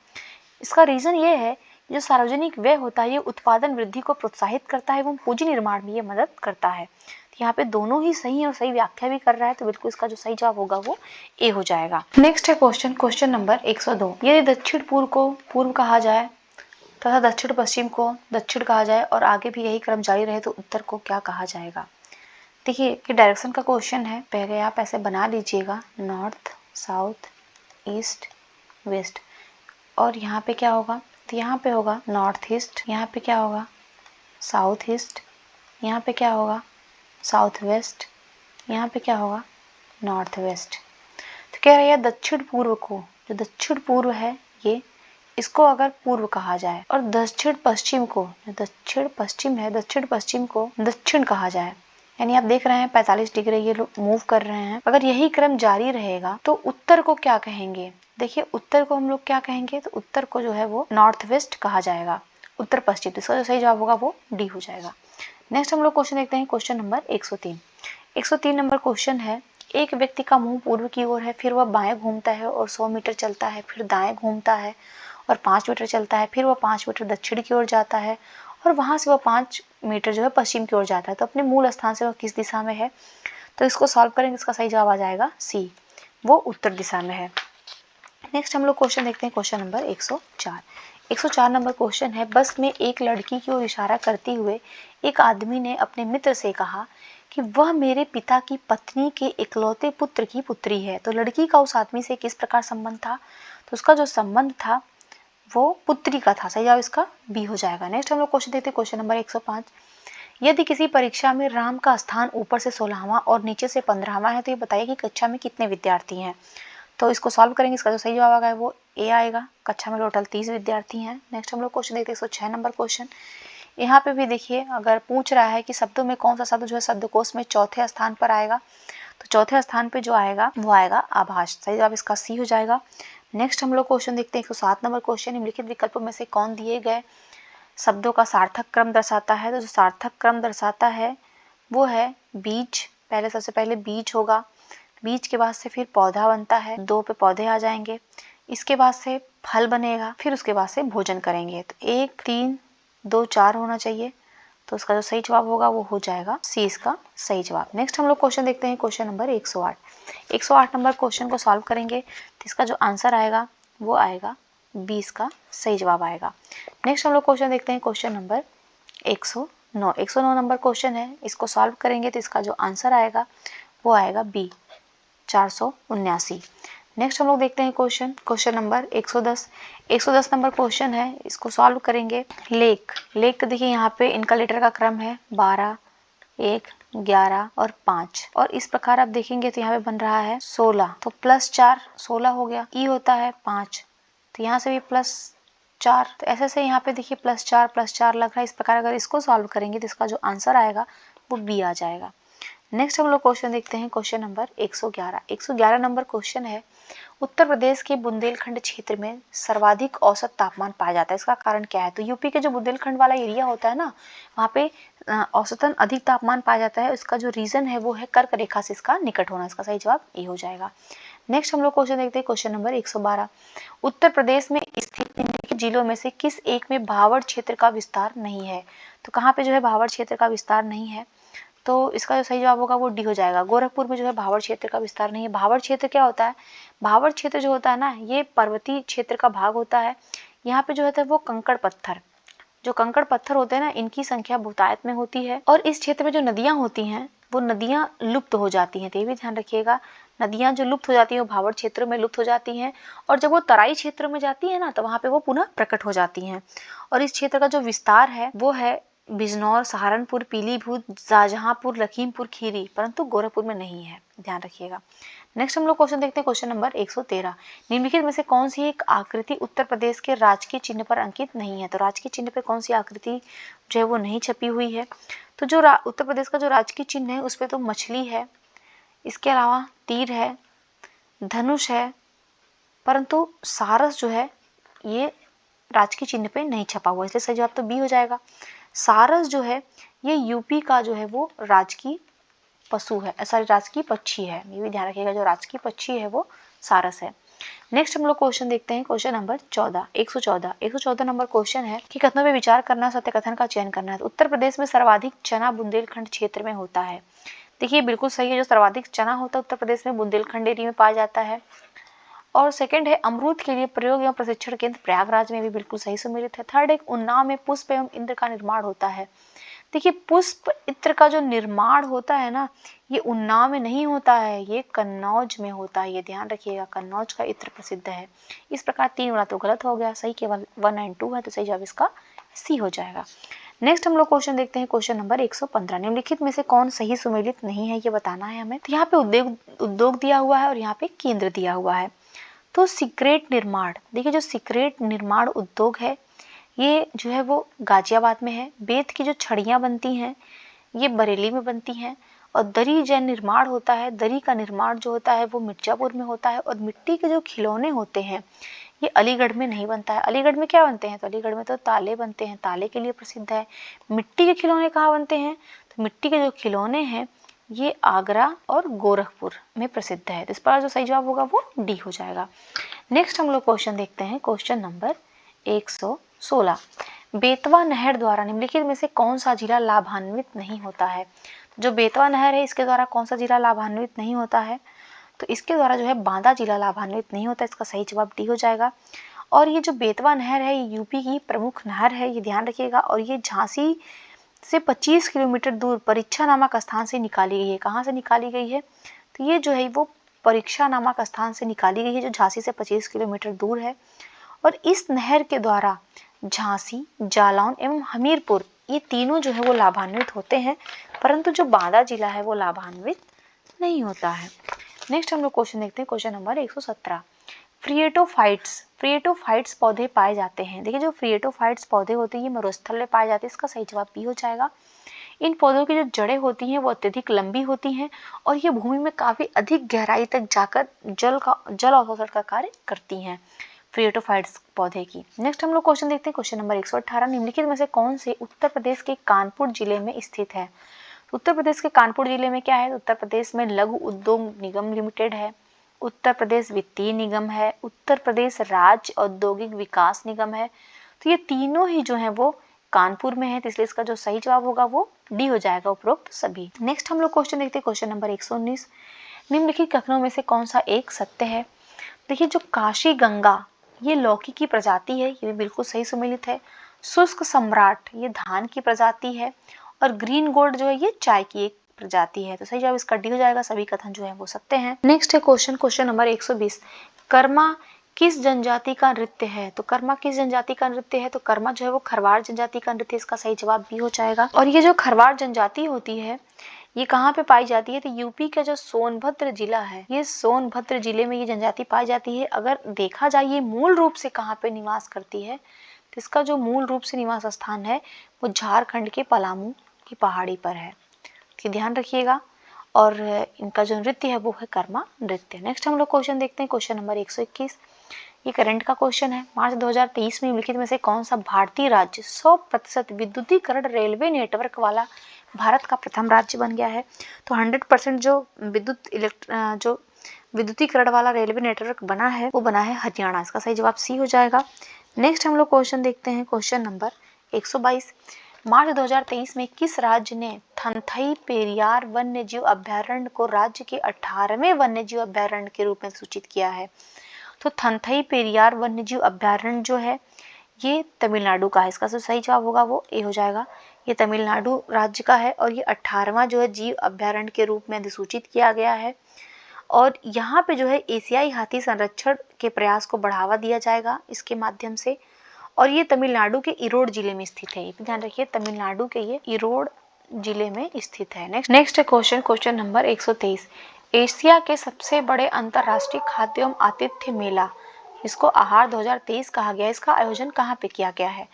इसका रीजन ये है, जो सार्वजनिक व्यय होता है ये उत्पादन वृद्धि को प्रोत्साहित करता है एवं पूंजी निर्माण में ये मदद करता है। यहाँ पे दोनों ही सही है और सही व्याख्या भी कर रहा है, तो बिल्कुल इसका जो सही जवाब होगा वो ए हो जाएगा। नेक्स्ट है क्वेश्चन नंबर 102। यदि दक्षिण पूर्व को पूर्व कहा जाए तथा दक्षिण पश्चिम को दक्षिण कहा जाए और आगे भी यही क्रम जारी रहे तो उत्तर को क्या कहा जाएगा। देखिए कि डायरेक्शन का क्वेश्चन है, पहले आप ऐसे बना लीजिएगा नॉर्थ, साउथ, ईस्ट, वेस्ट, और यहाँ पे क्या होगा, तो यहाँ पे होगा नॉर्थ ईस्ट, यहाँ पे क्या होगा साउथ ईस्ट, यहाँ पे क्या होगा साउथ वेस्ट, यहाँ पे क्या होगा नॉर्थ वेस्ट। तो कह रहा है दक्षिण पूर्व को, जो दक्षिण पूर्व है ये, इसको अगर पूर्व कहा जाए और दक्षिण पश्चिम को, जो दक्षिण पश्चिम है, दक्षिण पश्चिम को दक्षिण कहा जाए, यानी आप देख रहे हैं 45 डिग्री ये लोग मूव कर रहे हैं, अगर यही क्रम जारी रहेगा तो उत्तर को क्या कहेंगे। देखिए उत्तर को हम लोग क्या कहेंगे, तो उत्तर को जो है वो नॉर्थ वेस्ट कहा जाएगा, उत्तर पश्चिम। तो इसका जो सही जवाब होगा वो डी हो जाएगा। नेक्स्ट हम लोग क्वेश्चन देखते हैं, क्वेश्चन नंबर 103। 103 नंबर क्वेश्चन है, एक व्यक्ति का मुंह पूर्व की ओर है, फिर वह बाएं घूमता है और 100 मीटर चलता है, फिर दाएं घूमता है और 5 मीटर चलता है, फिर वह 5 मीटर दक्षिण की ओर जाता है और वहां से वह 5 मीटर जो है पश्चिम की ओर जाता है। तो अपने मूल स्थान से वह किस दिशा में है, तो इसको सॉल्व करेंगे, इसका सही जवाब आ जाएगा सी, वो उत्तर दिशा में है। नेक्स्ट हम लोग क्वेश्चन देखते हैं, क्वेश्चन नंबर 104। 104 नंबर क्वेश्चन है, बस में एक लड़की की ओर इशारा करते हुए एक आदमी ने अपने मित्र से कहा कि वह मेरे पिता की पत्नी के इकलौते पुत्र की पुत्री है। तो लड़की का उस आदमी से किस प्रकार संबंध था, तो उसका जो संबंध था वो पुत्री का था, सही जवाब इसका बी हो जाएगा। नेक्स्ट हम लोग क्वेश्चन देखते हैं, क्वेश्चन नंबर 105। यदि किसी परीक्षा में राम का स्थान ऊपर से 16वां और नीचे से 15वां है तो ये बताइए कि कक्षा में कितने विद्यार्थी हैं। तो इसको सॉल्व करेंगे, इसका जो सही जवाब आएगा वो ए आएगा, कक्षा में टोटल 30 विद्यार्थी हैं। नेक्स्ट हम लोग क्वेश्चन देखते हैं 106 नंबर क्वेश्चन। यहाँ पे भी देखिए अगर पूछ रहा है कि शब्दों में कौन सा शब्द जो है शब्दकोश में चौथे स्थान पर आएगा, तो चौथे स्थान पे जो आएगा वो आएगा आभास, सही जवाब इसका सी हो जाएगा। नेक्स्ट हम लोग क्वेश्चन देखते हैं 107 नंबर क्वेश्चन, निम्नलिखित विकल्पों में से कौन दिए गए शब्दों का सार्थक क्रम दर्शाता है। तो जो सार्थक क्रम दर्शाता है वो है बीज, पहले सबसे पहले बीज होगा, बीज के बाद से फिर पौधा बनता है, 2 पे पौधे आ जाएंगे, इसके बाद से फल बनेगा, फिर उसके बाद से भोजन करेंगे। तो 1 3 2 4 होना चाहिए, तो उसका जो सही जवाब होगा वो हो जाएगा सी, इसका सही जवाब। नेक्स्ट हम लोग क्वेश्चन देखते हैं, क्वेश्चन नंबर 108। 108 नंबर क्वेश्चन को सॉल्व करेंगे तो इसका जो आंसर आएगा वो आएगा बी, इसका सही जवाब आएगा। नेक्स्ट हम लोग क्वेश्चन देखते हैं, क्वेश्चन नंबर 109। 109 नंबर क्वेश्चन है, इसको सॉल्व करेंगे तो इसका जो आंसर आएगा वो आएगा बी, 479। नेक्स्ट हम लोग देखते हैं क्वेश्चन नंबर 110। 110 नंबर क्वेश्चन है, इसको सॉल्व करेंगे। लेक देखिए यहाँ पे इनका लेटर का क्रम है 12, 1, 11 और 5, और इस प्रकार आप देखेंगे तो यहाँ पे बन रहा है 16, तो +4 16 हो गया। ई होता है 5, तो यहाँ से भी +4, तो ऐसे से यहाँ पे देखिए +4 लग रहा है। इस प्रकार अगर इसको सॉल्व करेंगे तो इसका जो आंसर आएगा वो बी आ जाएगा। नेक्स्ट हम लोग क्वेश्चन देखते हैं, क्वेश्चन नंबर 111। 111 नंबर क्वेश्चन है, उत्तर प्रदेश के बुंदेलखंड क्षेत्र में सर्वाधिक औसत तापमान पाया जाता है, इसका कारण क्या है। तो यूपी के जो बुंदेलखंड वाला एरिया होता है ना, वहाँ पे औसतन अधिक तापमान पाया जाता है। इसका जो रीजन है वो है कर्क रेखा से इसका निकट होना, इसका सही जवाब ए हो जाएगा। नेक्स्ट हम लोग क्वेश्चन देखते हैं, क्वेश्चन नंबर 112। उत्तर प्रदेश में स्थित निम्नलिखित जिलों में से किस एक में भावड़ क्षेत्र का विस्तार नहीं है। तो कहाँ पे जो है भावड़ क्षेत्र का विस्तार नहीं है, तो इसका जो सही जवाब होगा वो डी हो जाएगा। गोरखपुर में जो है भावड़ क्षेत्र का विस्तार नहीं है। भावड़ क्षेत्र क्या होता है, भावड़ क्षेत्र जो होता है ना, ये पर्वतीय क्षेत्र का भाग होता है। यहाँ पे जो होता है वो कंकड़ पत्थर होते हैं ना, इनकी संख्या बहुतायत में होती है, और इस क्षेत्र में जो नदियां होती हैं वो नदियां लुप्त हो जाती हैं। तो ये भी ध्यान रखिएगा, नदियां जो लुप्त हो जाती हैं वो भावड़ क्षेत्रों में लुप्त हो जाती हैं, और जब वो तराई क्षेत्र में जाती है ना तो वहां पे वो पुनः प्रकट हो जाती हैं। और इस क्षेत्र का जो विस्तार है वो है बिजनौर, सहारनपुर, पीलीभीत, शाहजहांपुर, लखीमपुर खीरी, परंतु गोरखपुर में नहीं है, ध्यान रखिएगा। नेक्स्ट हम लोग क्वेश्चन देखते हैं, क्वेश्चन नंबर 113। निम्नलिखित में से कौन सी एक आकृति उत्तर प्रदेश के राजकीय चिन्ह पर अंकित नहीं है। तो राजकीय चिन्ह पर कौन सी आकृति जो है वो नहीं छपी हुई है। तो जो उत्तर प्रदेश का जो राजकीय चिन्ह है उस पर तो मछली है, इसके अलावा तीर है, धनुष है, परंतु सारस जो है ये राजकीय चिन्ह पे नहीं छपा हुआ, इसलिए सही जवाब तो बी हो जाएगा। सारस जो है ये यूपी का जो है वो राजकीय पशु है, सॉरी राजकीय पक्षी है, ये भी ध्यान रखिएगा, जो राजकीय पक्षी है वो सारस है। नेक्स्ट हम लोग क्वेश्चन देखते हैं, क्वेश्चन नंबर 14, 114 नंबर क्वेश्चन है कि कथनों पे विचार करना, सत्य कथन का चयन करना है। तो उत्तर प्रदेश में सर्वाधिक चना बुंदेलखंड क्षेत्र में होता है। देखिए बिल्कुल सही है, जो सर्वाधिक चना होता है उत्तर प्रदेश में बुंदेलखंड एरिया में पाया जाता है। और सेकंड है अमरूद के लिए प्रयोग एवं प्रशिक्षण केंद्र प्रयागराज में, भी बिल्कुल सही सुमेलित है। थर्ड एक उन्नाव में पुष्प एवं इंद्र का निर्माण होता है। देखिए पुष्प इत्र का जो निर्माण होता है ना, ये उन्नाव में नहीं होता है, ये कन्नौज में होता है, ये ध्यान रखिएगा। कन्नौज का इत्र प्रसिद्ध है। इस प्रकार 3 वाला तो गलत हो गया, सही केवल 1 एंड 2 है, तो सही जवाब इसका सी हो जाएगा। नेक्स्ट हम लोग क्वेश्चन देखते हैं, क्वेश्चन नंबर 115, निम्नलिखित में से कौन सही सुमेलित नहीं है, ये बताना है हमें। तो यहाँ पे उद्योग दिया हुआ है और यहाँ पे केंद्र दिया हुआ है। तो सिगरेट निर्माण, देखिए जो सिगरेट निर्माण उद्योग है ये जो है वो गाजियाबाद में है। बेत की जो छड़ियाँ बनती हैं ये बरेली में बनती हैं। और दरी जो निर्माण होता है, दरी का निर्माण जो होता है वो मिर्जापुर में होता है। और मिट्टी के जो खिलौने होते हैं ये अलीगढ़ में नहीं बनता है। अलीगढ़ में क्या बनते हैं, तो अलीगढ़ में तो ताले बनते हैं, ताले के लिए प्रसिद्ध है। मिट्टी के खिलौने कहाँ बनते हैं, तो मिट्टी के जो खिलौने हैं ये आगरा और गोरखपुर में प्रसिद्ध है। तो इस पर जो सही जवाब होगा वो डी हो जाएगा। नेक्स्ट हम लोग क्वेश्चन देखते हैं, क्वेश्चन नंबर 116, बेतवा नहर द्वारा निम्नलिखित में से कौन सा जिला लाभान्वित नहीं होता है। जो बेतवा नहर है इसके द्वारा कौन सा जिला लाभान्वित नहीं होता है, तो इसके द्वारा जो है बांदा जिला लाभान्वित नहीं होता। इसका सही जवाब डी हो जाएगा। और ये जो बेतवा नहर है ये यूपी की प्रमुख नहर है, ये ध्यान रखिएगा। और ये झांसी से 25 किलोमीटर दूर परीक्षा नामक स्थान से निकाली गई है। कहाँ से निकाली गई है, तो ये जो है वो परीक्षा नामक स्थान से निकाली गई है, जो झांसी से 25 किलोमीटर दूर है। और इस नहर के द्वारा झांसी, जालौन एवं हमीरपुर ये तीनों जो है वो लाभान्वित होते हैं, परंतु जो बांदा जिला है वो लाभान्वित नहीं होता है। नेक्स्ट हम लोग क्वेश्चन देखते हैं, क्वेश्चन नंबर 117, फ्रिएटोफाइट्स पौधे पाए जाते हैं। देखिए जो फ्रिएटोफाइट्स पौधे होते हैं ये मरुस्थल में पाए जाते हैं। इसका सही जवाब बी हो जाएगा। इन पौधों की जो जड़ें होती हैं वो अत्यधिक लंबी होती हैं और ये भूमि में काफी अधिक गहराई तक जाकर जल अवशोषण का कार्य करती हैं, फ्रिएटोफाइट्स पौधे की। नेक्स्ट हम लोग क्वेश्चन देखते हैं, क्वेश्चन नंबर 118, निम्नलिखित में से कौन से उत्तर प्रदेश के कानपुर जिले में स्थित है। उत्तर प्रदेश के कानपुर जिले में क्या है, उत्तर प्रदेश में लघु उद्योग निगम लिमिटेड है, उत्तर प्रदेश वित्तीय निगम है, उत्तर प्रदेश राज्य औद्योगिक विकास निगम है। तो ये तीनों ही जो है वो कानपुर में है, तो इसलिए इसका जो सही जवाब होगा वो डी हो जाएगा, उपरोक्त सभी। नेक्स्ट हम लोग क्वेश्चन देखते हैं, क्वेश्चन नंबर 119, निम्नलिखित कथनों में से कौन सा एक सत्य है। देखिए जो काशी गंगा ये लौकी की प्रजाति है, ये भी बिल्कुल सही सुमेलित है। शुष्क सम्राट ये धान की प्रजाति है। और ग्रीन गोल्ड जो है ये चाय की एक प्रजाति है, तो सही जवाब इसका डी हो जाएगा। सभी कथन जो है वो सत्य हैं। नेक्स्ट है क्वेश्चन नंबर 120, कर्मा किस जनजाति का नृत्य है। तो कर्मा किस जनजाति का नृत्य है, तो कर्मा जो है वो खरवार जनजाति का नृत्य, इसका सही जवाब बी हो जाएगा। और ये जो खरवार जनजाति होती है ये कहाँ पे पाई जाती है, तो यूपी का जो सोनभद्र जिला है, ये सोनभद्र जिले में ये जनजाति पाई जाती है। अगर देखा जाए ये मूल रूप से कहाँ पे निवास करती है, तो इसका जो मूल रूप से निवास स्थान है वो झारखंड के पलामू की पहाड़ी पर है, तो ध्यान रखिएगा। और इनका जो नृत्य है वो है कर्मा नृत्य। नेक्स्ट हम लोग क्वेश्चन देखते हैं, क्वेश्चन नंबर 121, ये करंट का क्वेश्चन है। मार्च 2023 में निम्नलिखित में से कौन सा भारतीय राज्य 100% विद्युतीकरण रेलवे नेटवर्क वाला भारत का प्रथम राज्य बन गया है। तो 100% जो विद्युतीकरण वाला रेलवे नेटवर्क बना है वो बना है हरियाणा, इसका सही जवाब सी हो जाएगा। नेक्स्ट हम लोग क्वेश्चन देखते हैं, क्वेश्चन नंबर 122, मार्च 2023 में किस राज्य ने थंथई पेरियार वन्यजीव अभ्यारण्य को राज्य के 18वें वन्यजीव अभ्यारण्य के रूप में सूचित किया है। तो थंथई पेरियार वन्यजीव अभ्यारण्य जो है ये तमिलनाडु का है, इसका जो सही जवाब होगा वो ए हो जाएगा। ये तमिलनाडु राज्य का है और ये 18वां जो है जीव अभ्यारण्य के रूप में अधिसूचित किया गया है। और यहाँ पे जो है एशियाई हाथी संरक्षण के प्रयास को बढ़ावा दिया जाएगा इसके माध्यम से। और ये तमिलनाडु के इरोड जिले में स्थित है, ये ध्यान रखिए, तमिलनाडु के ये इरोड जिले में स्थित है। नेक्स्ट क्वेश्चन नंबर 123, एशिया के सबसे बड़े अंतरराष्ट्रीय खाद्य एवं आतिथ्य मेला, इसको आहार 2023 कहा गया है, इसका आयोजन कहाँ पे किया गया है।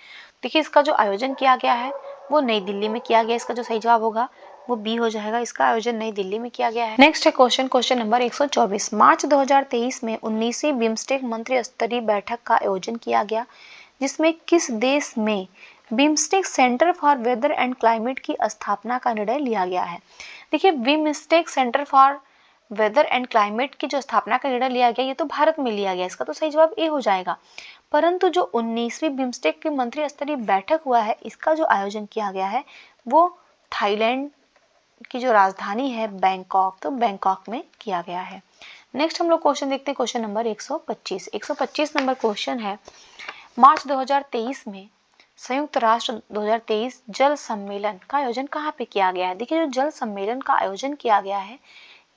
देखिए इसका जो आयोजन किया गया है वो नई दिल्ली में किया गया, इसका जो सही जवाब होगा वो बी हो जाएगा, इसका आयोजन नई दिल्ली में किया गया है। नेक्स्ट है क्वेश्चन नंबर 124, मार्च 2023 में 19वीं बिम्स्टेक मंत्री स्तरीय बैठक का आयोजन किया गया, जिसमें किस देश में BIMSTEC centre for weather and climate की स्थापना का निर्णय लिया गया है। देखिए BIMSTEC centre for weather and climate की जो स्थापना का निर्णय लिया गया ये तो भारत में लिया गया, इसका तो सही जवाब ए हो जाएगा। परंतु जो 19वीं बिम्स्टेक की मंत्री स्तरीय बैठक हुआ है, इसका जो आयोजन किया गया है वो थाईलैंड की जो राजधानी है बैंकॉक, तो बैंकॉक में किया गया है। नेक्स्ट हम लोग क्वेश्चन देखते हैं, क्वेश्चन नंबर 125। 125 नंबर क्वेश्चन है, मार्च 2023 में संयुक्त राष्ट्र 2023 जल सम्मेलन का आयोजन कहाँ पे किया गया है? देखिए, जो जल सम्मेलन का आयोजन किया गया है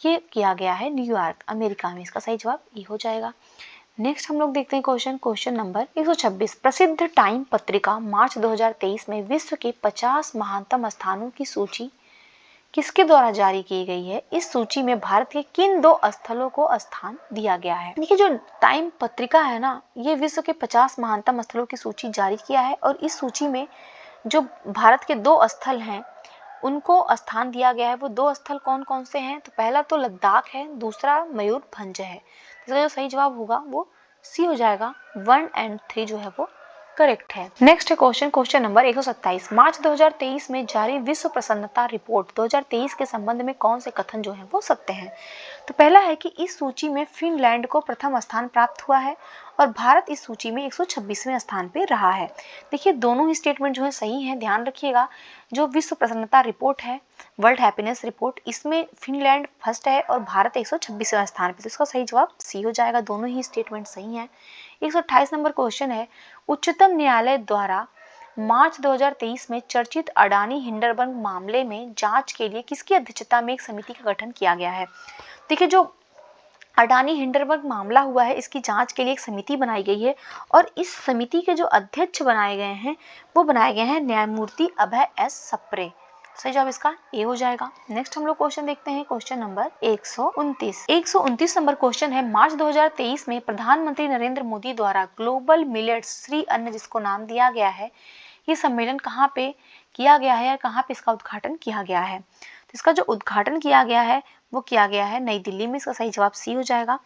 ये किया गया है न्यूयॉर्क, अमेरिका में, इसका सही जवाब ये हो जाएगा। नेक्स्ट हम लोग देखते हैं क्वेश्चन नंबर 126। प्रसिद्ध टाइम पत्रिका मार्च 2023 में विश्व के 50 महानतम स्थानों की सूची किसके द्वारा जारी की गई है? इस सूची में भारत के किन 2 स्थलों को स्थान दिया गया है? देखिए, जो टाइम पत्रिका है ना, ये विश्व के 50 महानतम स्थलों की सूची जारी किया है और इस सूची में जो भारत के 2 स्थल हैं उनको स्थान दिया गया है। वो 2 स्थल कौन कौन से हैं? तो पहला तो लद्दाख है, दूसरा मयूरभंज है। इसका जो सही जवाब होगा वो सी हो जाएगा। 1 और 3 जो है वो करेक्ट है। Next question number 127। मार्च 2023 में जारी विश्व प्रसन्नता रिपोर्ट 2023 के संबंध में कौन से कथन जो है वो सत्य हैं? तो पहला है कि इस सूची में फिनलैंड को प्रथम स्थान प्राप्त हुआ है और भारत इस सूची में 126वें स्थान पे रहा है। देखिए, दोनों ही स्टेटमेंट जो है सही है, ध्यान रखिएगा। जो विश्व प्रसन्नता रिपोर्ट है, वर्ल्ड हैप्पीनेस रिपोर्ट, इसमें फिनलैंड फर्स्ट है और भारत 126वें स्थान पे, तो इसका सही जवाब सी हो जाएगा। दोनों ही स्टेटमेंट सही हैं। 128 नंबर क्वेश्चन है, उच्चतम न्यायालय द्वारा मार्च 2023 में चर्चित अडानी हिंडनबर्ग मामले में जांच के लिए किसकी अध्यक्षता में एक समिति का गठन किया गया है? देखिए, जो अडानी हिंडनबर्ग मामला हुआ है इसकी जांच के लिए एक समिति बनाई गई है और इस समिति के जो अध्यक्ष बनाए गए हैं वो बनाए गए हैं न्यायमूर्ति अभय एस सप्रे। सही जवाब इसका ए हो जाएगा। नेक्स्ट हम लोग क्वेश्चन देखते हैं, क्वेश्चन नंबर 129। 129 नंबर क्वेश्चन है, मार्च 2023 में प्रधानमंत्री नरेंद्र मोदी द्वारा ग्लोबल मिलेट्स श्री अन्न जिसको नाम दिया गया है, ये सम्मेलन कहाँ पे किया गया है या कहाँ पे इसका उद्घाटन किया गया है? तो इसका जो उद्घाटन किया गया है वो किया गया है नई दिल्ली में, इसका सही जवाब सी हो जाएगा।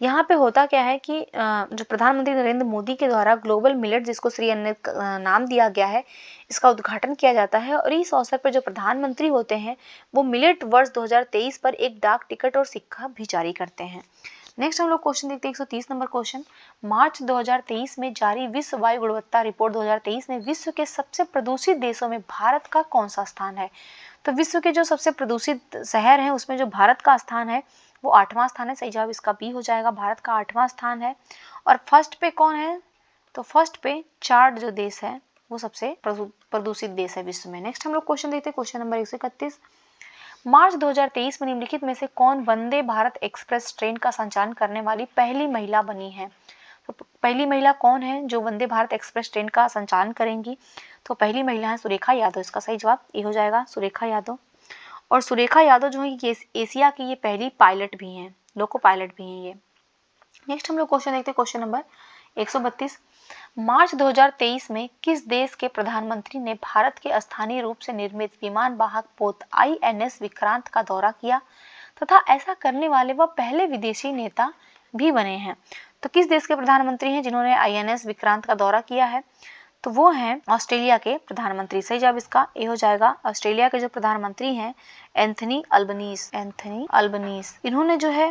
यहाँ पे होता क्या है कि जो प्रधानमंत्री नरेंद्र मोदी के द्वारा ग्लोबल मिलेट जिसको श्री अन्न नाम दिया गया है, इसका उद्घाटन किया जाता है और इस अवसर पर जो प्रधानमंत्री होते हैं वो मिलेट वर्ष 2023 पर एक डाक टिकट और सिक्का भी जारी करते हैं। नेक्स्ट हम लोग क्वेश्चन देखते हैं, 130 नंबर क्वेश्चन, मार्च 2023 में जारी विश्व वायु गुणवत्ता रिपोर्ट 2023 में विश्व के सबसे प्रदूषित देशों में भारत का कौन सा स्थान है? तो विश्व के जो सबसे प्रदूषित शहर हैं उसमें जो भारत का स्थान है वो 8वां स्थान है। सही जवाब इसका बी हो जाएगा, भारत का 8वां स्थान है। और फर्स्ट पे कौन है? तो फर्स्ट पे चार्ड जो देश है वो सबसे प्रदूषित देश है विश्व में। नेक्स्ट हम लोग क्वेश्चन देखते हैं, क्वेश्चन नंबर 131। मार्च 2023 में निम्नलिखित में से कौन वंदे भारत एक्सप्रेस ट्रेन का संचालन करने वाली पहली महिला बनी है? तो पहली महिला कौन है जो वंदे भारत एक्सप्रेस ट्रेन का संचालन करेंगी? तो पहली महिला है सुरेखा यादव, इसका सही जवाब ये हो जाएगा, सुरेखा यादव। और सुरेखा यादव जो है ये एशिया की ये पहली पायलट भी हैं, लोको पायलट भी हैं ये। नेक्स्ट हम लोग क्वेश्चन देखते हैं, क्वेश्चन नंबर 132। मार्च 2023 में किस देश के प्रधानमंत्री ने भारत के स्थानीय रूप से निर्मित विमान वाहक पोत INS विक्रांत का दौरा किया तथा ऐसा करने वाले वह पहले विदेशी नेता भी बने हैं? तो किस देश के प्रधानमंत्री हैं जिन्होंने INS विक्रांत का दौरा किया है? तो वो हैं ऑस्ट्रेलिया के प्रधानमंत्री। सही जवाब इसका ए हो जाएगा। ऑस्ट्रेलिया के जो प्रधानमंत्री हैं एंथनी अल्बनीज, इन्होंने जो है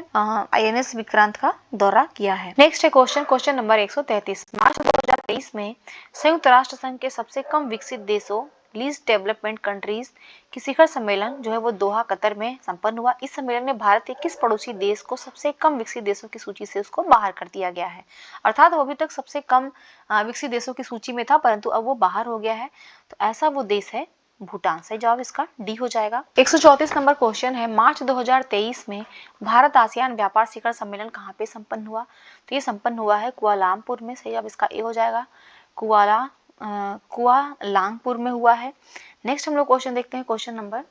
INS विक्रांत का दौरा किया है। नेक्स्ट है क्वेश्चन नंबर 133। मार्च 2023 में संयुक्त राष्ट्र संघ के सबसे कम विकसित देशों लीस्ट डेवलपमेंट कंट्रीज की शिखर सम्मेलन जो है वो दोहा कतर में संपन्न हुआ। इस सम्मेलन में भारत के किस पड़ोसी देश को सबसे कम विकसित देशों की सूची से उसको बाहर कर दिया गया है? अर्थात वो अभी तक सबसे कम विकसित देशों की सूची में था परंतु अब वो बाहर हो गया है, तो ऐसा वो देश है भूटान। सही जवाब इसका डी हो जाएगा। 134 नंबर क्वेश्चन है, मार्च 2023 में भारत आसियान व्यापार शिखर सम्मेलन कहाँ पे संपन्न हुआ? तो ये संपन्न हुआ है कुआलालंपुर में। सही जवाब इसका ए हो जाएगा, कुआलालंपुर में हुआ है। नेक्स्ट हम लोग क्वेश्चन देखते हैं, क्वेश्चन नंबर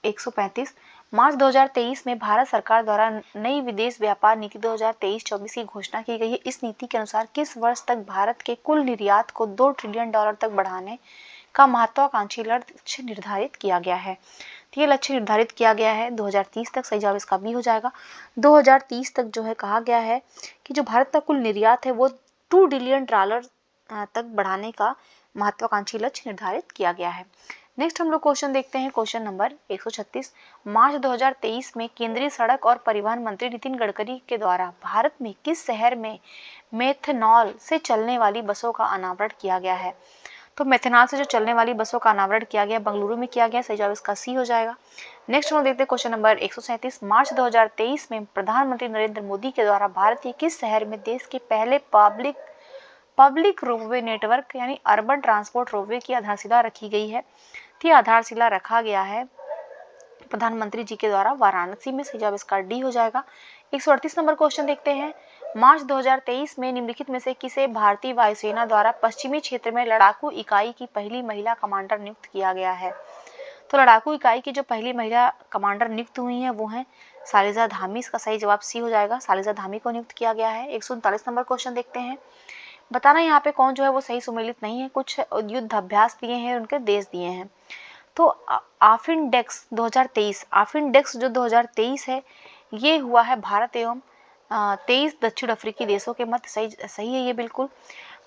135। मार्च 2023 में भारत सरकार द्वारा नई विदेश व्यापार नीति 2023-24 की घोषणा की गई है। इस नीति के अनुसार किस वर्ष तक भारत के कुल निर्यात को $2 ट्रिलियन तक बढ़ाने का महत्वाकांक्षी लक्ष्य निर्धारित किया गया है? तो ये लक्ष्य निर्धारित किया गया है 2030 तक। सही जवाब इसका बी हो जाएगा। 2030 तक जो है कहा गया है कि जो भारत का कुल निर्यात है वो $2 ट्रिलियन तक बढ़ाने का महत्वाकांक्षी लक्ष्य निर्धारित किया गया है। नेक्स्ट हम लोग क्वेश्चन देखते हैं, क्वेश्चन नंबर 136। मार्च 2023 में केंद्रीय सड़क और परिवहन मंत्री नितिन गडकरी के द्वारा भारत में किस शहर में मेथनॉल से चलने वाली बसों का अनावरण किया गया है? तो मेथनॉल से जो चलने वाली बसों का अनावरण किया गया बेंगलुरु में किया गया। सही जवाब इसका सी हो जाएगा। नेक्स्ट हम देखते हैं क्वेश्चन नंबर 137। मार्च 2023 में प्रधानमंत्री नरेंद्र मोदी के द्वारा भारत के किस शहर में देश के पहले पब्लिक रोपवे नेटवर्क यानी अर्बन ट्रांसपोर्ट रोपवे की आधारशिला रखी गई है? तो आधारशिला रखा गया है प्रधानमंत्री जी के द्वारा वाराणसी में। सही जवाब इसका डी हो जाएगा। 138 नंबर क्वेश्चन देखते हैं। मार्च 2023 में निम्नलिखित में से किसे भारतीय वायुसेना द्वारा पश्चिमी क्षेत्र में लड़ाकू इकाई की पहली महिला कमांडर नियुक्त किया गया है? तो लड़ाकू इकाई की जो पहली महिला कमांडर नियुक्त हुई हैं वो हैं शालिजा धामी। इसका सही जवाब सी हो जाएगा, शालिजा धामी को नियुक्त किया गया है। 139 नंबर क्वेश्चन देखते हैं। बताना यहाँ पे कौन जो है वो सही सुमेलित नहीं है, कुछ युद्ध अभ्यास दिए हैं, उनके देश दिए हैं। तो आफिनडेक्स 2023, आफिनडेक्स जो 2023 है ये हुआ है भारत एवं 23 दक्षिण अफ्रीकी देशों के मध्य। सही है ये बिल्कुल।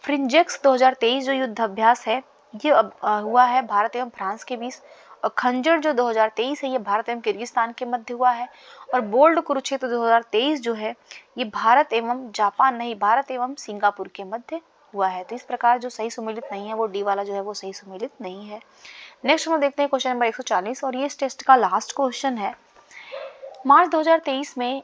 फ्रिंजेक्स 2023 जो युद्ध अभ्यास है ये हुआ है भारत एवं फ्रांस के बीच। और खंजर जो 2023 है ये भारत एवं किर्गिस्तान के मध्य हुआ है। और बोल्ड कुरुक्षेत्र 2023 जो है ये भारत एवं जापान नहीं, भारत एवं सिंगापुर के मध्य हुआ है। तो इस प्रकार जो सही सुमेलित नहीं है वो डी वाला जो है वो सही सुमेलित नहीं है। नेक्स्ट हम देखते हैं क्वेश्चन नंबर 140 और ये इस टेस्ट का लास्ट क्वेश्चन है। मार्च 2023 में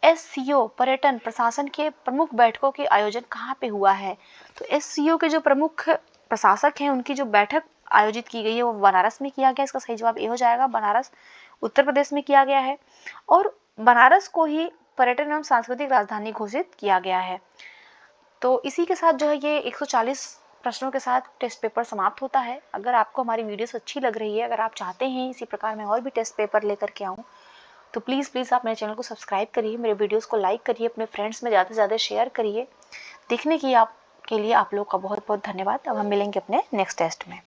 एससीओ पर्यटन प्रशासन के प्रमुख बैठकों के आयोजन कहाँ पे हुआ है? तो एससीओ के जो प्रमुख प्रशासक हैं उनकी जो बैठक आयोजित की गई है वो बनारस में किया गया। इसका सही जवाब ए हो जाएगा, बनारस उत्तर प्रदेश में किया गया है। और बनारस को ही पर्यटन एवं सांस्कृतिक राजधानी घोषित किया गया है। तो इसी के साथ जो है ये 140 प्रश्नों के साथ टेस्ट पेपर समाप्त होता है। अगर आपको हमारी वीडियोस अच्छी लग रही है, अगर आप चाहते हैं इसी प्रकार मैं और भी टेस्ट पेपर लेकर के आऊँ, तो प्लीज़ आप मेरे चैनल को सब्सक्राइब करिए, मेरे वीडियोस को लाइक करिए, अपने फ्रेंड्स में ज़्यादा से ज़्यादा शेयर करिए। देखने के लिए आप लोग का बहुत बहुत धन्यवाद। अब हम मिलेंगे अपने नेक्स्ट टेस्ट में।